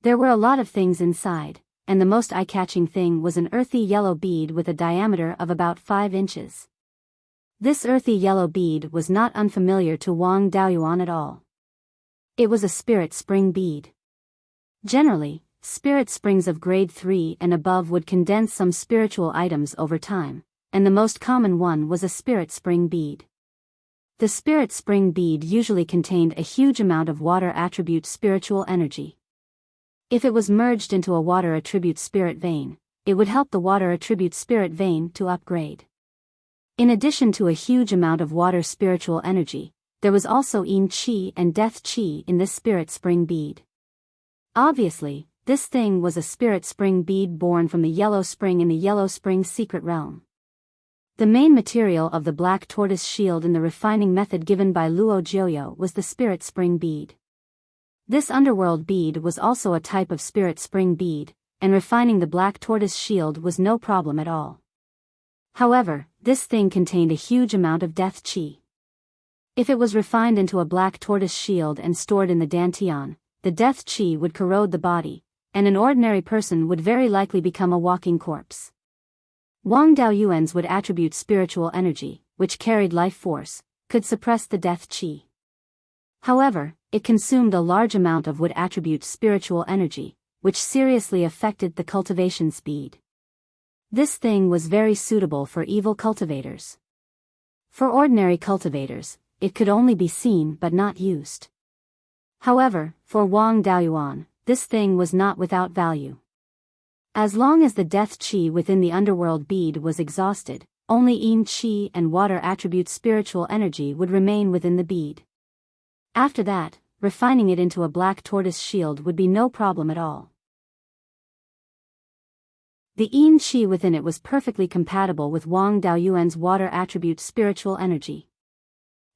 There were a lot of things inside, and the most eye-catching thing was an earthy yellow bead with a diameter of about 5 inches. This earthy yellow bead was not unfamiliar to Wang Daoyuan at all. It was a spirit spring bead. Generally, spirit springs of grade 3 and above would condense some spiritual items over time, and the most common one was a spirit spring bead. The spirit spring bead usually contained a huge amount of water attribute spiritual energy. If it was merged into a water attribute spirit vein, it would help the water attribute spirit vein to upgrade. In addition to a huge amount of water spiritual energy, there was also Yin Qi and Death Qi in this spirit spring bead. Obviously, this thing was a spirit spring bead born from the yellow spring in the yellow spring secret realm. The main material of the black tortoise shield in the refining method given by Luo Jiuyo was the spirit spring bead. This underworld bead was also a type of spirit spring bead, and refining the black tortoise shield was no problem at all. However, this thing contained a huge amount of death qi. If it was refined into a black tortoise shield and stored in the dantian, the death qi would corrode the body, and an ordinary person would very likely become a walking corpse. Wang Daoyuan's would attribute spiritual energy, which carried life force, could suppress the death qi. However, it consumed a large amount of would attribute spiritual energy, which seriously affected the cultivation speed. This thing was very suitable for evil cultivators. For ordinary cultivators, it could only be seen but not used. However, for Wang Daoyuan, this thing was not without value. As long as the death qi within the underworld bead was exhausted, only yin qi and water attribute spiritual energy would remain within the bead. After that, refining it into a black tortoise shield would be no problem at all. The yin qi within it was perfectly compatible with Wang Daoyuan's water attribute spiritual energy.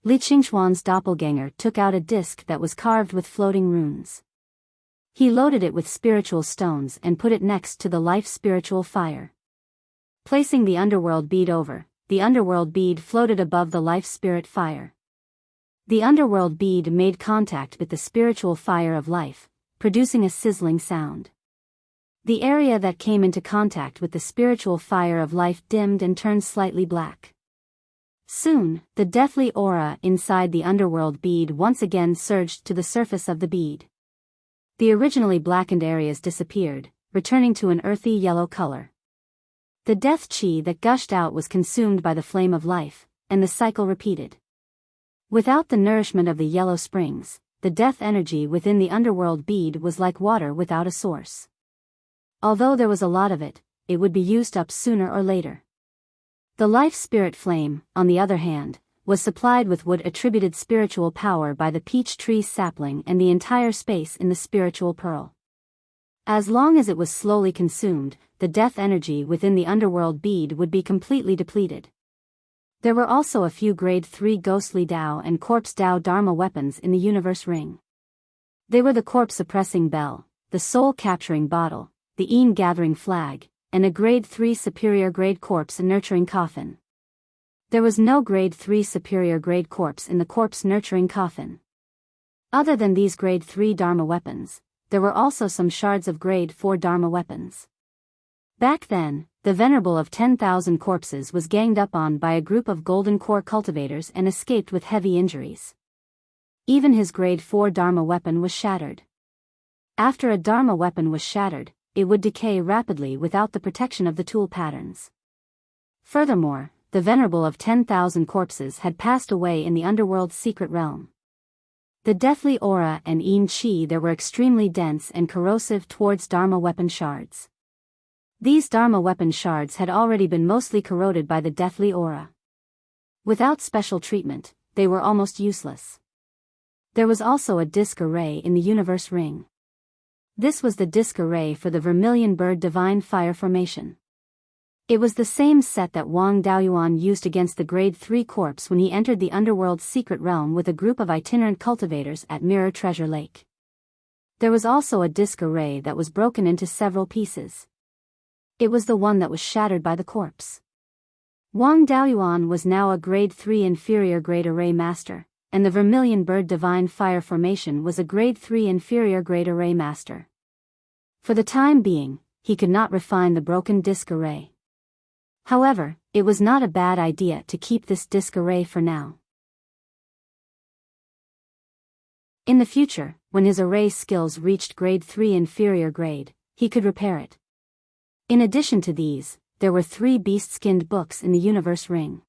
Li Qingchuan's doppelganger took out a disc that was carved with floating runes. He loaded it with spiritual stones and put it next to the life spiritual fire. Placing the underworld bead over, the underworld bead floated above the life spirit fire. The underworld bead made contact with the spiritual fire of life, producing a sizzling sound. The area that came into contact with the spiritual fire of life dimmed and turned slightly black. Soon, the deathly aura inside the underworld bead once again surged to the surface of the bead. The originally blackened areas disappeared, returning to an earthy yellow color. The death qi that gushed out was consumed by the flame of life, and the cycle repeated. Without the nourishment of the yellow springs, the death energy within the underworld bead was like water without a source. Although there was a lot of it, it would be used up sooner or later. The life spirit flame, on the other hand, was supplied with wood attributed spiritual power by the peach tree sapling and the entire space in the spiritual pearl. As long as it was slowly consumed, the death energy within the underworld bead would be completely depleted. There were also a few Grade 3 ghostly Dao and Corpse Dao Dharma weapons in the universe ring. They were the corpse-suppressing bell, the soul-capturing bottle, the gathering flag, and a Grade 3 superior grade corpse-nurturing coffin. There was no Grade 3 superior grade corpse in the corpse-nurturing coffin. Other than these Grade 3 Dharma weapons, there were also some shards of Grade 4 Dharma weapons. Back then, the Venerable of 10,000 Corpses was ganged up on by a group of Golden Core cultivators and escaped with heavy injuries. Even his Grade 4 Dharma weapon was shattered. After a Dharma weapon was shattered, it would decay rapidly without the protection of the tool patterns. Furthermore, the Venerable of 10,000 Corpses had passed away in the underworld's secret realm. The deathly aura and chi there were extremely dense and corrosive towards Dharma weapon shards. These Dharma weapon shards had already been mostly corroded by the deathly aura. Without special treatment, they were almost useless. There was also a disc array in the universe ring. This was the disc array for the Vermilion Bird Divine Fire Formation. It was the same set that Wang Daoyuan used against the Grade 3 corpse when he entered the underworld's secret realm with a group of itinerant cultivators at Mirror Treasure Lake. There was also a disc array that was broken into several pieces. It was the one that was shattered by the corpse. Wang Daoyuan was now a Grade 3 inferior grade array master, and the Vermilion Bird Divine Fire Formation was a Grade 3 inferior grade array master. For the time being, he could not refine the broken disc array. However, it was not a bad idea to keep this disc array for now. In the future, when his array skills reached Grade 3 inferior grade, he could repair it. In addition to these, there were 3 beast-skinned books in the universe ring.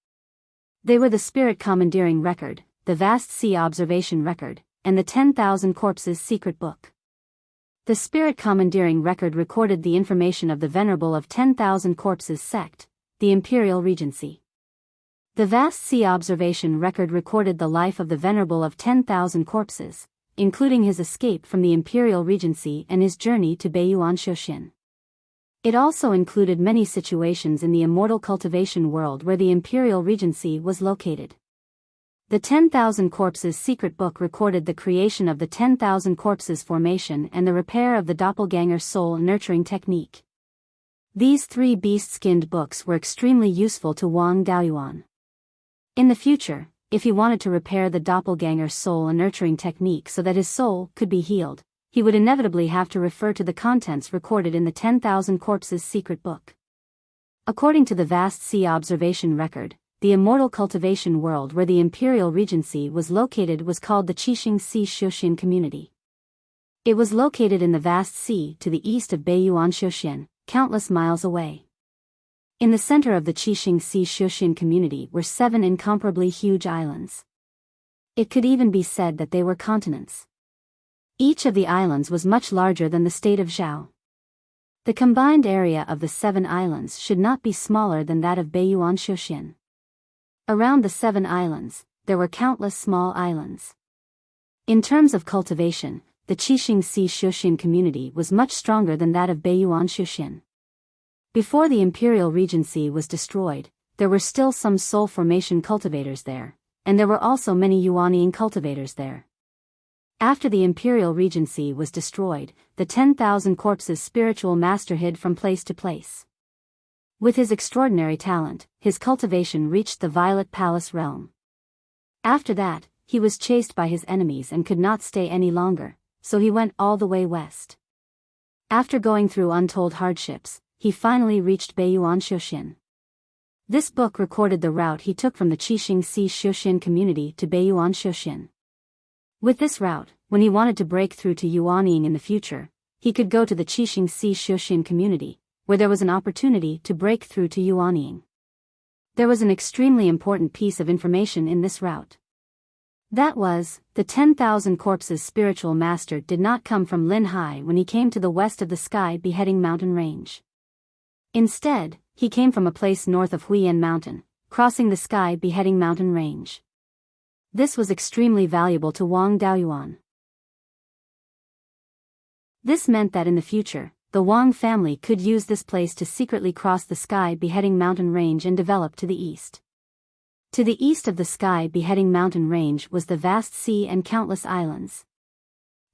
They were the Spirit Commandeering Record, the Vast Sea Observation Record, and the 10,000 Corpses Secret Book. The Spirit Commandeering Record recorded the information of the Venerable of 10,000 Corpses sect, the Imperial Regency. The Vast Sea Observation Record recorded the life of the Venerable of 10,000 Corpses, including his escape from the Imperial Regency and his journey to Beiyuan Shoshin. It also included many situations in the immortal cultivation world where the Imperial Regency was located. The 10,000 Corpses Secret Book recorded the creation of the 10,000 Corpses formation and the repair of the doppelganger soul nurturing technique. These 3 beast-skinned books were extremely useful to Wang Daoyuan. In the future, if he wanted to repair the doppelganger soul nurturing technique so that his soul could be healed, he would inevitably have to refer to the contents recorded in the 10,000 Corpses Secret Book. According to the Vast Sea Observation Record, the immortal cultivation world where the Imperial Regency was located was called the Qixing Sea Shoshin Community. It was located in the vast sea to the east of Beiyuan Shoshin, countless miles away. In the center of the Qixing Sea Shoshin Community were 7 incomparably huge islands. It could even be said that they were continents. Each of the islands was much larger than the state of Zhao. The combined area of the 7 islands should not be smaller than that of Beiyuan Shoshin. Around the 7 islands, there were countless small islands. In terms of cultivation, the Qixing Sea Shoshin community was much stronger than that of Beiyuan Shoshin. Before the Imperial Regency was destroyed, there were still some soul formation cultivators there, and there were also many Yuaniing cultivators there. After the Imperial Regency was destroyed, the 10,000 Corpses spiritual master hid from place to place. With his extraordinary talent, his cultivation reached the Violet Palace realm. After that, he was chased by his enemies and could not stay any longer, so he went all the way west. After going through untold hardships, he finally reached Beiyuan Shoshin. This book recorded the route he took from the Qixing Sea Shoshin community to Beiyuan Shoshin. With this route, when he wanted to break through to Yuaniing in the future, he could go to the Qixing Sea Shoshin community, where there was an opportunity to break through to Yuaniing. There was an extremely important piece of information in this route. That was, the 10,000 Corpses spiritual master did not come from Linhai when he came to the west of the Sky Beheading Mountain range. Instead, he came from a place north of Huiyan Mountain, crossing the Sky Beheading Mountain range. This was extremely valuable to Wang Daoyuan. This meant that in the future, the Wang family could use this place to secretly cross the Sky Beheading Mountain range and develop to the east. To the east of the sky-beheading mountain range was the vast sea and countless islands.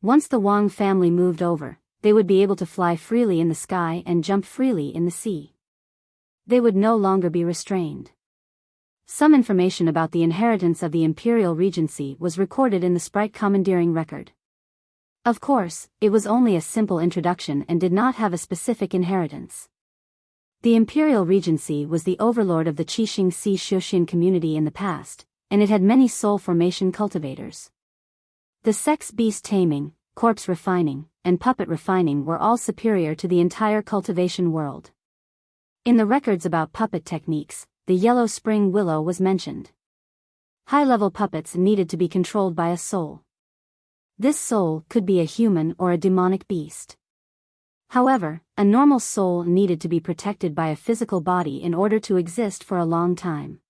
Once the Wang family moved over, they would be able to fly freely in the sky and jump freely in the sea. They would no longer be restrained. Some information about the inheritance of the imperial regency was recorded in the sprite commandeering record. Of course, it was only a simple introduction and did not have a specific inheritance. The imperial regency was the overlord of the Qixing Si Shuxin community in the past, and it had many soul formation cultivators. The sex beast taming, corpse refining, and puppet refining were all superior to the entire cultivation world. In the records about puppet techniques, the yellow spring willow was mentioned. High-level puppets needed to be controlled by a soul. This soul could be a human or a demonic beast. However, a normal soul needed to be protected by a physical body in order to exist for a long time.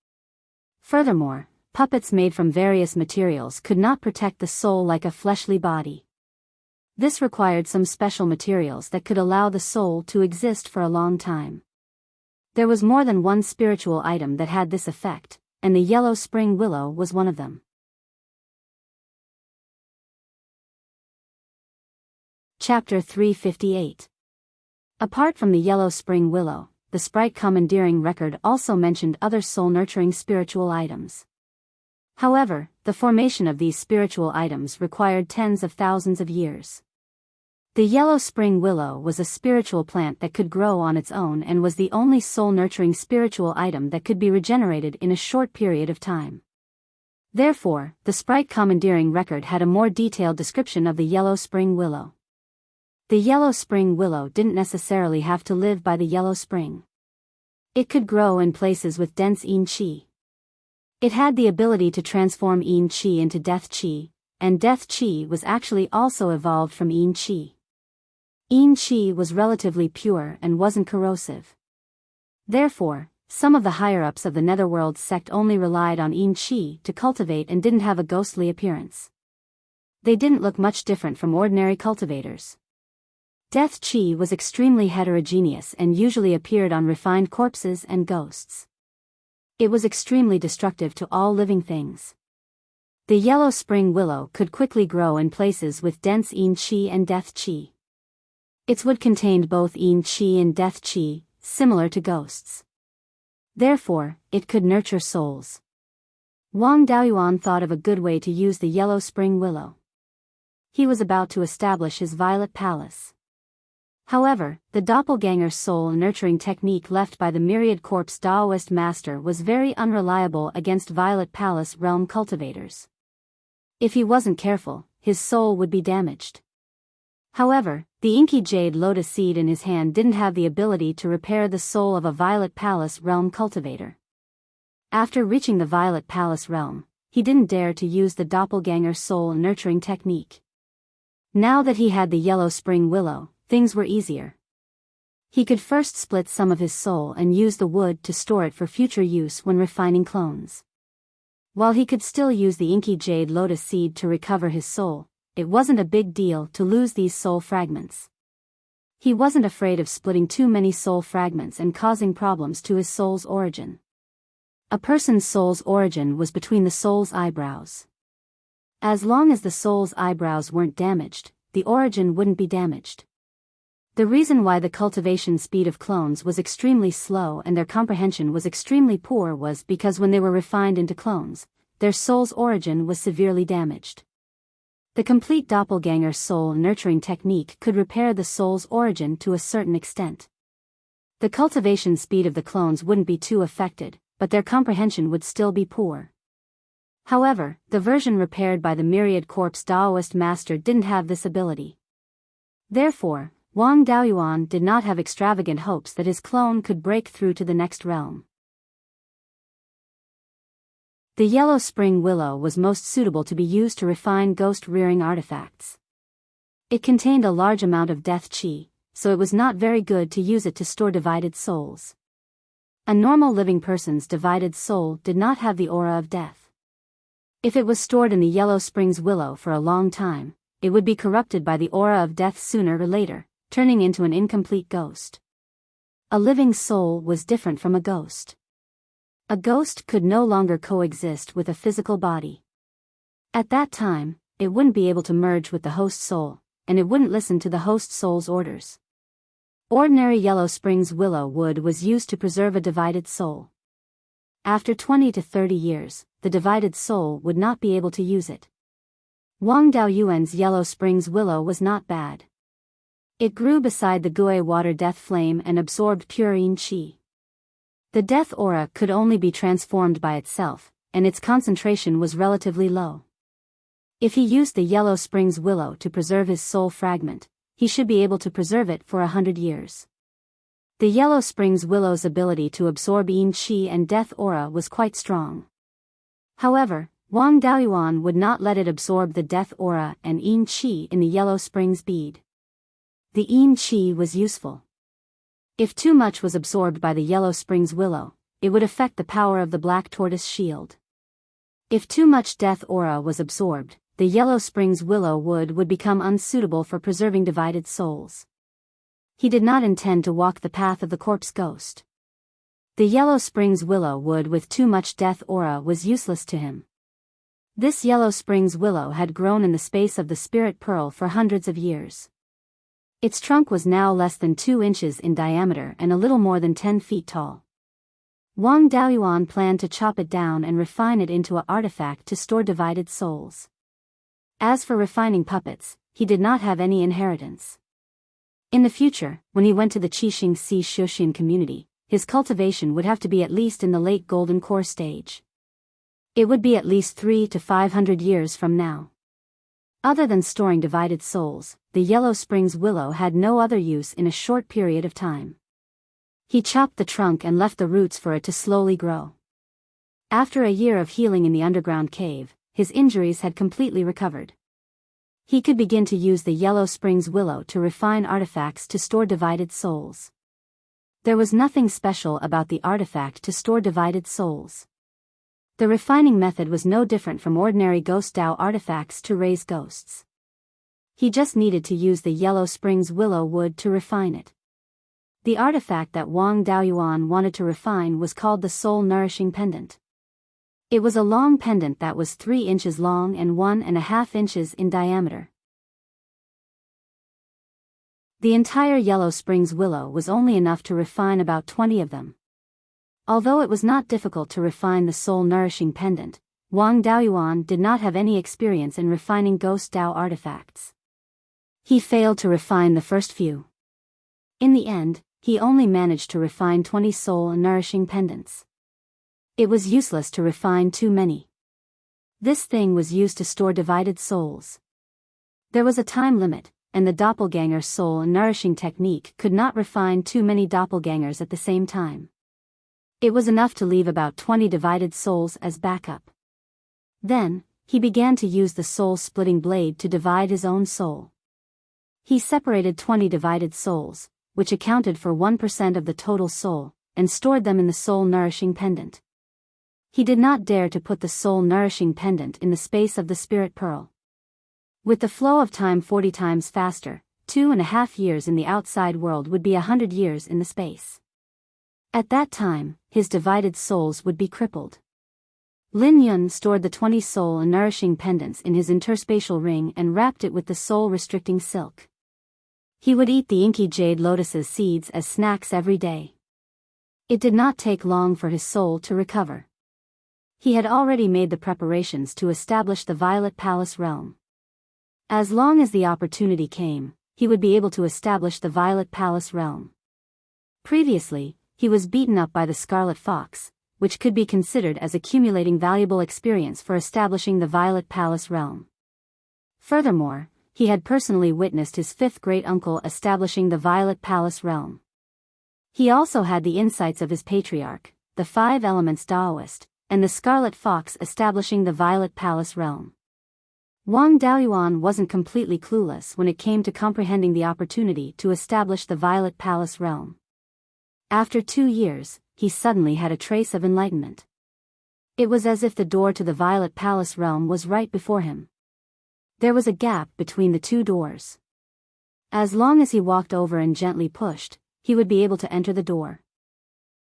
Furthermore, puppets made from various materials could not protect the soul like a fleshly body. This required some special materials that could allow the soul to exist for a long time. There was more than one spiritual item that had this effect, and the yellow spring willow was one of them. Chapter 358. Apart from the yellow spring willow, the sprite commandeering record also mentioned other soul-nurturing spiritual items. However, the formation of these spiritual items required tens of thousands of years. The yellow spring willow was a spiritual plant that could grow on its own and was the only soul-nurturing spiritual item that could be regenerated in a short period of time. Therefore, the sprite commandeering record had a more detailed description of the yellow spring willow. The yellow spring willow didn't necessarily have to live by the yellow spring. It could grow in places with dense yin qi. It had the ability to transform yin qi into death qi, and death qi was actually also evolved from yin qi. Yin qi was relatively pure and wasn't corrosive. Therefore, some of the higher-ups of the Netherworld sect only relied on yin qi to cultivate and didn't have a ghostly appearance. They didn't look much different from ordinary cultivators. Death qi was extremely heterogeneous and usually appeared on refined corpses and ghosts. It was extremely destructive to all living things. The yellow spring willow could quickly grow in places with dense yin qi and death qi. Its wood contained both yin qi and death qi, similar to ghosts. Therefore, it could nurture souls. Wang Daoyuan thought of a good way to use the yellow spring willow. He was about to establish his violet palace. However, the doppelganger soul-nurturing technique left by the myriad corpse Daoist master was very unreliable against Violet Palace realm cultivators. If he wasn't careful, his soul would be damaged. However, the inky jade lotus seed in his hand didn't have the ability to repair the soul of a Violet Palace realm cultivator. After reaching the Violet Palace realm, he didn't dare to use the doppelganger soul-nurturing technique. Now that he had the yellow spring willow, things were easier. He could first split some of his soul and use the wood to store it for future use when refining clones. While he could still use the inky jade lotus seed to recover his soul, it wasn't a big deal to lose these soul fragments. He wasn't afraid of splitting too many soul fragments and causing problems to his soul's origin. A person's soul's origin was between the soul's eyebrows. As long as the soul's eyebrows weren't damaged, the origin wouldn't be damaged. The reason why the cultivation speed of clones was extremely slow and their comprehension was extremely poor was because when they were refined into clones, their soul's origin was severely damaged. The complete doppelganger soul nurturing technique could repair the soul's origin to a certain extent. The cultivation speed of the clones wouldn't be too affected, but their comprehension would still be poor. However, the version repaired by the myriad corpse Daoist master didn't have this ability. Therefore, Wang Daoyuan did not have extravagant hopes that his clone could break through to the next realm. The yellow spring willow was most suitable to be used to refine ghost-rearing artifacts. It contained a large amount of death qi, so it was not very good to use it to store divided souls. A normal living person's divided soul did not have the aura of death. If it was stored in the yellow spring's willow for a long time, it would be corrupted by the aura of death sooner or later, turning into an incomplete ghost. A living soul was different from a ghost. A ghost could no longer coexist with a physical body. At that time, it wouldn't be able to merge with the host soul, and it wouldn't listen to the host soul's orders. Ordinary Yellow Springs willow wood was used to preserve a divided soul. After 20 to 30 years, the divided soul would not be able to use it. Wang Daoyuan's Yellow Springs willow was not bad. It grew beside the Gui water death flame and absorbed pure yin qi. The death aura could only be transformed by itself, and its concentration was relatively low. If he used the Yellow Springs willow to preserve his soul fragment, he should be able to preserve it for 100 years. The Yellow Springs willow's ability to absorb yin qi and death aura was quite strong. However, Wang Daoyuan would not let it absorb the death aura and yin qi in the Yellow Springs bead. The yin qi was useful. If too much was absorbed by the Yellow Springs willow, it would affect the power of the Black Tortoise shield. If too much death aura was absorbed, the Yellow Springs willow wood would become unsuitable for preserving divided souls. He did not intend to walk the path of the corpse ghost. The Yellow Springs willow wood with too much death aura was useless to him. This Yellow Springs willow had grown in the space of the spirit pearl for hundreds of years. Its trunk was now less than 2 inches in diameter and a little more than 10 feet tall. Wang Daoyuan planned to chop it down and refine it into an artifact to store divided souls. As for refining puppets, he did not have any inheritance. In the future, when he went to the Qixing Si Shuxian community, his cultivation would have to be at least in the late golden core stage. It would be at least 300 to 500 years from now. Other than storing divided souls, the Yellow Springs willow had no other use in a short period of time. He chopped the trunk and left the roots for it to slowly grow. After a year of healing in the underground cave, his injuries had completely recovered. He could begin to use the Yellow Springs willow to refine artifacts to store divided souls. There was nothing special about the artifact to store divided souls. The refining method was no different from ordinary ghost Dao artifacts to raise ghosts. He just needed to use the Yellow Springs willow wood to refine it. The artifact that Wang Daoyuan wanted to refine was called the Soul Nourishing Pendant. It was a long pendant that was 3 inches long and 1.5 inches in diameter. The entire Yellow Springs willow was only enough to refine about 20 of them. Although it was not difficult to refine the Soul Nourishing Pendant, Wang Daoyuan did not have any experience in refining ghost Dao artifacts. He failed to refine the first few. In the end, he only managed to refine 20 Soul Nourishing Pendants. It was useless to refine too many. This thing was used to store divided souls. There was a time limit, and the doppelganger soul nourishing technique could not refine too many doppelgangers at the same time. It was enough to leave about 20 divided souls as backup. Then, he began to use the soul-splitting blade to divide his own soul. He separated 20 divided souls, which accounted for 1% of the total soul, and stored them in the soul-nourishing pendant. He did not dare to put the soul-nourishing pendant in the space of the spirit pearl. With the flow of time 40 times faster, 2.5 years in the outside world would be 100 years in the space. At that time, his divided souls would be crippled. Lin Yun stored the 20 soul-nourishing pendants in his interspatial ring and wrapped it with the soul-restricting silk. He would eat the inky jade lotus's seeds as snacks every day. It did not take long for his soul to recover. He had already made the preparations to establish the Violet Palace realm. As long as the opportunity came, he would be able to establish the Violet Palace realm. Previously, he was beaten up by the Scarlet Fox, which could be considered as accumulating valuable experience for establishing the Violet Palace realm. Furthermore, he had personally witnessed his 5th great-uncle establishing the Violet Palace realm. He also had the insights of his patriarch, the 5 Elements Daoist, and the Scarlet Fox establishing the Violet Palace realm. Wang Daoyuan wasn't completely clueless when it came to comprehending the opportunity to establish the Violet Palace realm. After 2 years, he suddenly had a trace of enlightenment. It was as if the door to the Violet Palace realm was right before him. There was a gap between the 2 doors. As long as he walked over and gently pushed, he would be able to enter the door.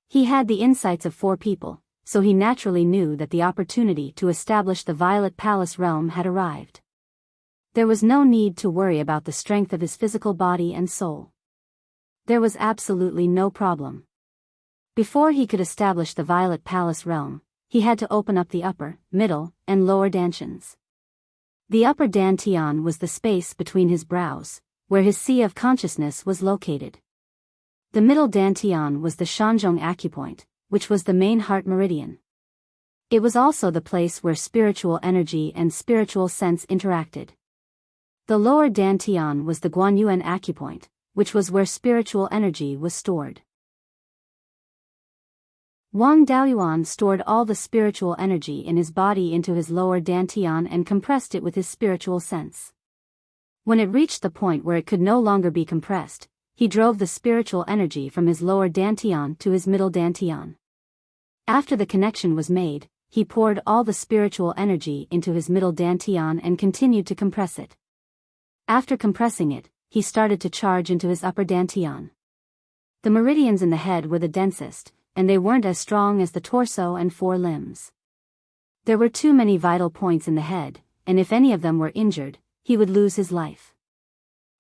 He had the insights of 4 people, so he naturally knew that the opportunity to establish the Violet Palace realm had arrived. There was no need to worry about the strength of his physical body and soul. There was absolutely no problem. Before he could establish the Violet Palace realm, he had to open up the upper, middle, and lower dantians. The upper dantian was the space between his brows, where his sea of consciousness was located. The middle dantian was the Shanzhong acupoint, which was the main heart meridian. It was also the place where spiritual energy and spiritual sense interacted. The lower dantian was the Guanyuan acupoint, which was where spiritual energy was stored. Wang Daoyuan stored all the spiritual energy in his body into his lower dantian and compressed it with his spiritual sense. When it reached the point where it could no longer be compressed, he drove the spiritual energy from his lower dantian to his middle dantian. After the connection was made, he poured all the spiritual energy into his middle dantian and continued to compress it. After compressing it, he started to charge into his upper dantian. The meridians in the head were the densest, and they weren't as strong as the torso and four limbs. There were too many vital points in the head, and if any of them were injured, he would lose his life.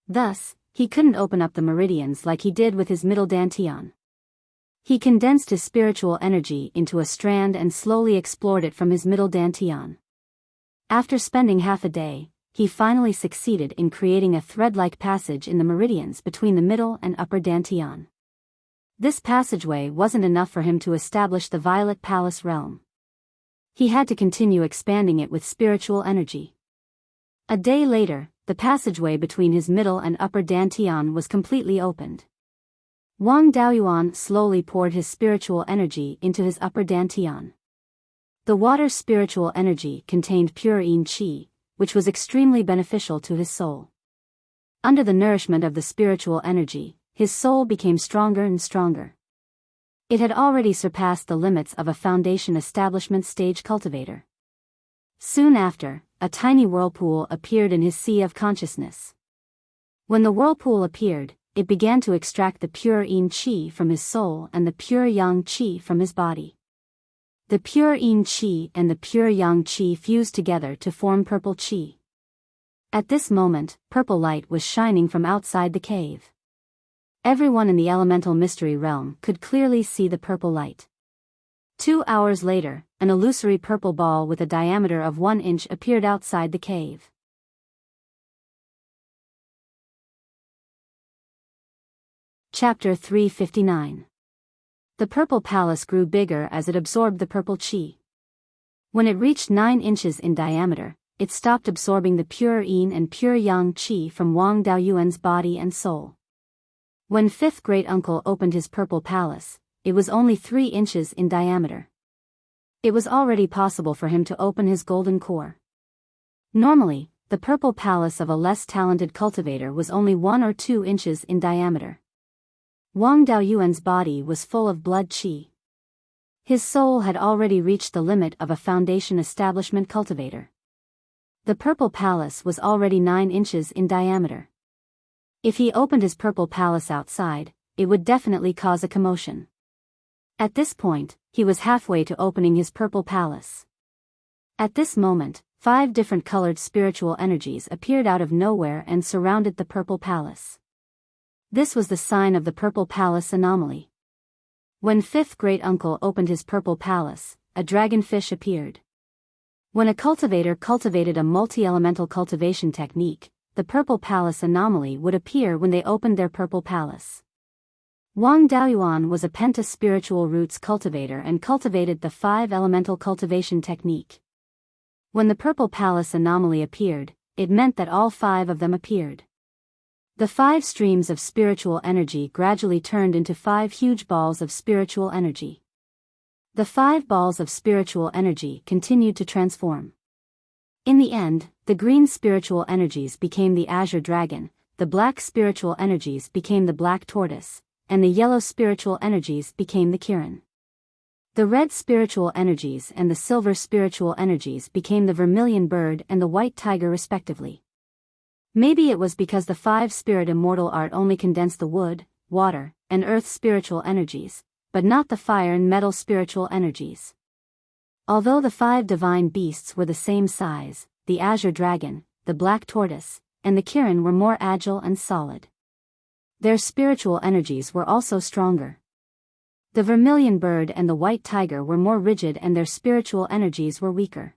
Thus, he couldn't open up the meridians like he did with his middle dantian. He condensed his spiritual energy into a strand and slowly explored it from his middle dantian. After spending half a day, he finally succeeded in creating a thread-like passage in the meridians between the middle and upper dantian. This passageway wasn't enough for him to establish the Violet Palace realm. He had to continue expanding it with spiritual energy. A day later, the passageway between his middle and upper dantian was completely opened. Wang Daoyuan slowly poured his spiritual energy into his upper dantian. The water's spiritual energy contained pure yin qi, which was extremely beneficial to his soul. Under the nourishment of the spiritual energy, his soul became stronger and stronger. It had already surpassed the limits of a foundation establishment stage cultivator. Soon after, a tiny whirlpool appeared in his sea of consciousness. When the whirlpool appeared, it began to extract the pure yin qi from his soul and the pure yang qi from his body. The pure yin qi and the pure yang qi fused together to form purple qi. At this moment, purple light was shining from outside the cave. Everyone in the elemental mystery realm could clearly see the purple light. 2 hours later, an illusory purple ball with a diameter of 1 inch appeared outside the cave. Chapter 359. The purple palace grew bigger as it absorbed the purple qi. When it reached 9 inches in diameter, it stopped absorbing the pure yin and pure yang qi from Wang Daoyuan's body and soul. When fifth great-uncle opened his purple palace, it was only 3 inches in diameter. It was already possible for him to open his golden core. Normally, the purple palace of a less talented cultivator was only 1 or 2 inches in diameter. Wang Daoyuan's body was full of blood qi. His soul had already reached the limit of a foundation establishment cultivator. The purple palace was already 9 inches in diameter. If he opened his purple palace outside, it would definitely cause a commotion. At this point, he was halfway to opening his purple palace. At this moment, 5 different colored spiritual energies appeared out of nowhere and surrounded the purple palace. This was the sign of the purple palace anomaly. When fifth great-uncle opened his purple palace, a dragonfish appeared. When a cultivator cultivated a multi-elemental cultivation technique, the purple palace anomaly would appear when they opened their purple palace. Wang Daoyuan was a penta-spiritual roots cultivator and cultivated the 5 elemental cultivation technique. When the purple palace anomaly appeared, it meant that all 5 of them appeared. The 5 streams of spiritual energy gradually turned into 5 huge balls of spiritual energy. The 5 balls of spiritual energy continued to transform. In the end, the green spiritual energies became the azure dragon, the black spiritual energies became the black tortoise, and the yellow spiritual energies became the Kirin. The red spiritual energies and the silver spiritual energies became the vermilion bird and the white tiger respectively. Maybe it was because the 5 spirit immortal art only condensed the wood, water, and earth spiritual energies, but not the fire and metal spiritual energies. Although the 5 divine beasts were the same size, the azure dragon, the black tortoise, and the Kirin were more agile and solid. Their spiritual energies were also stronger. The vermilion bird and the white tiger were more rigid and their spiritual energies were weaker.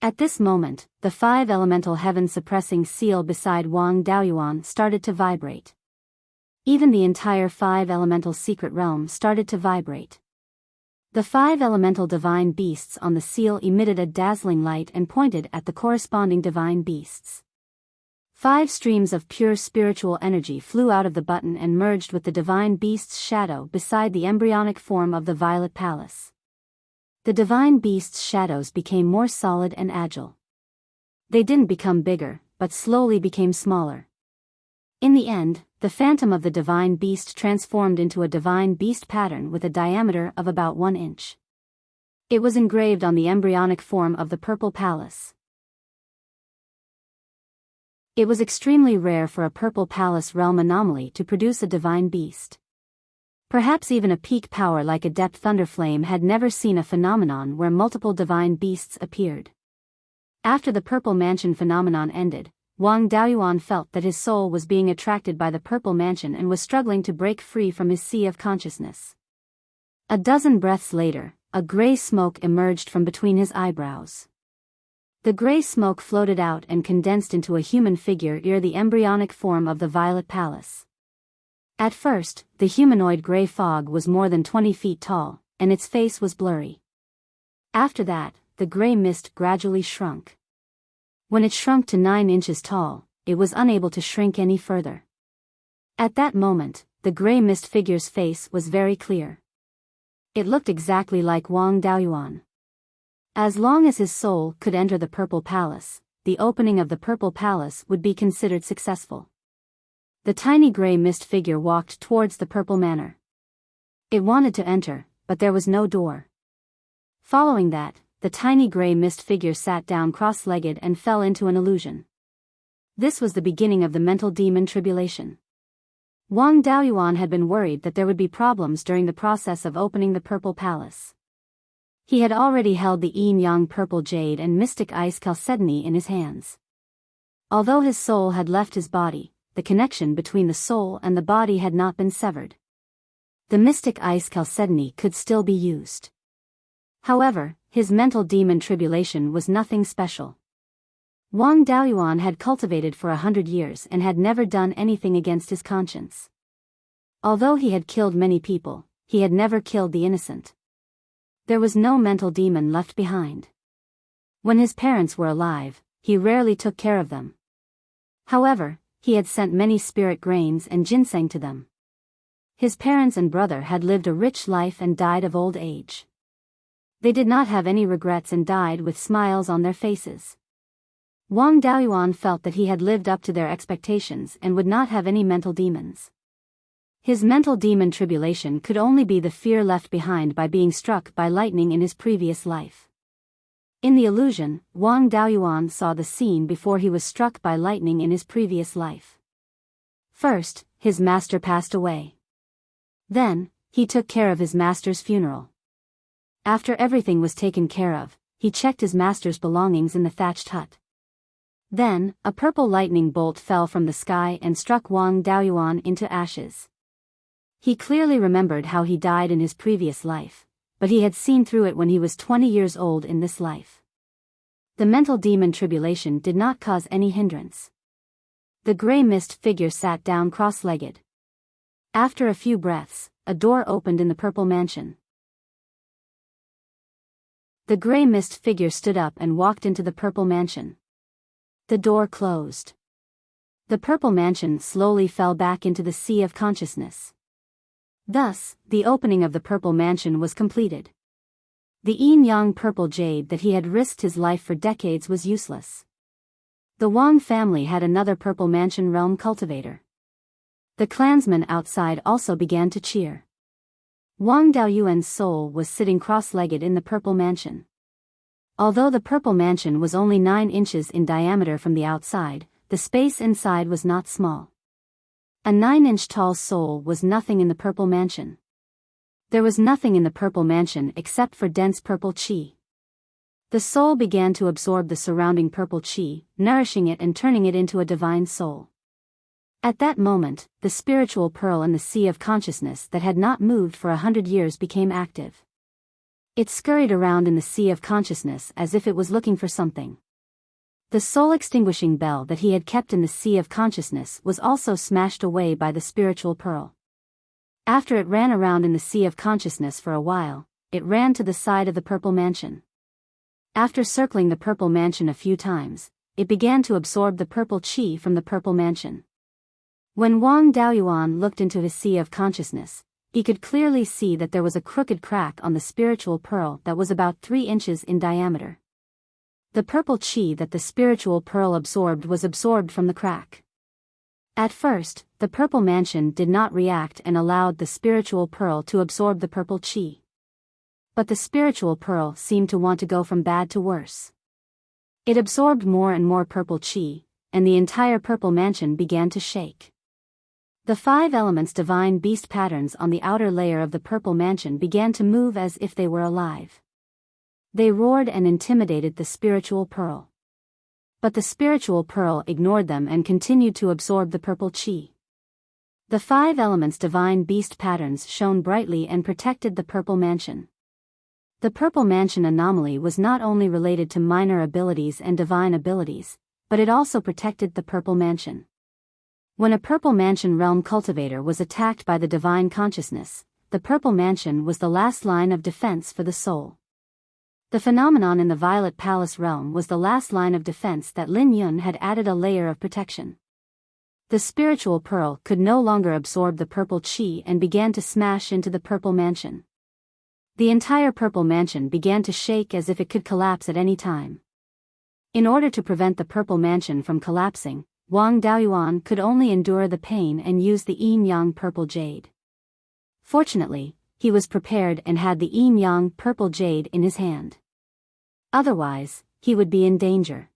At this moment, the 5 elemental heaven-suppressing seal beside Wang Daoyuan started to vibrate. Even the entire 5 elemental secret realm started to vibrate. The 5 elemental divine beasts on the seal emitted a dazzling light and pointed at the corresponding divine beasts. 5 streams of pure spiritual energy flew out of the button and merged with the divine beast's shadow beside the embryonic form of the Violet Palace. The divine beast's shadows became more solid and agile. They didn't become bigger, but slowly became smaller. In the end, the phantom of the divine beast transformed into a divine beast pattern with a diameter of about 1 inch. It was engraved on the embryonic form of the Purple Palace. It was extremely rare for a Purple Palace realm anomaly to produce a divine beast. Perhaps even a peak power like Adept Thunderflame had never seen a phenomenon where multiple divine beasts appeared. After the Purple Mansion phenomenon ended, Wang Daoyuan felt that his soul was being attracted by the Purple Mansion and was struggling to break free from his sea of consciousness. A dozen breaths later, a gray smoke emerged from between his eyebrows. The gray smoke floated out and condensed into a human figure near the embryonic form of the Violet Palace. At first, the humanoid gray fog was more than 20 feet tall, and its face was blurry. After that, the gray mist gradually shrunk. When it shrunk to 9 inches tall, it was unable to shrink any further. At that moment, the gray mist figure's face was very clear. It looked exactly like Wang Daoyuan. As long as his soul could enter the Purple Palace, the opening of the Purple Palace would be considered successful. The tiny gray mist figure walked towards the Purple Manor. It wanted to enter, but there was no door. Following that, the tiny gray mist figure sat down cross-legged and fell into an illusion. This was the beginning of the mental demon tribulation. Wang Daoyuan had been worried that there would be problems during the process of opening the Purple Palace. He had already held the yin-yang purple jade and mystic ice chalcedony in his hands. Although his soul had left his body, the connection between the soul and the body had not been severed. The mystic ice chalcedony could still be used. However, his mental demon tribulation was nothing special. Wang Daoyuan had cultivated for 100 years and had never done anything against his conscience. Although he had killed many people, he had never killed the innocent. There was no mental demon left behind. When his parents were alive, he rarely took care of them. However, he had sent many spirit grains and ginseng to them. His parents and brother had lived a rich life and died of old age. They did not have any regrets and died with smiles on their faces. Wang Daoyuan felt that he had lived up to their expectations and would not have any mental demons. His mental demon tribulation could only be the fear left behind by being struck by lightning in his previous life. In the illusion, Wang Daoyuan saw the scene before he was struck by lightning in his previous life. First, his master passed away. Then, he took care of his master's funeral. After everything was taken care of, he checked his master's belongings in the thatched hut. Then, a purple lightning bolt fell from the sky and struck Wang Daoyuan into ashes. He clearly remembered how he died in his previous life, but he had seen through it when he was 20 years old in this life. The mental demon tribulation did not cause any hindrance. The gray mist figure sat down cross-legged. After a few breaths, a door opened in the Purple Mansion. The gray mist figure stood up and walked into the Purple Mansion. The door closed. The Purple Mansion slowly fell back into the sea of consciousness. Thus, the opening of the Purple Mansion was completed. The yin-yang purple jade that he had risked his life for decades was useless. The Wang family had another Purple Mansion realm cultivator. The clansmen outside also began to cheer. Wang Daoyuan's soul was sitting cross-legged in the Purple Mansion. Although the Purple Mansion was only 9 inches in diameter from the outside, the space inside was not small. A 9-inch tall soul was nothing in the Purple Mansion. There was nothing in the Purple Mansion except for dense purple qi. The soul began to absorb the surrounding purple chi, nourishing it and turning it into a divine soul. At that moment, the spiritual pearl in the sea of consciousness that had not moved for 100 years became active. It scurried around in the sea of consciousness as if it was looking for something. The soul-extinguishing bell that he had kept in the sea of consciousness was also smashed away by the spiritual pearl. After it ran around in the sea of consciousness for a while, it ran to the side of the purple mansion. After circling the purple mansion a few times, it began to absorb the purple chi from the purple mansion. When Wang Daoyuan looked into his sea of consciousness, he could clearly see that there was a crooked crack on the spiritual pearl that was about 3 inches in diameter. The purple chi that the spiritual pearl absorbed was absorbed from the crack. At first, the purple mansion did not react and allowed the spiritual pearl to absorb the purple chi. But the spiritual pearl seemed to want to go from bad to worse. It absorbed more and more purple chi, and the entire purple mansion began to shake. The 5 elements divine beast patterns on the outer layer of the purple mansion began to move as if they were alive. They roared and intimidated the spiritual pearl. But the spiritual pearl ignored them and continued to absorb the purple chi. The 5 elements divine beast patterns shone brightly and protected the purple mansion. The purple mansion anomaly was not only related to minor abilities and divine abilities, but it also protected the purple mansion. When a purple mansion realm cultivator was attacked by the divine consciousness, the purple mansion was the last line of defense for the soul. The phenomenon in the Violet Palace realm was the last line of defense that Lin Yun had added a layer of protection. The spiritual pearl could no longer absorb the purple chi and began to smash into the purple mansion. The entire purple mansion began to shake as if it could collapse at any time. In order to prevent the purple mansion from collapsing, Wang Daoyuan could only endure the pain and use the yin-yang purple jade. Fortunately, he was prepared and had the yin-yang purple jade in his hand. Otherwise, he would be in danger.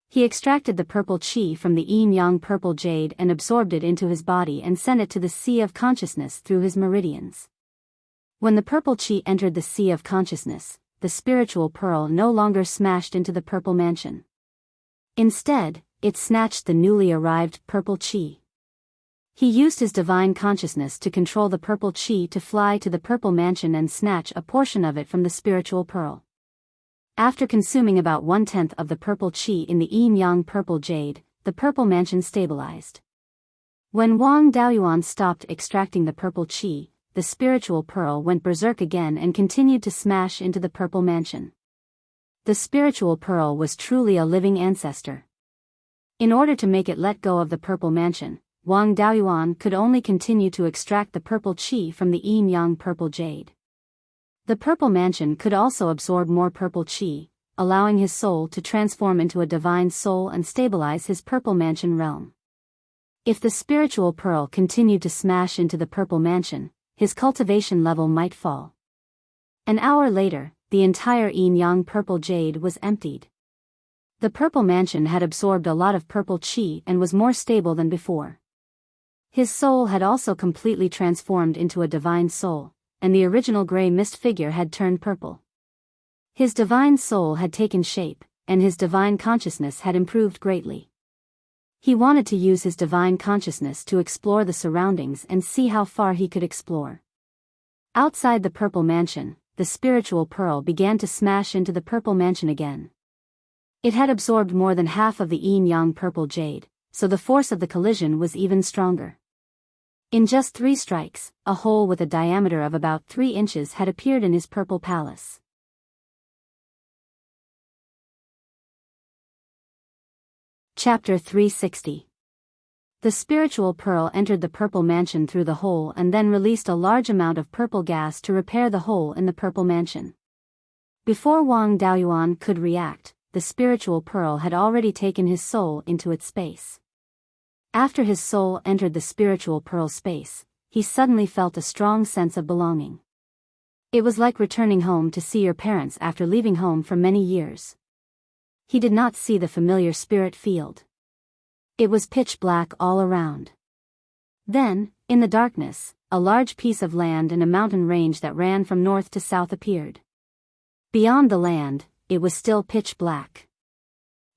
He extracted the purple chi from the yin-yang purple jade and absorbed it into his body and sent it to the sea of consciousness through his meridians. When the purple chi entered the sea of consciousness, the spiritual pearl no longer smashed into the purple mansion. Instead, it snatched the newly arrived purple chi. He used his divine consciousness to control the purple chi to fly to the purple mansion and snatch a portion of it from the spiritual pearl. After consuming about 1/10 of the purple chi in the yin-yang purple jade, the purple mansion stabilized. When Wang Daoyuan stopped extracting the purple chi, the spiritual pearl went berserk again and continued to smash into the purple mansion. The spiritual pearl was truly a living ancestor. In order to make it let go of the purple mansion, Wang Daoyuan could only continue to extract the purple chi from the yin-yang purple jade. The purple mansion could also absorb more purple chi, allowing his soul to transform into a divine soul and stabilize his purple mansion realm. If the spiritual pearl continued to smash into the purple mansion, his cultivation level might fall. An hour later, the entire yin-yang purple jade was emptied. The purple mansion had absorbed a lot of purple chi and was more stable than before. His soul had also completely transformed into a divine soul, and the original gray mist figure had turned purple. His divine soul had taken shape, and his divine consciousness had improved greatly. He wanted to use his divine consciousness to explore the surroundings and see how far he could explore. Outside the purple mansion, the spiritual pearl began to smash into the purple mansion again. It had absorbed more than half of the yin-yang purple jade, so the force of the collision was even stronger. In just 3 strikes, a hole with a diameter of about 3 inches had appeared in his purple palace. Chapter 360. The spiritual pearl entered the purple mansion through the hole and then released a large amount of purple gas to repair the hole in the purple mansion. Before Wang Daoyuan could react, the spiritual pearl had already taken his soul into its space. After his soul entered the spiritual pearl space, he suddenly felt a strong sense of belonging. It was like returning home to see your parents after leaving home for many years. He did not see the familiar spirit field. It was pitch black all around. Then, in the darkness, a large piece of land and a mountain range that ran from north to south appeared. Beyond the land, it was still pitch black.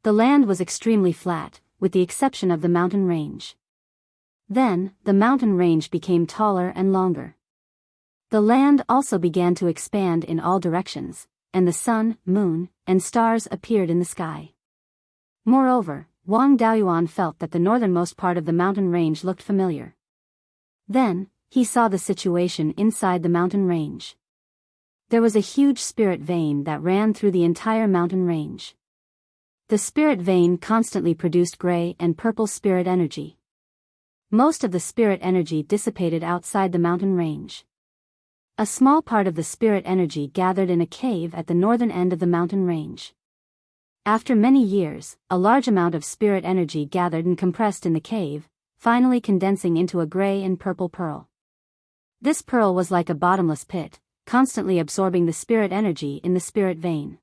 The land was extremely flat, with the exception of the mountain range. Then, the mountain range became taller and longer. The land also began to expand in all directions, and the sun, moon, and stars appeared in the sky. Moreover, Wang Daoyuan felt that the northernmost part of the mountain range looked familiar. Then, he saw the situation inside the mountain range. There was a huge spirit vein that ran through the entire mountain range. The spirit vein constantly produced gray and purple spirit energy. Most of the spirit energy dissipated outside the mountain range. A small part of the spirit energy gathered in a cave at the northern end of the mountain range. After many years, a large amount of spirit energy gathered and compressed in the cave, finally condensing into a gray and purple pearl. This pearl was like a bottomless pit, constantly absorbing the spirit energy in the spirit vein.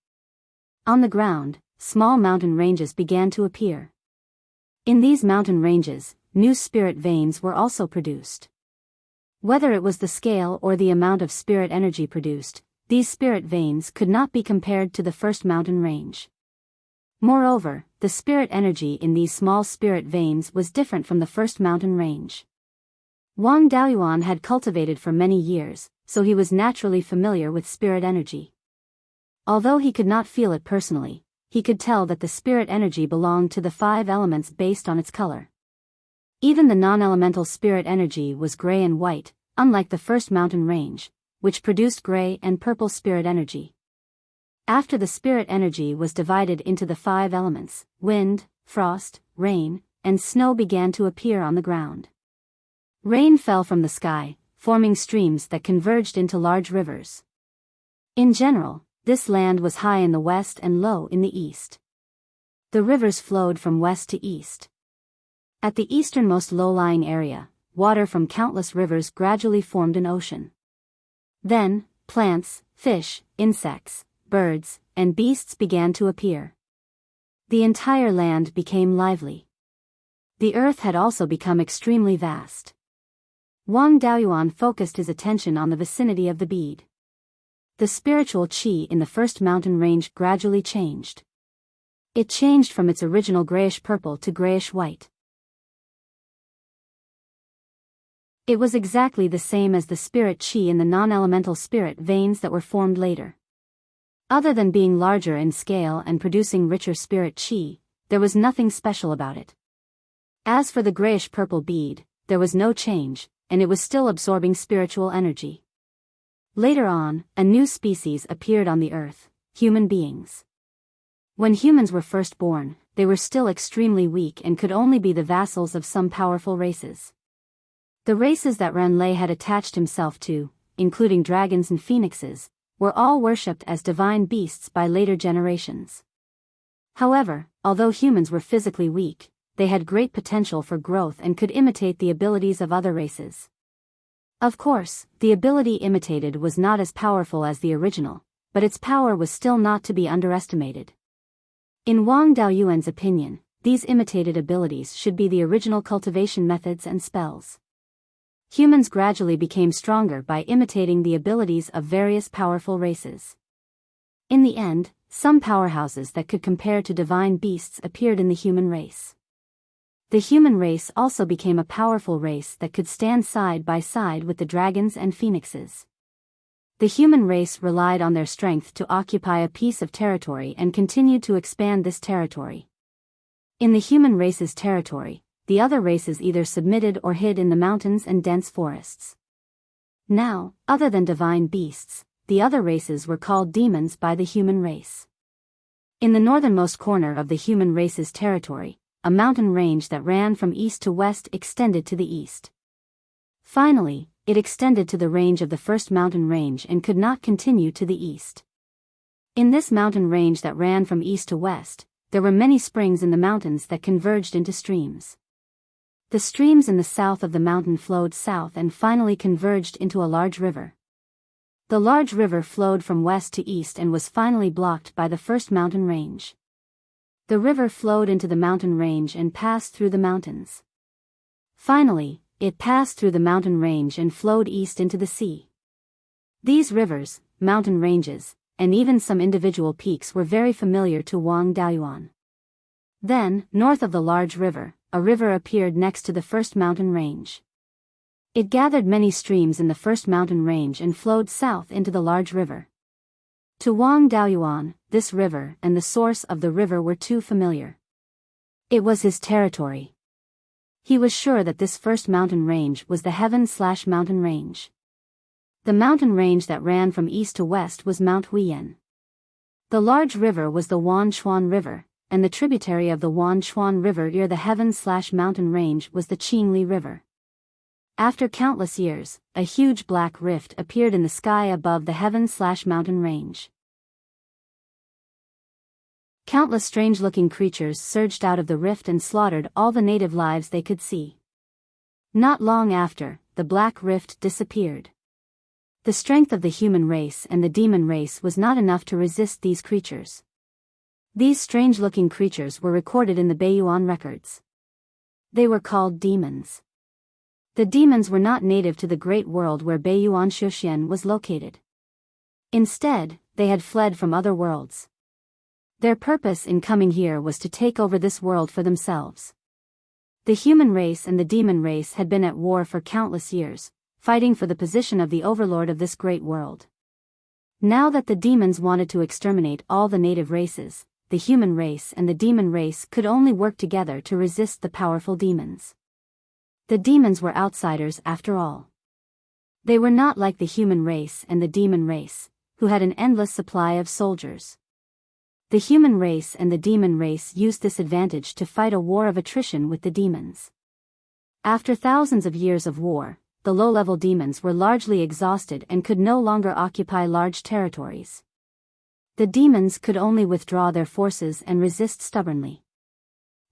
On the ground, small mountain ranges began to appear. In these mountain ranges, new spirit veins were also produced. Whether it was the scale or the amount of spirit energy produced, these spirit veins could not be compared to the first mountain range. Moreover, the spirit energy in these small spirit veins was different from the first mountain range. Wang Daoyuan had cultivated for many years, so he was naturally familiar with spirit energy. Although he could not feel it personally, he could tell that the spirit energy belonged to the 5 elements based on its color. Even the non-elemental spirit energy was gray and white, unlike the first mountain range, which produced gray and purple spirit energy. After the spirit energy was divided into the 5 elements, wind, frost, rain, and snow began to appear on the ground. Rain fell from the sky, forming streams that converged into large rivers. In general, this land was high in the west and low in the east. The rivers flowed from west to east. At the easternmost low-lying area, water from countless rivers gradually formed an ocean. Then, plants, fish, insects, birds, and beasts began to appear. The entire land became lively. The earth had also become extremely vast. Wang Daoyuan focused his attention on the vicinity of the bead. The spiritual qi in the first mountain range gradually changed. It changed from its original grayish-purple to grayish-white. It was exactly the same as the spirit qi in the non-elemental spirit veins that were formed later. Other than being larger in scale and producing richer spirit qi, there was nothing special about it. As for the grayish-purple bead, there was no change, and it was still absorbing spiritual energy. Later on, a new species appeared on the earth, human beings. When humans were first born, they were still extremely weak and could only be the vassals of some powerful races. The races that Renlei had attached himself to, including dragons and phoenixes, were all worshipped as divine beasts by later generations. However, although humans were physically weak, they had great potential for growth and could imitate the abilities of other races. Of course, the ability imitated was not as powerful as the original, but its power was still not to be underestimated. In Wang Daoyuan's opinion, these imitated abilities should be the original cultivation methods and spells. Humans gradually became stronger by imitating the abilities of various powerful races. In the end, some powerhouses that could compare to divine beasts appeared in the human race. The human race also became a powerful race that could stand side by side with the dragons and phoenixes. The human race relied on their strength to occupy a piece of territory and continued to expand this territory. In the human race's territory, the other races either submitted or hid in the mountains and dense forests. Now, other than divine beasts, the other races were called demons by the human race. In the northernmost corner of the human race's territory, a mountain range that ran from east to west extended to the east. Finally, it extended to the range of the first mountain range and could not continue to the east. In this mountain range that ran from east to west, there were many springs in the mountains that converged into streams. The streams in the south of the mountain flowed south and finally converged into a large river. The large river flowed from west to east and was finally blocked by the first mountain range. The river flowed into the mountain range and passed through the mountains. Finally, it passed through the mountain range and flowed east into the sea. These rivers, mountain ranges, and even some individual peaks were very familiar to Wang Daoyuan. Then, north of the large river, a river appeared next to the first mountain range. It gathered many streams in the first mountain range and flowed south into the large river. To Wang Daoyuan, this river and the source of the river were too familiar. It was his territory. He was sure that this first mountain range was the heaven/mountain range. The mountain range that ran from east to west was Mount Huiyan. The large river was the Wanchuan River, and the tributary of the Wanchuan River near the heaven/mountain range was the Qingli River. After countless years, a huge black rift appeared in the sky above the heaven/mountain range. Countless strange-looking creatures surged out of the rift and slaughtered all the native lives they could see. Not long after, the black rift disappeared. The strength of the human race and the demon race was not enough to resist these creatures. These strange-looking creatures were recorded in the Beiyuan records. They were called demons. The demons were not native to the great world where Beiyuan Xiuxian was located. Instead, they had fled from other worlds. Their purpose in coming here was to take over this world for themselves. The human race and the demon race had been at war for countless years, fighting for the position of the overlord of this great world. Now that the demons wanted to exterminate all the native races, the human race and the demon race could only work together to resist the powerful demons. The demons were outsiders after all. They were not like the human race and the demon race, who had an endless supply of soldiers. The human race and the demon race used this advantage to fight a war of attrition with the demons. After thousands of years of war, the low-level demons were largely exhausted and could no longer occupy large territories. The demons could only withdraw their forces and resist stubbornly.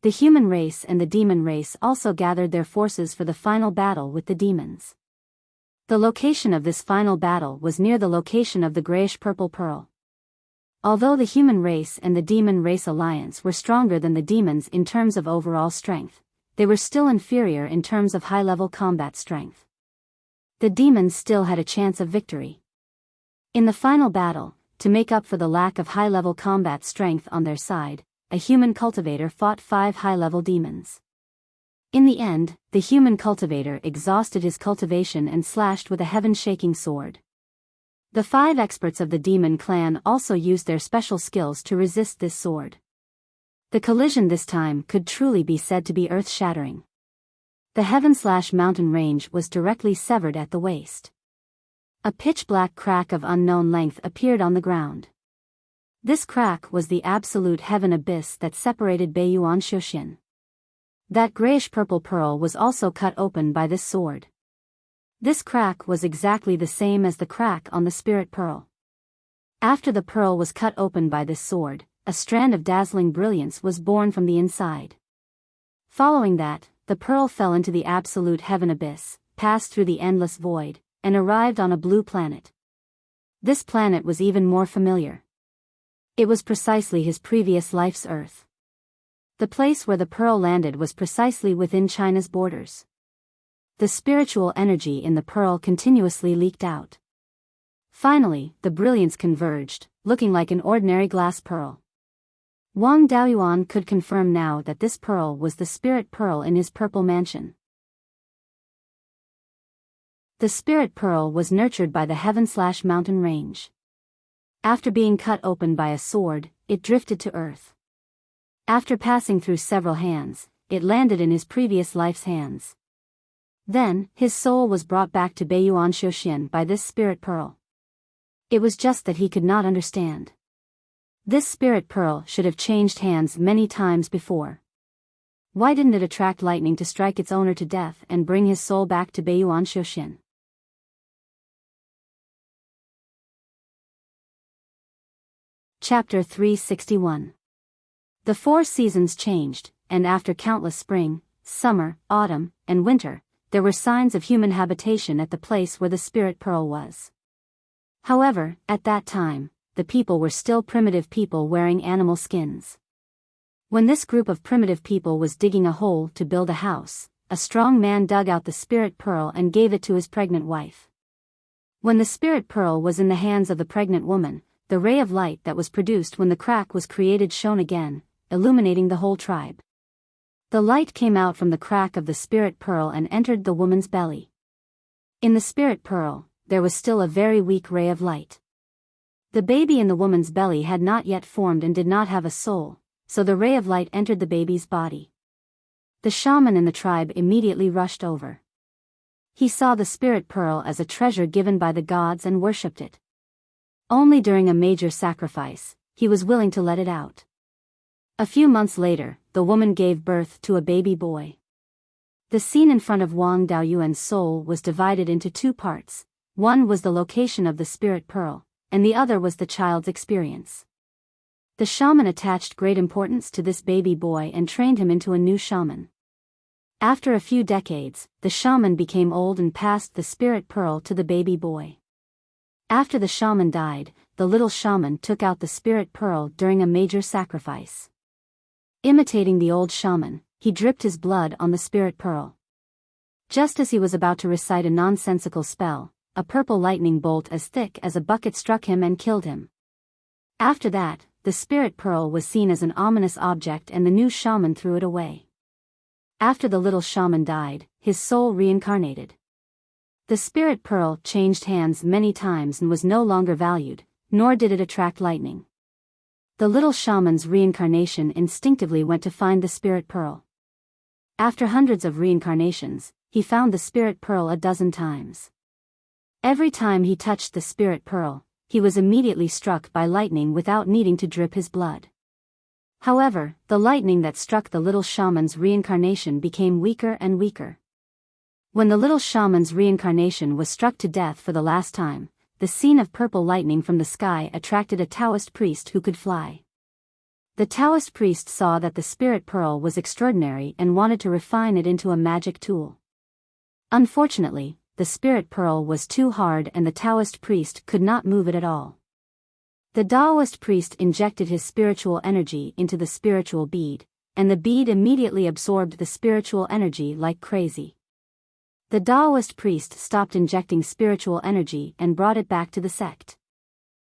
The human race and the demon race also gathered their forces for the final battle with the demons. The location of this final battle was near the location of the grayish-purple pearl. Although the human race and the demon race alliance were stronger than the demons in terms of overall strength, they were still inferior in terms of high-level combat strength. The demons still had a chance of victory. In the final battle, to make up for the lack of high-level combat strength on their side, a human cultivator fought 5 high-level demons. In the end, the human cultivator exhausted his cultivation and slashed with a heaven-shaking sword. The 5 experts of the demon clan also used their special skills to resist this sword. The collision this time could truly be said to be earth-shattering. The heaven/mountain range was directly severed at the waist. A pitch-black crack of unknown length appeared on the ground. This crack was the absolute heaven abyss that separated Beiyuan Xiuxian. That grayish-purple pearl was also cut open by this sword. This crack was exactly the same as the crack on the spirit pearl. After the pearl was cut open by this sword, a strand of dazzling brilliance was born from the inside. Following that, the pearl fell into the absolute heaven abyss, passed through the endless void, and arrived on a blue planet. This planet was even more familiar. It was precisely his previous life's Earth. The place where the pearl landed was precisely within China's borders. The spiritual energy in the pearl continuously leaked out. Finally, the brilliance converged, looking like an ordinary glass pearl. Wang Daoyuan could confirm now that this pearl was the spirit pearl in his purple mansion. The spirit pearl was nurtured by the heaven/mountain range. After being cut open by a sword, it drifted to earth. After passing through several hands, it landed in his previous life's hands. Then, his soul was brought back to Beiyuan Xiuxian by this spirit pearl. It was just that he could not understand. This spirit pearl should have changed hands many times before. Why didn't it attract lightning to strike its owner to death and bring his soul back to Beiyuan Xiuxian? Chapter 361. The 4 seasons changed, and after countless spring, summer, autumn, and winter, there were signs of human habitation at the place where the spirit pearl was. However, at that time, the people were still primitive people wearing animal skins. When this group of primitive people was digging a hole to build a house, a strong man dug out the spirit pearl and gave it to his pregnant wife. When the spirit pearl was in the hands of the pregnant woman, the ray of light that was produced when the crack was created shone again, illuminating the whole tribe. The light came out from the crack of the spirit pearl and entered the woman's belly. In the spirit pearl, there was still a very weak ray of light. The baby in the woman's belly had not yet formed and did not have a soul, so the ray of light entered the baby's body. The shaman in the tribe immediately rushed over. He saw the spirit pearl as a treasure given by the gods and worshipped it. Only during a major sacrifice, he was willing to let it out. A few months later, the woman gave birth to a baby boy. The scene in front of Wang Daoyuan's soul was divided into two parts. One was the location of the spirit pearl, and the other was the child's experience. The shaman attached great importance to this baby boy and trained him into a new shaman. After a few decades, the shaman became old and passed the spirit pearl to the baby boy. After the shaman died, the little shaman took out the spirit pearl during a major sacrifice. Imitating the old shaman, he dripped his blood on the spirit pearl. Just as he was about to recite a nonsensical spell, a purple lightning bolt as thick as a bucket struck him and killed him. After that, the spirit pearl was seen as an ominous object and the new shaman threw it away. After the little shaman died, his soul reincarnated. The spirit pearl changed hands many times and was no longer valued, nor did it attract lightning. The little shaman's reincarnation instinctively went to find the spirit pearl. After hundreds of reincarnations, he found the spirit pearl a dozen times. Every time he touched the spirit pearl, he was immediately struck by lightning without needing to drip his blood. However, the lightning that struck the little shaman's reincarnation became weaker and weaker. When the little shaman's reincarnation was struck to death for the last time, the scene of purple lightning from the sky attracted a Taoist priest who could fly. The Taoist priest saw that the spirit pearl was extraordinary and wanted to refine it into a magic tool. Unfortunately, the spirit pearl was too hard and the Taoist priest could not move it at all. The Taoist priest injected his spiritual energy into the spiritual bead, and the bead immediately absorbed the spiritual energy like crazy. The Taoist priest stopped injecting spiritual energy and brought it back to the sect.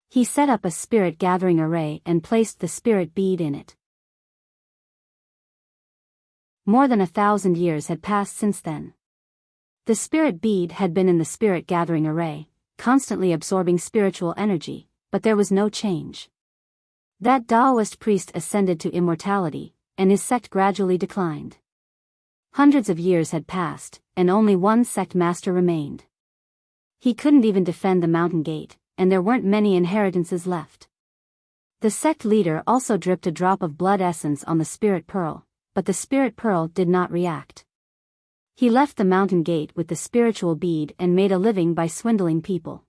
He set up a spirit gathering array and placed the spirit bead in it. More than 1,000 years had passed since then. The spirit bead had been in the spirit gathering array, constantly absorbing spiritual energy, but there was no change. That Taoist priest ascended to immortality, and his sect gradually declined. Hundreds of years had passed, and only one sect master remained. He couldn't even defend the mountain gate, and there weren't many inheritances left. The sect leader also dripped a drop of blood essence on the spirit pearl, but the spirit pearl did not react. He left the mountain gate with the spiritual bead and made a living by swindling people.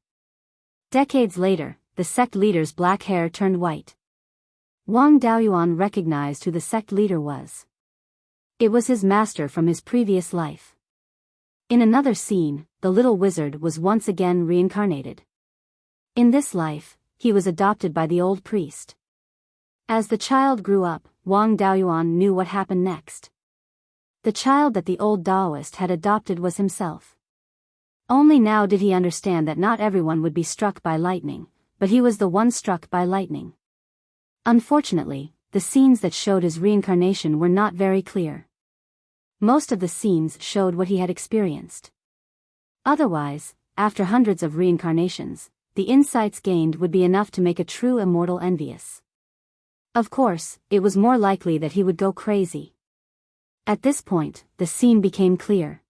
Decades later, the sect leader's black hair turned white. Wang Daoyuan recognized who the sect leader was. It was his master from his previous life. In another scene, the little wizard was once again reincarnated. In this life, he was adopted by the old priest. As the child grew up, Wang Daoyuan knew what happened next. The child that the old Taoist had adopted was himself. Only now did he understand that not everyone would be struck by lightning, but he was the one struck by lightning. Unfortunately, the scenes that showed his reincarnation were not very clear. Most of the scenes showed what he had experienced. Otherwise, after hundreds of reincarnations, the insights gained would be enough to make a true immortal envious. Of course, it was more likely that he would go crazy. At this point, the scene became clear.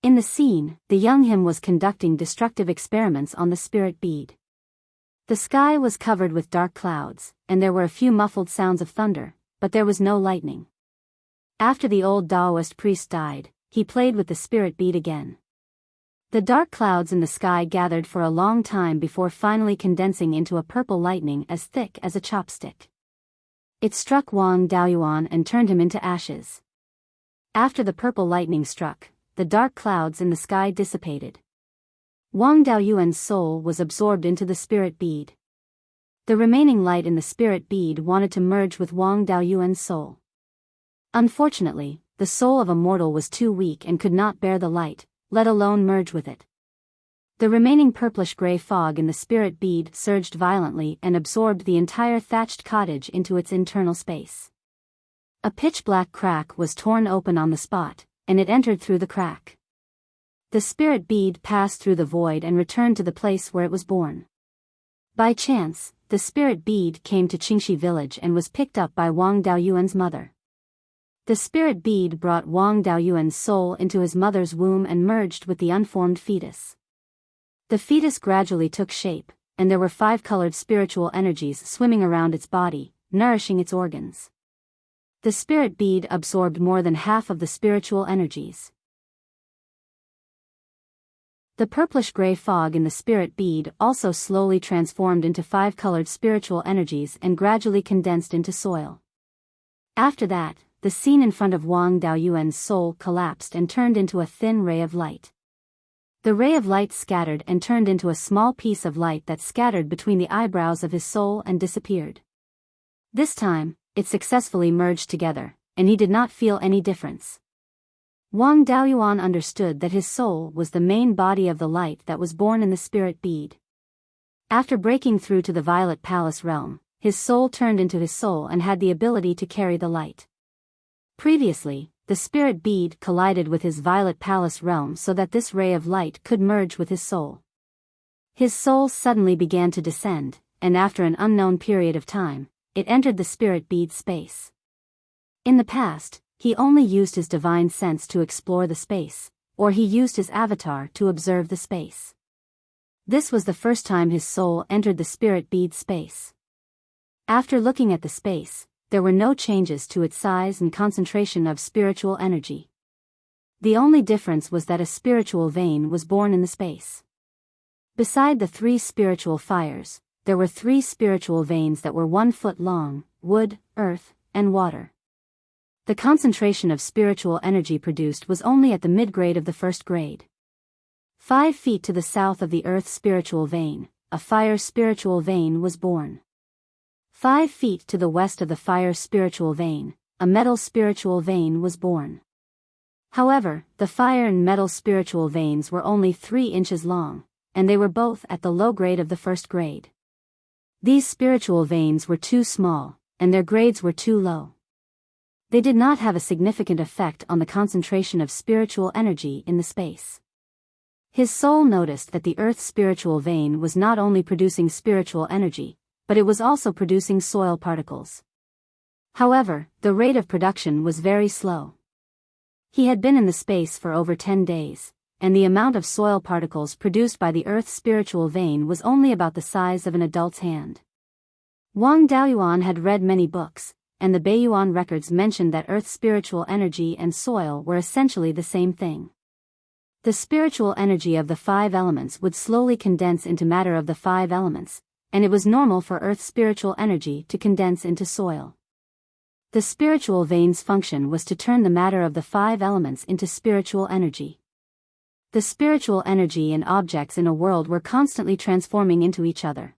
In the scene, the young him was conducting destructive experiments on the spirit bead. The sky was covered with dark clouds, and there were a few muffled sounds of thunder, but there was no lightning. After the old Taoist priest died, he played with the spirit bead again. The dark clouds in the sky gathered for a long time before finally condensing into a purple lightning as thick as a chopstick. It struck Wang Daoyuan and turned him into ashes. After the purple lightning struck, the dark clouds in the sky dissipated. Wang Daoyuan's soul was absorbed into the spirit bead. The remaining light in the spirit bead wanted to merge with Wang Daoyuan's soul. Unfortunately, the soul of a mortal was too weak and could not bear the light, let alone merge with it. The remaining purplish-gray fog in the spirit bead surged violently and absorbed the entire thatched cottage into its internal space. A pitch-black crack was torn open on the spot, and it entered through the crack. The spirit bead passed through the void and returned to the place where it was born. By chance, the spirit bead came to Qingxi village and was picked up by Wang Daoyuan's mother. The spirit bead brought Wang Daoyuan's soul into his mother's womb and merged with the unformed fetus. The fetus gradually took shape, and there were 5 colored spiritual energies swimming around its body, nourishing its organs. The spirit bead absorbed more than half of the spiritual energies. The purplish-gray fog in the spirit bead also slowly transformed into 5 colored spiritual energies and gradually condensed into soil. After that, the scene in front of Wang Daoyuan's soul collapsed and turned into a thin ray of light. The ray of light scattered and turned into a small piece of light that scattered between the eyebrows of his soul and disappeared. This time, it successfully merged together, and he did not feel any difference. Wang Daoyuan understood that his soul was the main body of the light that was born in the spirit bead. After breaking through to the Violet Palace realm, his soul turned into his soul and had the ability to carry the light. Previously, the spirit bead collided with his Violet Palace realm so that this ray of light could merge with his soul. His soul suddenly began to descend, and after an unknown period of time, it entered the spirit bead space. In the past, he only used his divine sense to explore the space, or he used his avatar to observe the space. This was the first time his soul entered the spirit bead space. After looking at the space, there were no changes to its size and concentration of spiritual energy. The only difference was that a spiritual vein was born in the space. Beside the 3 spiritual fires, there were 3 spiritual veins that were 1 foot long: wood, earth, and water. The concentration of spiritual energy produced was only at the mid-grade of the first grade. 5 feet to the south of the earth spiritual vein, a fire spiritual vein was born. 5 feet to the west of the fire spiritual vein, a metal spiritual vein was born. However, the fire and metal spiritual veins were only 3 inches long, and they were both at the low grade of the first grade. These spiritual veins were too small, and their grades were too low. They did not have a significant effect on the concentration of spiritual energy in the space. His soul noticed that the earth's spiritual vein was not only producing spiritual energy, but it was also producing soil particles. However, the rate of production was very slow. He had been in the space for over 10 days, and the amount of soil particles produced by the earth's spiritual vein was only about the size of an adult's hand. Wang Daoyuan had read many books, and the Beiyuan records mentioned that earth's spiritual energy and soil were essentially the same thing. The spiritual energy of the 5 elements would slowly condense into matter of the 5 elements, and it was normal for earth's spiritual energy to condense into soil. The spiritual vein's function was to turn the matter of the 5 elements into spiritual energy. The spiritual energy and objects in a world were constantly transforming into each other.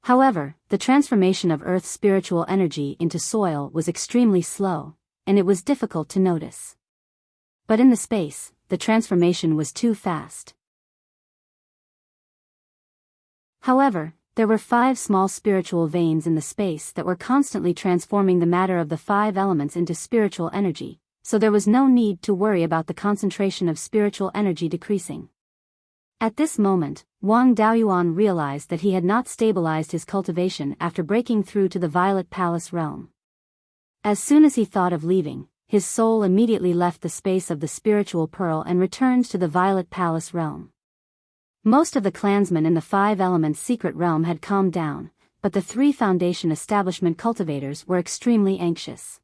However, the transformation of Earth's spiritual energy into soil was extremely slow, and it was difficult to notice. But in the space, the transformation was too fast. However, there were 5 small spiritual veins in the space that were constantly transforming the matter of the 5 elements into spiritual energy, so there was no need to worry about the concentration of spiritual energy decreasing. At this moment, Wang Daoyuan realized that he had not stabilized his cultivation after breaking through to the Violet Palace realm. As soon as he thought of leaving, his soul immediately left the space of the spiritual pearl and returned to the Violet Palace realm. Most of the clansmen in the 5 Elements secret realm had calmed down, but the 3 Foundation establishment cultivators were extremely anxious.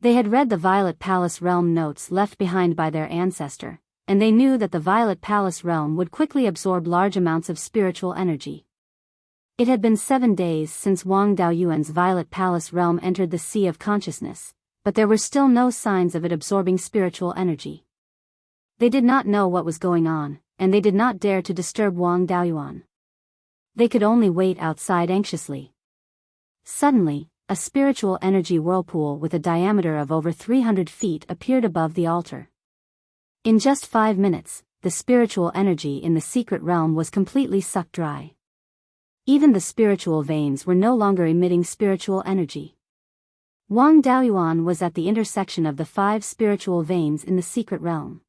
They had read the Violet Palace realm notes left behind by their ancestor, and they knew that the Violet Palace realm would quickly absorb large amounts of spiritual energy. It had been 7 days since Wang Daoyuan's Violet Palace realm entered the Sea of Consciousness, but there were still no signs of it absorbing spiritual energy. They did not know what was going on, and they did not dare to disturb Wang Daoyuan. They could only wait outside anxiously. Suddenly, a spiritual energy whirlpool with a diameter of over 300 feet appeared above the altar. In just 5 minutes, the spiritual energy in the secret realm was completely sucked dry. Even the spiritual veins were no longer emitting spiritual energy. Wang Daoyuan was at the intersection of the 5 spiritual veins in the secret realm.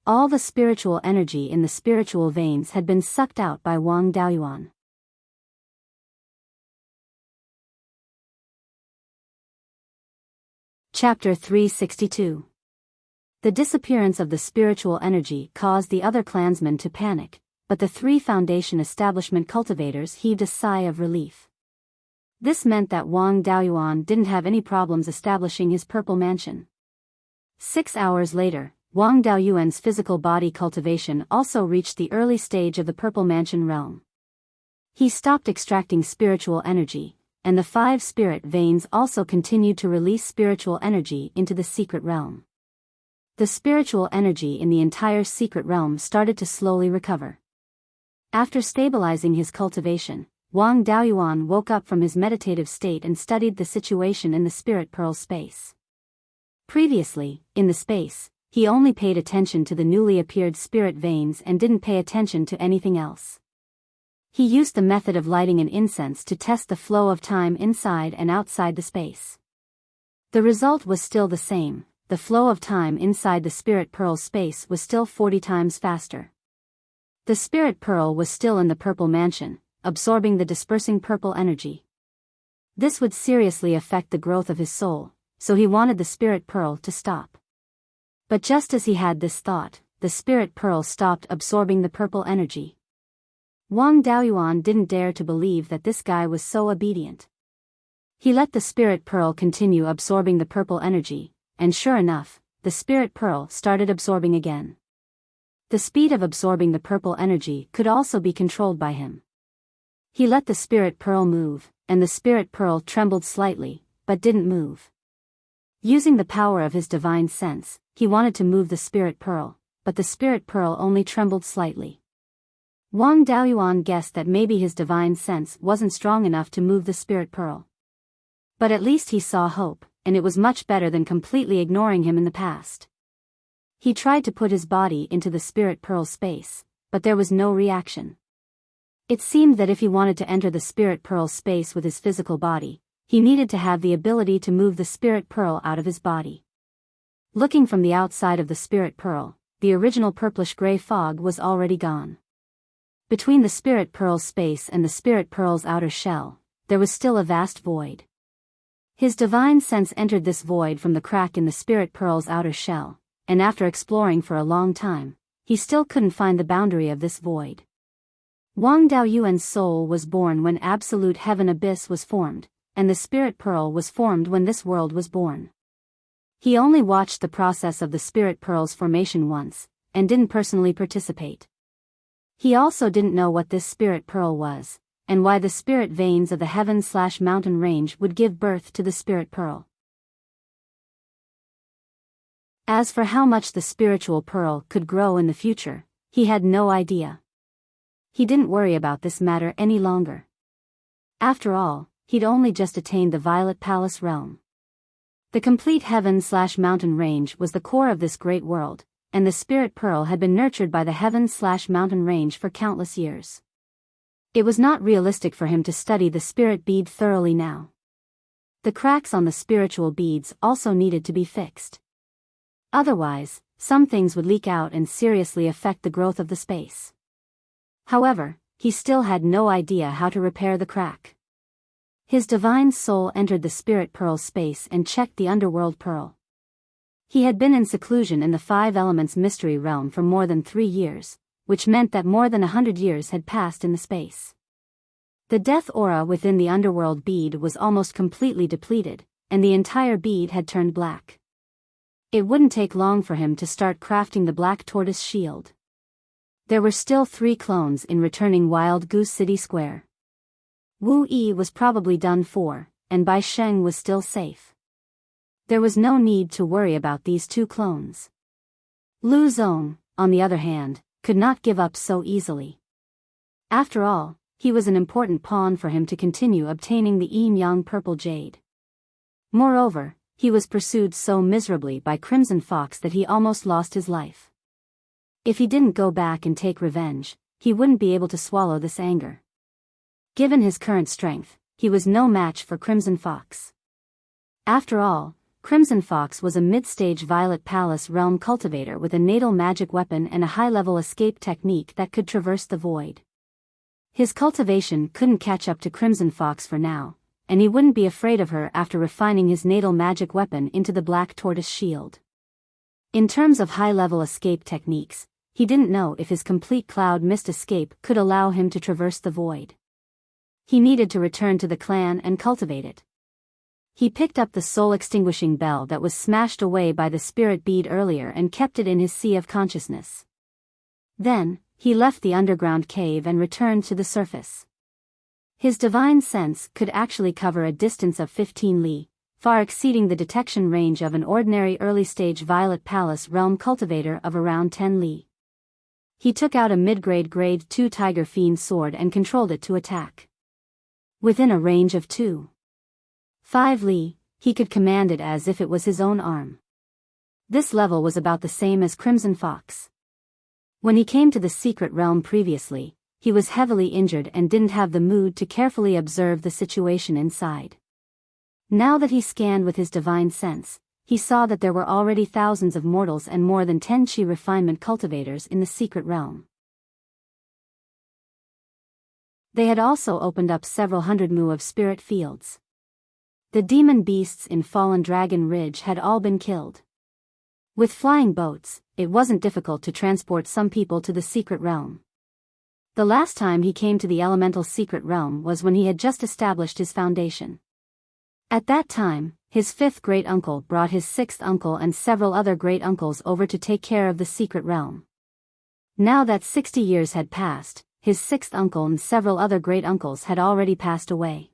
All the spiritual energy in the spiritual veins had been sucked out by Wang Daoyuan. Chapter 362. The disappearance of the spiritual energy caused the other clansmen to panic, but the 3 foundation establishment cultivators heaved a sigh of relief. This meant that Wang Daoyuan didn't have any problems establishing his purple mansion. 6 hours later, Wang Daoyuan's physical body cultivation also reached the early stage of the purple mansion realm. He stopped extracting spiritual energy, and the 5 spirit veins also continued to release spiritual energy into the secret realm. The spiritual energy in the entire secret realm started to slowly recover. After stabilizing his cultivation, Wang Daoyuan woke up from his meditative state and studied the situation in the spirit pearl space. Previously, in the space, he only paid attention to the newly appeared spirit veins and didn't pay attention to anything else. He used the method of lighting an incense to test the flow of time inside and outside the space. The result was still the same. The flow of time inside the spirit pearl space was still 40 times faster. The spirit pearl was still in the purple mansion, absorbing the dispersing purple energy. This would seriously affect the growth of his soul, so he wanted the spirit pearl to stop. But just as he had this thought, the spirit pearl stopped absorbing the purple energy. Wang Daoyuan didn't dare to believe that this guy was so obedient. He let the spirit pearl continue absorbing the purple energy, and sure enough, the spirit pearl started absorbing again. The speed of absorbing the purple energy could also be controlled by him. He let the spirit pearl move, and the spirit pearl trembled slightly, but didn't move. Using the power of his divine sense, he wanted to move the spirit pearl, but the spirit pearl only trembled slightly. Wang Daoyuan guessed that maybe his divine sense wasn't strong enough to move the spirit pearl. But at least he saw hope, and it was much better than completely ignoring him in the past. He tried to put his body into the spirit pearl space, but there was no reaction. It seemed that if he wanted to enter the spirit pearl space with his physical body, he needed to have the ability to move the spirit pearl out of his body. Looking from the outside of the spirit pearl, the original purplish-gray fog was already gone. Between the spirit pearl space and the spirit pearl's outer shell, there was still a vast void. His divine sense entered this void from the crack in the spirit pearl's outer shell, and after exploring for a long time, he still couldn't find the boundary of this void. Wang Daoyuan's soul was born when absolute heaven abyss was formed, and the spirit pearl was formed when this world was born. He only watched the process of the spirit pearl's formation once, and didn't personally participate. He also didn't know what this spirit pearl was, and why the spirit veins of the heaven/mountain range would give birth to the spirit pearl. As for how much the spiritual pearl could grow in the future, he had no idea. He didn't worry about this matter any longer. After all, he'd only just attained the Violet Palace realm. The complete heaven/mountain range was the core of this great world, and the spirit pearl had been nurtured by the heaven/mountain range for countless years. It was not realistic for him to study the spirit bead thoroughly now. The cracks on the spiritual beads also needed to be fixed. Otherwise, some things would leak out and seriously affect the growth of the space. However, he still had no idea how to repair the crack. His divine soul entered the spirit pearl space and checked the underworld pearl. He had been in seclusion in the 5 elements mystery realm for more than 3 years, which meant that more than 100 years had passed in the space. The death aura within the underworld bead was almost completely depleted, and the entire bead had turned black. It wouldn't take long for him to start crafting the black tortoise shield. There were still 3 clones in returning Wild Goose City Square. Wu Yi was probably done for, and Bai Sheng was still safe. There was no need to worry about these 2 clones. Lu Zong, on the other hand, could not give up so easily. After all, he was an important pawn for him to continue obtaining the Yin-Yang Purple Jade. Moreover, he was pursued so miserably by Crimson Fox that he almost lost his life. If he didn't go back and take revenge, he wouldn't be able to swallow this anger. Given his current strength, he was no match for Crimson Fox. After all, Crimson Fox was a mid-stage Violet Palace realm cultivator with a natal magic weapon and a high-level escape technique that could traverse the void. His cultivation couldn't catch up to Crimson Fox for now, and he wouldn't be afraid of her after refining his natal magic weapon into the Black Tortoise Shield. In terms of high-level escape techniques, he didn't know if his complete cloud mist escape could allow him to traverse the void. He needed to return to the clan and cultivate it. He picked up the soul-extinguishing bell that was smashed away by the spirit bead earlier and kept it in his sea of consciousness. Then, he left the underground cave and returned to the surface. His divine sense could actually cover a distance of 15 li, far exceeding the detection range of an ordinary early-stage Violet Palace realm cultivator of around 10 li. He took out a mid-grade Grade 2 Tiger Fiend sword and controlled it to attack. Within a range of 2.5 li, he could command it as if it was his own arm. This level was about the same as Crimson Fox. When he came to the secret realm previously, he was heavily injured and didn't have the mood to carefully observe the situation inside. Now that he scanned with his divine sense, he saw that there were already thousands of mortals and more than 10 chi refinement cultivators in the secret realm. They had also opened up several hundred mu of spirit fields. The demon beasts in Fallen Dragon Ridge had all been killed. With flying boats, it wasn't difficult to transport some people to the secret realm. The last time he came to the elemental secret realm was when he had just established his foundation. At that time, his fifth great-uncle brought his sixth uncle and several other great-uncles over to take care of the secret realm. Now that 60 years had passed, his sixth uncle and several other great-uncles had already passed away.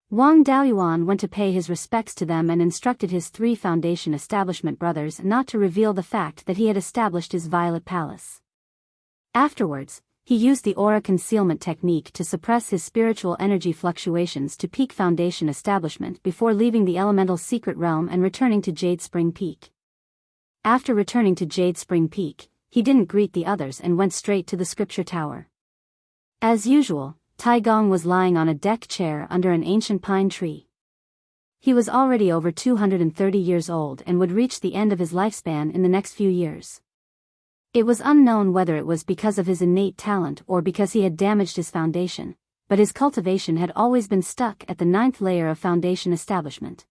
Wang Daoyuan went to pay his respects to them and instructed his 3 Foundation establishment brothers not to reveal the fact that he had established his Violet Palace. Afterwards, he used the aura concealment technique to suppress his spiritual energy fluctuations to peak Foundation establishment before leaving the elemental secret realm and returning to Jade Spring Peak. After returning to Jade Spring Peak, he didn't greet the others and went straight to the scripture tower. As usual, Tai Gong was lying on a deck chair under an ancient pine tree. He was already over 230 years old and would reach the end of his lifespan in the next few years. It was unknown whether it was because of his innate talent or because he had damaged his foundation, but his cultivation had always been stuck at the 9th layer of foundation establishment.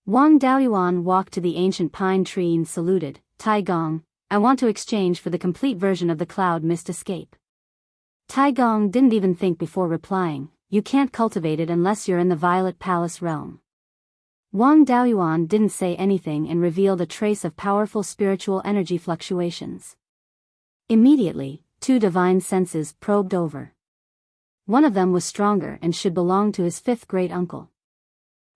Wang Daoyuan walked to the ancient pine tree and saluted, "Tai Gong, I want to exchange for the complete version of the cloud mist escape." Tai Gong didn't even think before replying, "You can't cultivate it unless you're in the Violet Palace realm." Wang Daoyuan didn't say anything and revealed a trace of powerful spiritual energy fluctuations. Immediately, 2 divine senses probed over. One of them was stronger and should belong to his 5th great-uncle.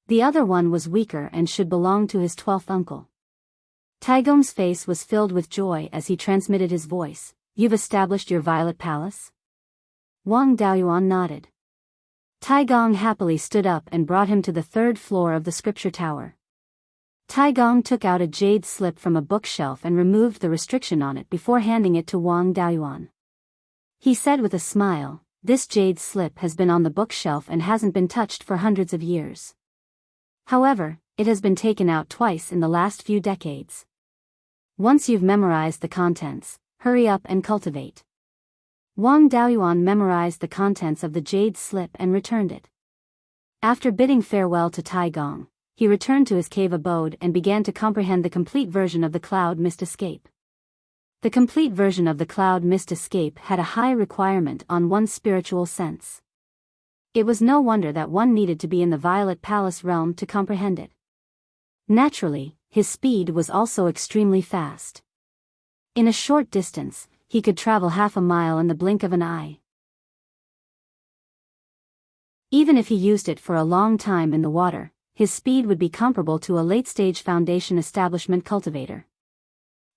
The other one was weaker and should belong to his 12th uncle. Tai Gong's face was filled with joy as he transmitted his voice, "You've established your Violet Palace?" Wang Daoyuan nodded. Tai Gong happily stood up and brought him to the 3rd floor of the scripture tower. Tai Gong took out a jade slip from a bookshelf and removed the restriction on it before handing it to Wang Daoyuan. He said with a smile, "This jade slip has been on the bookshelf and hasn't been touched for hundreds of years. However, it has been taken out twice in the last few decades. Once you've memorized the contents, hurry up and cultivate." Wang Daoyuan memorized the contents of the jade slip and returned it. After bidding farewell to Tai Gong, he returned to his cave abode and began to comprehend the complete version of the cloud mist escape. The complete version of the cloud mist escape had a high requirement on one's spiritual sense. It was no wonder that one needed to be in the Violet Palace realm to comprehend it. Naturally, his speed was also extremely fast. In a short distance, he could travel half a mile in the blink of an eye. Even if he used it for a long time in the water, his speed would be comparable to a late-stage Foundation establishment cultivator.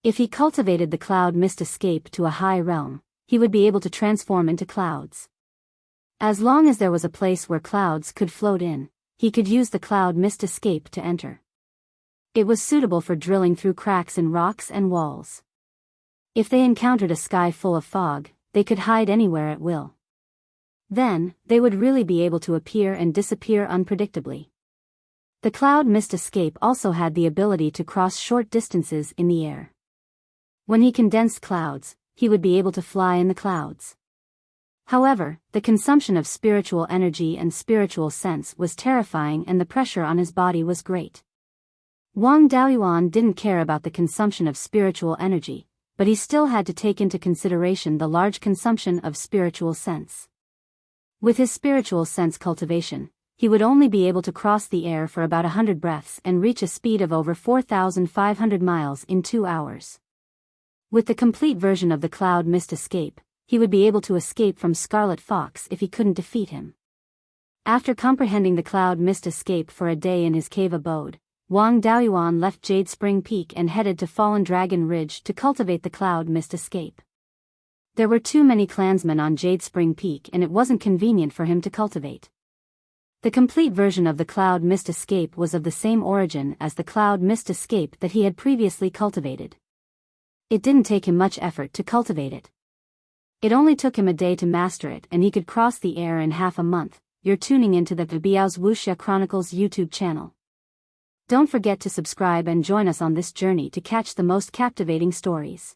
If he cultivated the cloud mist escape to a high realm, he would be able to transform into clouds. As long as there was a place where clouds could float in, he could use the cloud mist escape to enter. It was suitable for drilling through cracks in rocks and walls. If they encountered a sky full of fog, they could hide anywhere at will. Then, they would really be able to appear and disappear unpredictably. The cloud mist escape also had the ability to cross short distances in the air. When he condensed clouds, he would be able to fly in the clouds. However, the consumption of spiritual energy and spiritual sense was terrifying and the pressure on his body was great. Wang Daoyuan didn't care about the consumption of spiritual energy, but he still had to take into consideration the large consumption of spiritual sense. With his spiritual sense cultivation, he would only be able to cross the air for about 100 breaths and reach a speed of over 4,500 miles in 2 hours. With the complete version of the cloud mist escape, he would be able to escape from Scarlet Fox if he couldn't defeat him. After comprehending the cloud mist escape for a day in his cave abode, Wang Daoyuan left Jade Spring Peak and headed to Fallen Dragon Ridge to cultivate the cloud mist escape. There were too many clansmen on Jade Spring Peak and it wasn't convenient for him to cultivate. The complete version of the cloud mist escape was of the same origin as the cloud mist escape that he had previously cultivated. It didn't take him much effort to cultivate it. It only took him a day to master it and he could cross the air in half a month. You're tuning into the Biyao's Wuxia Chronicles YouTube channel. Don't forget to subscribe and join us on this journey to catch the most captivating stories.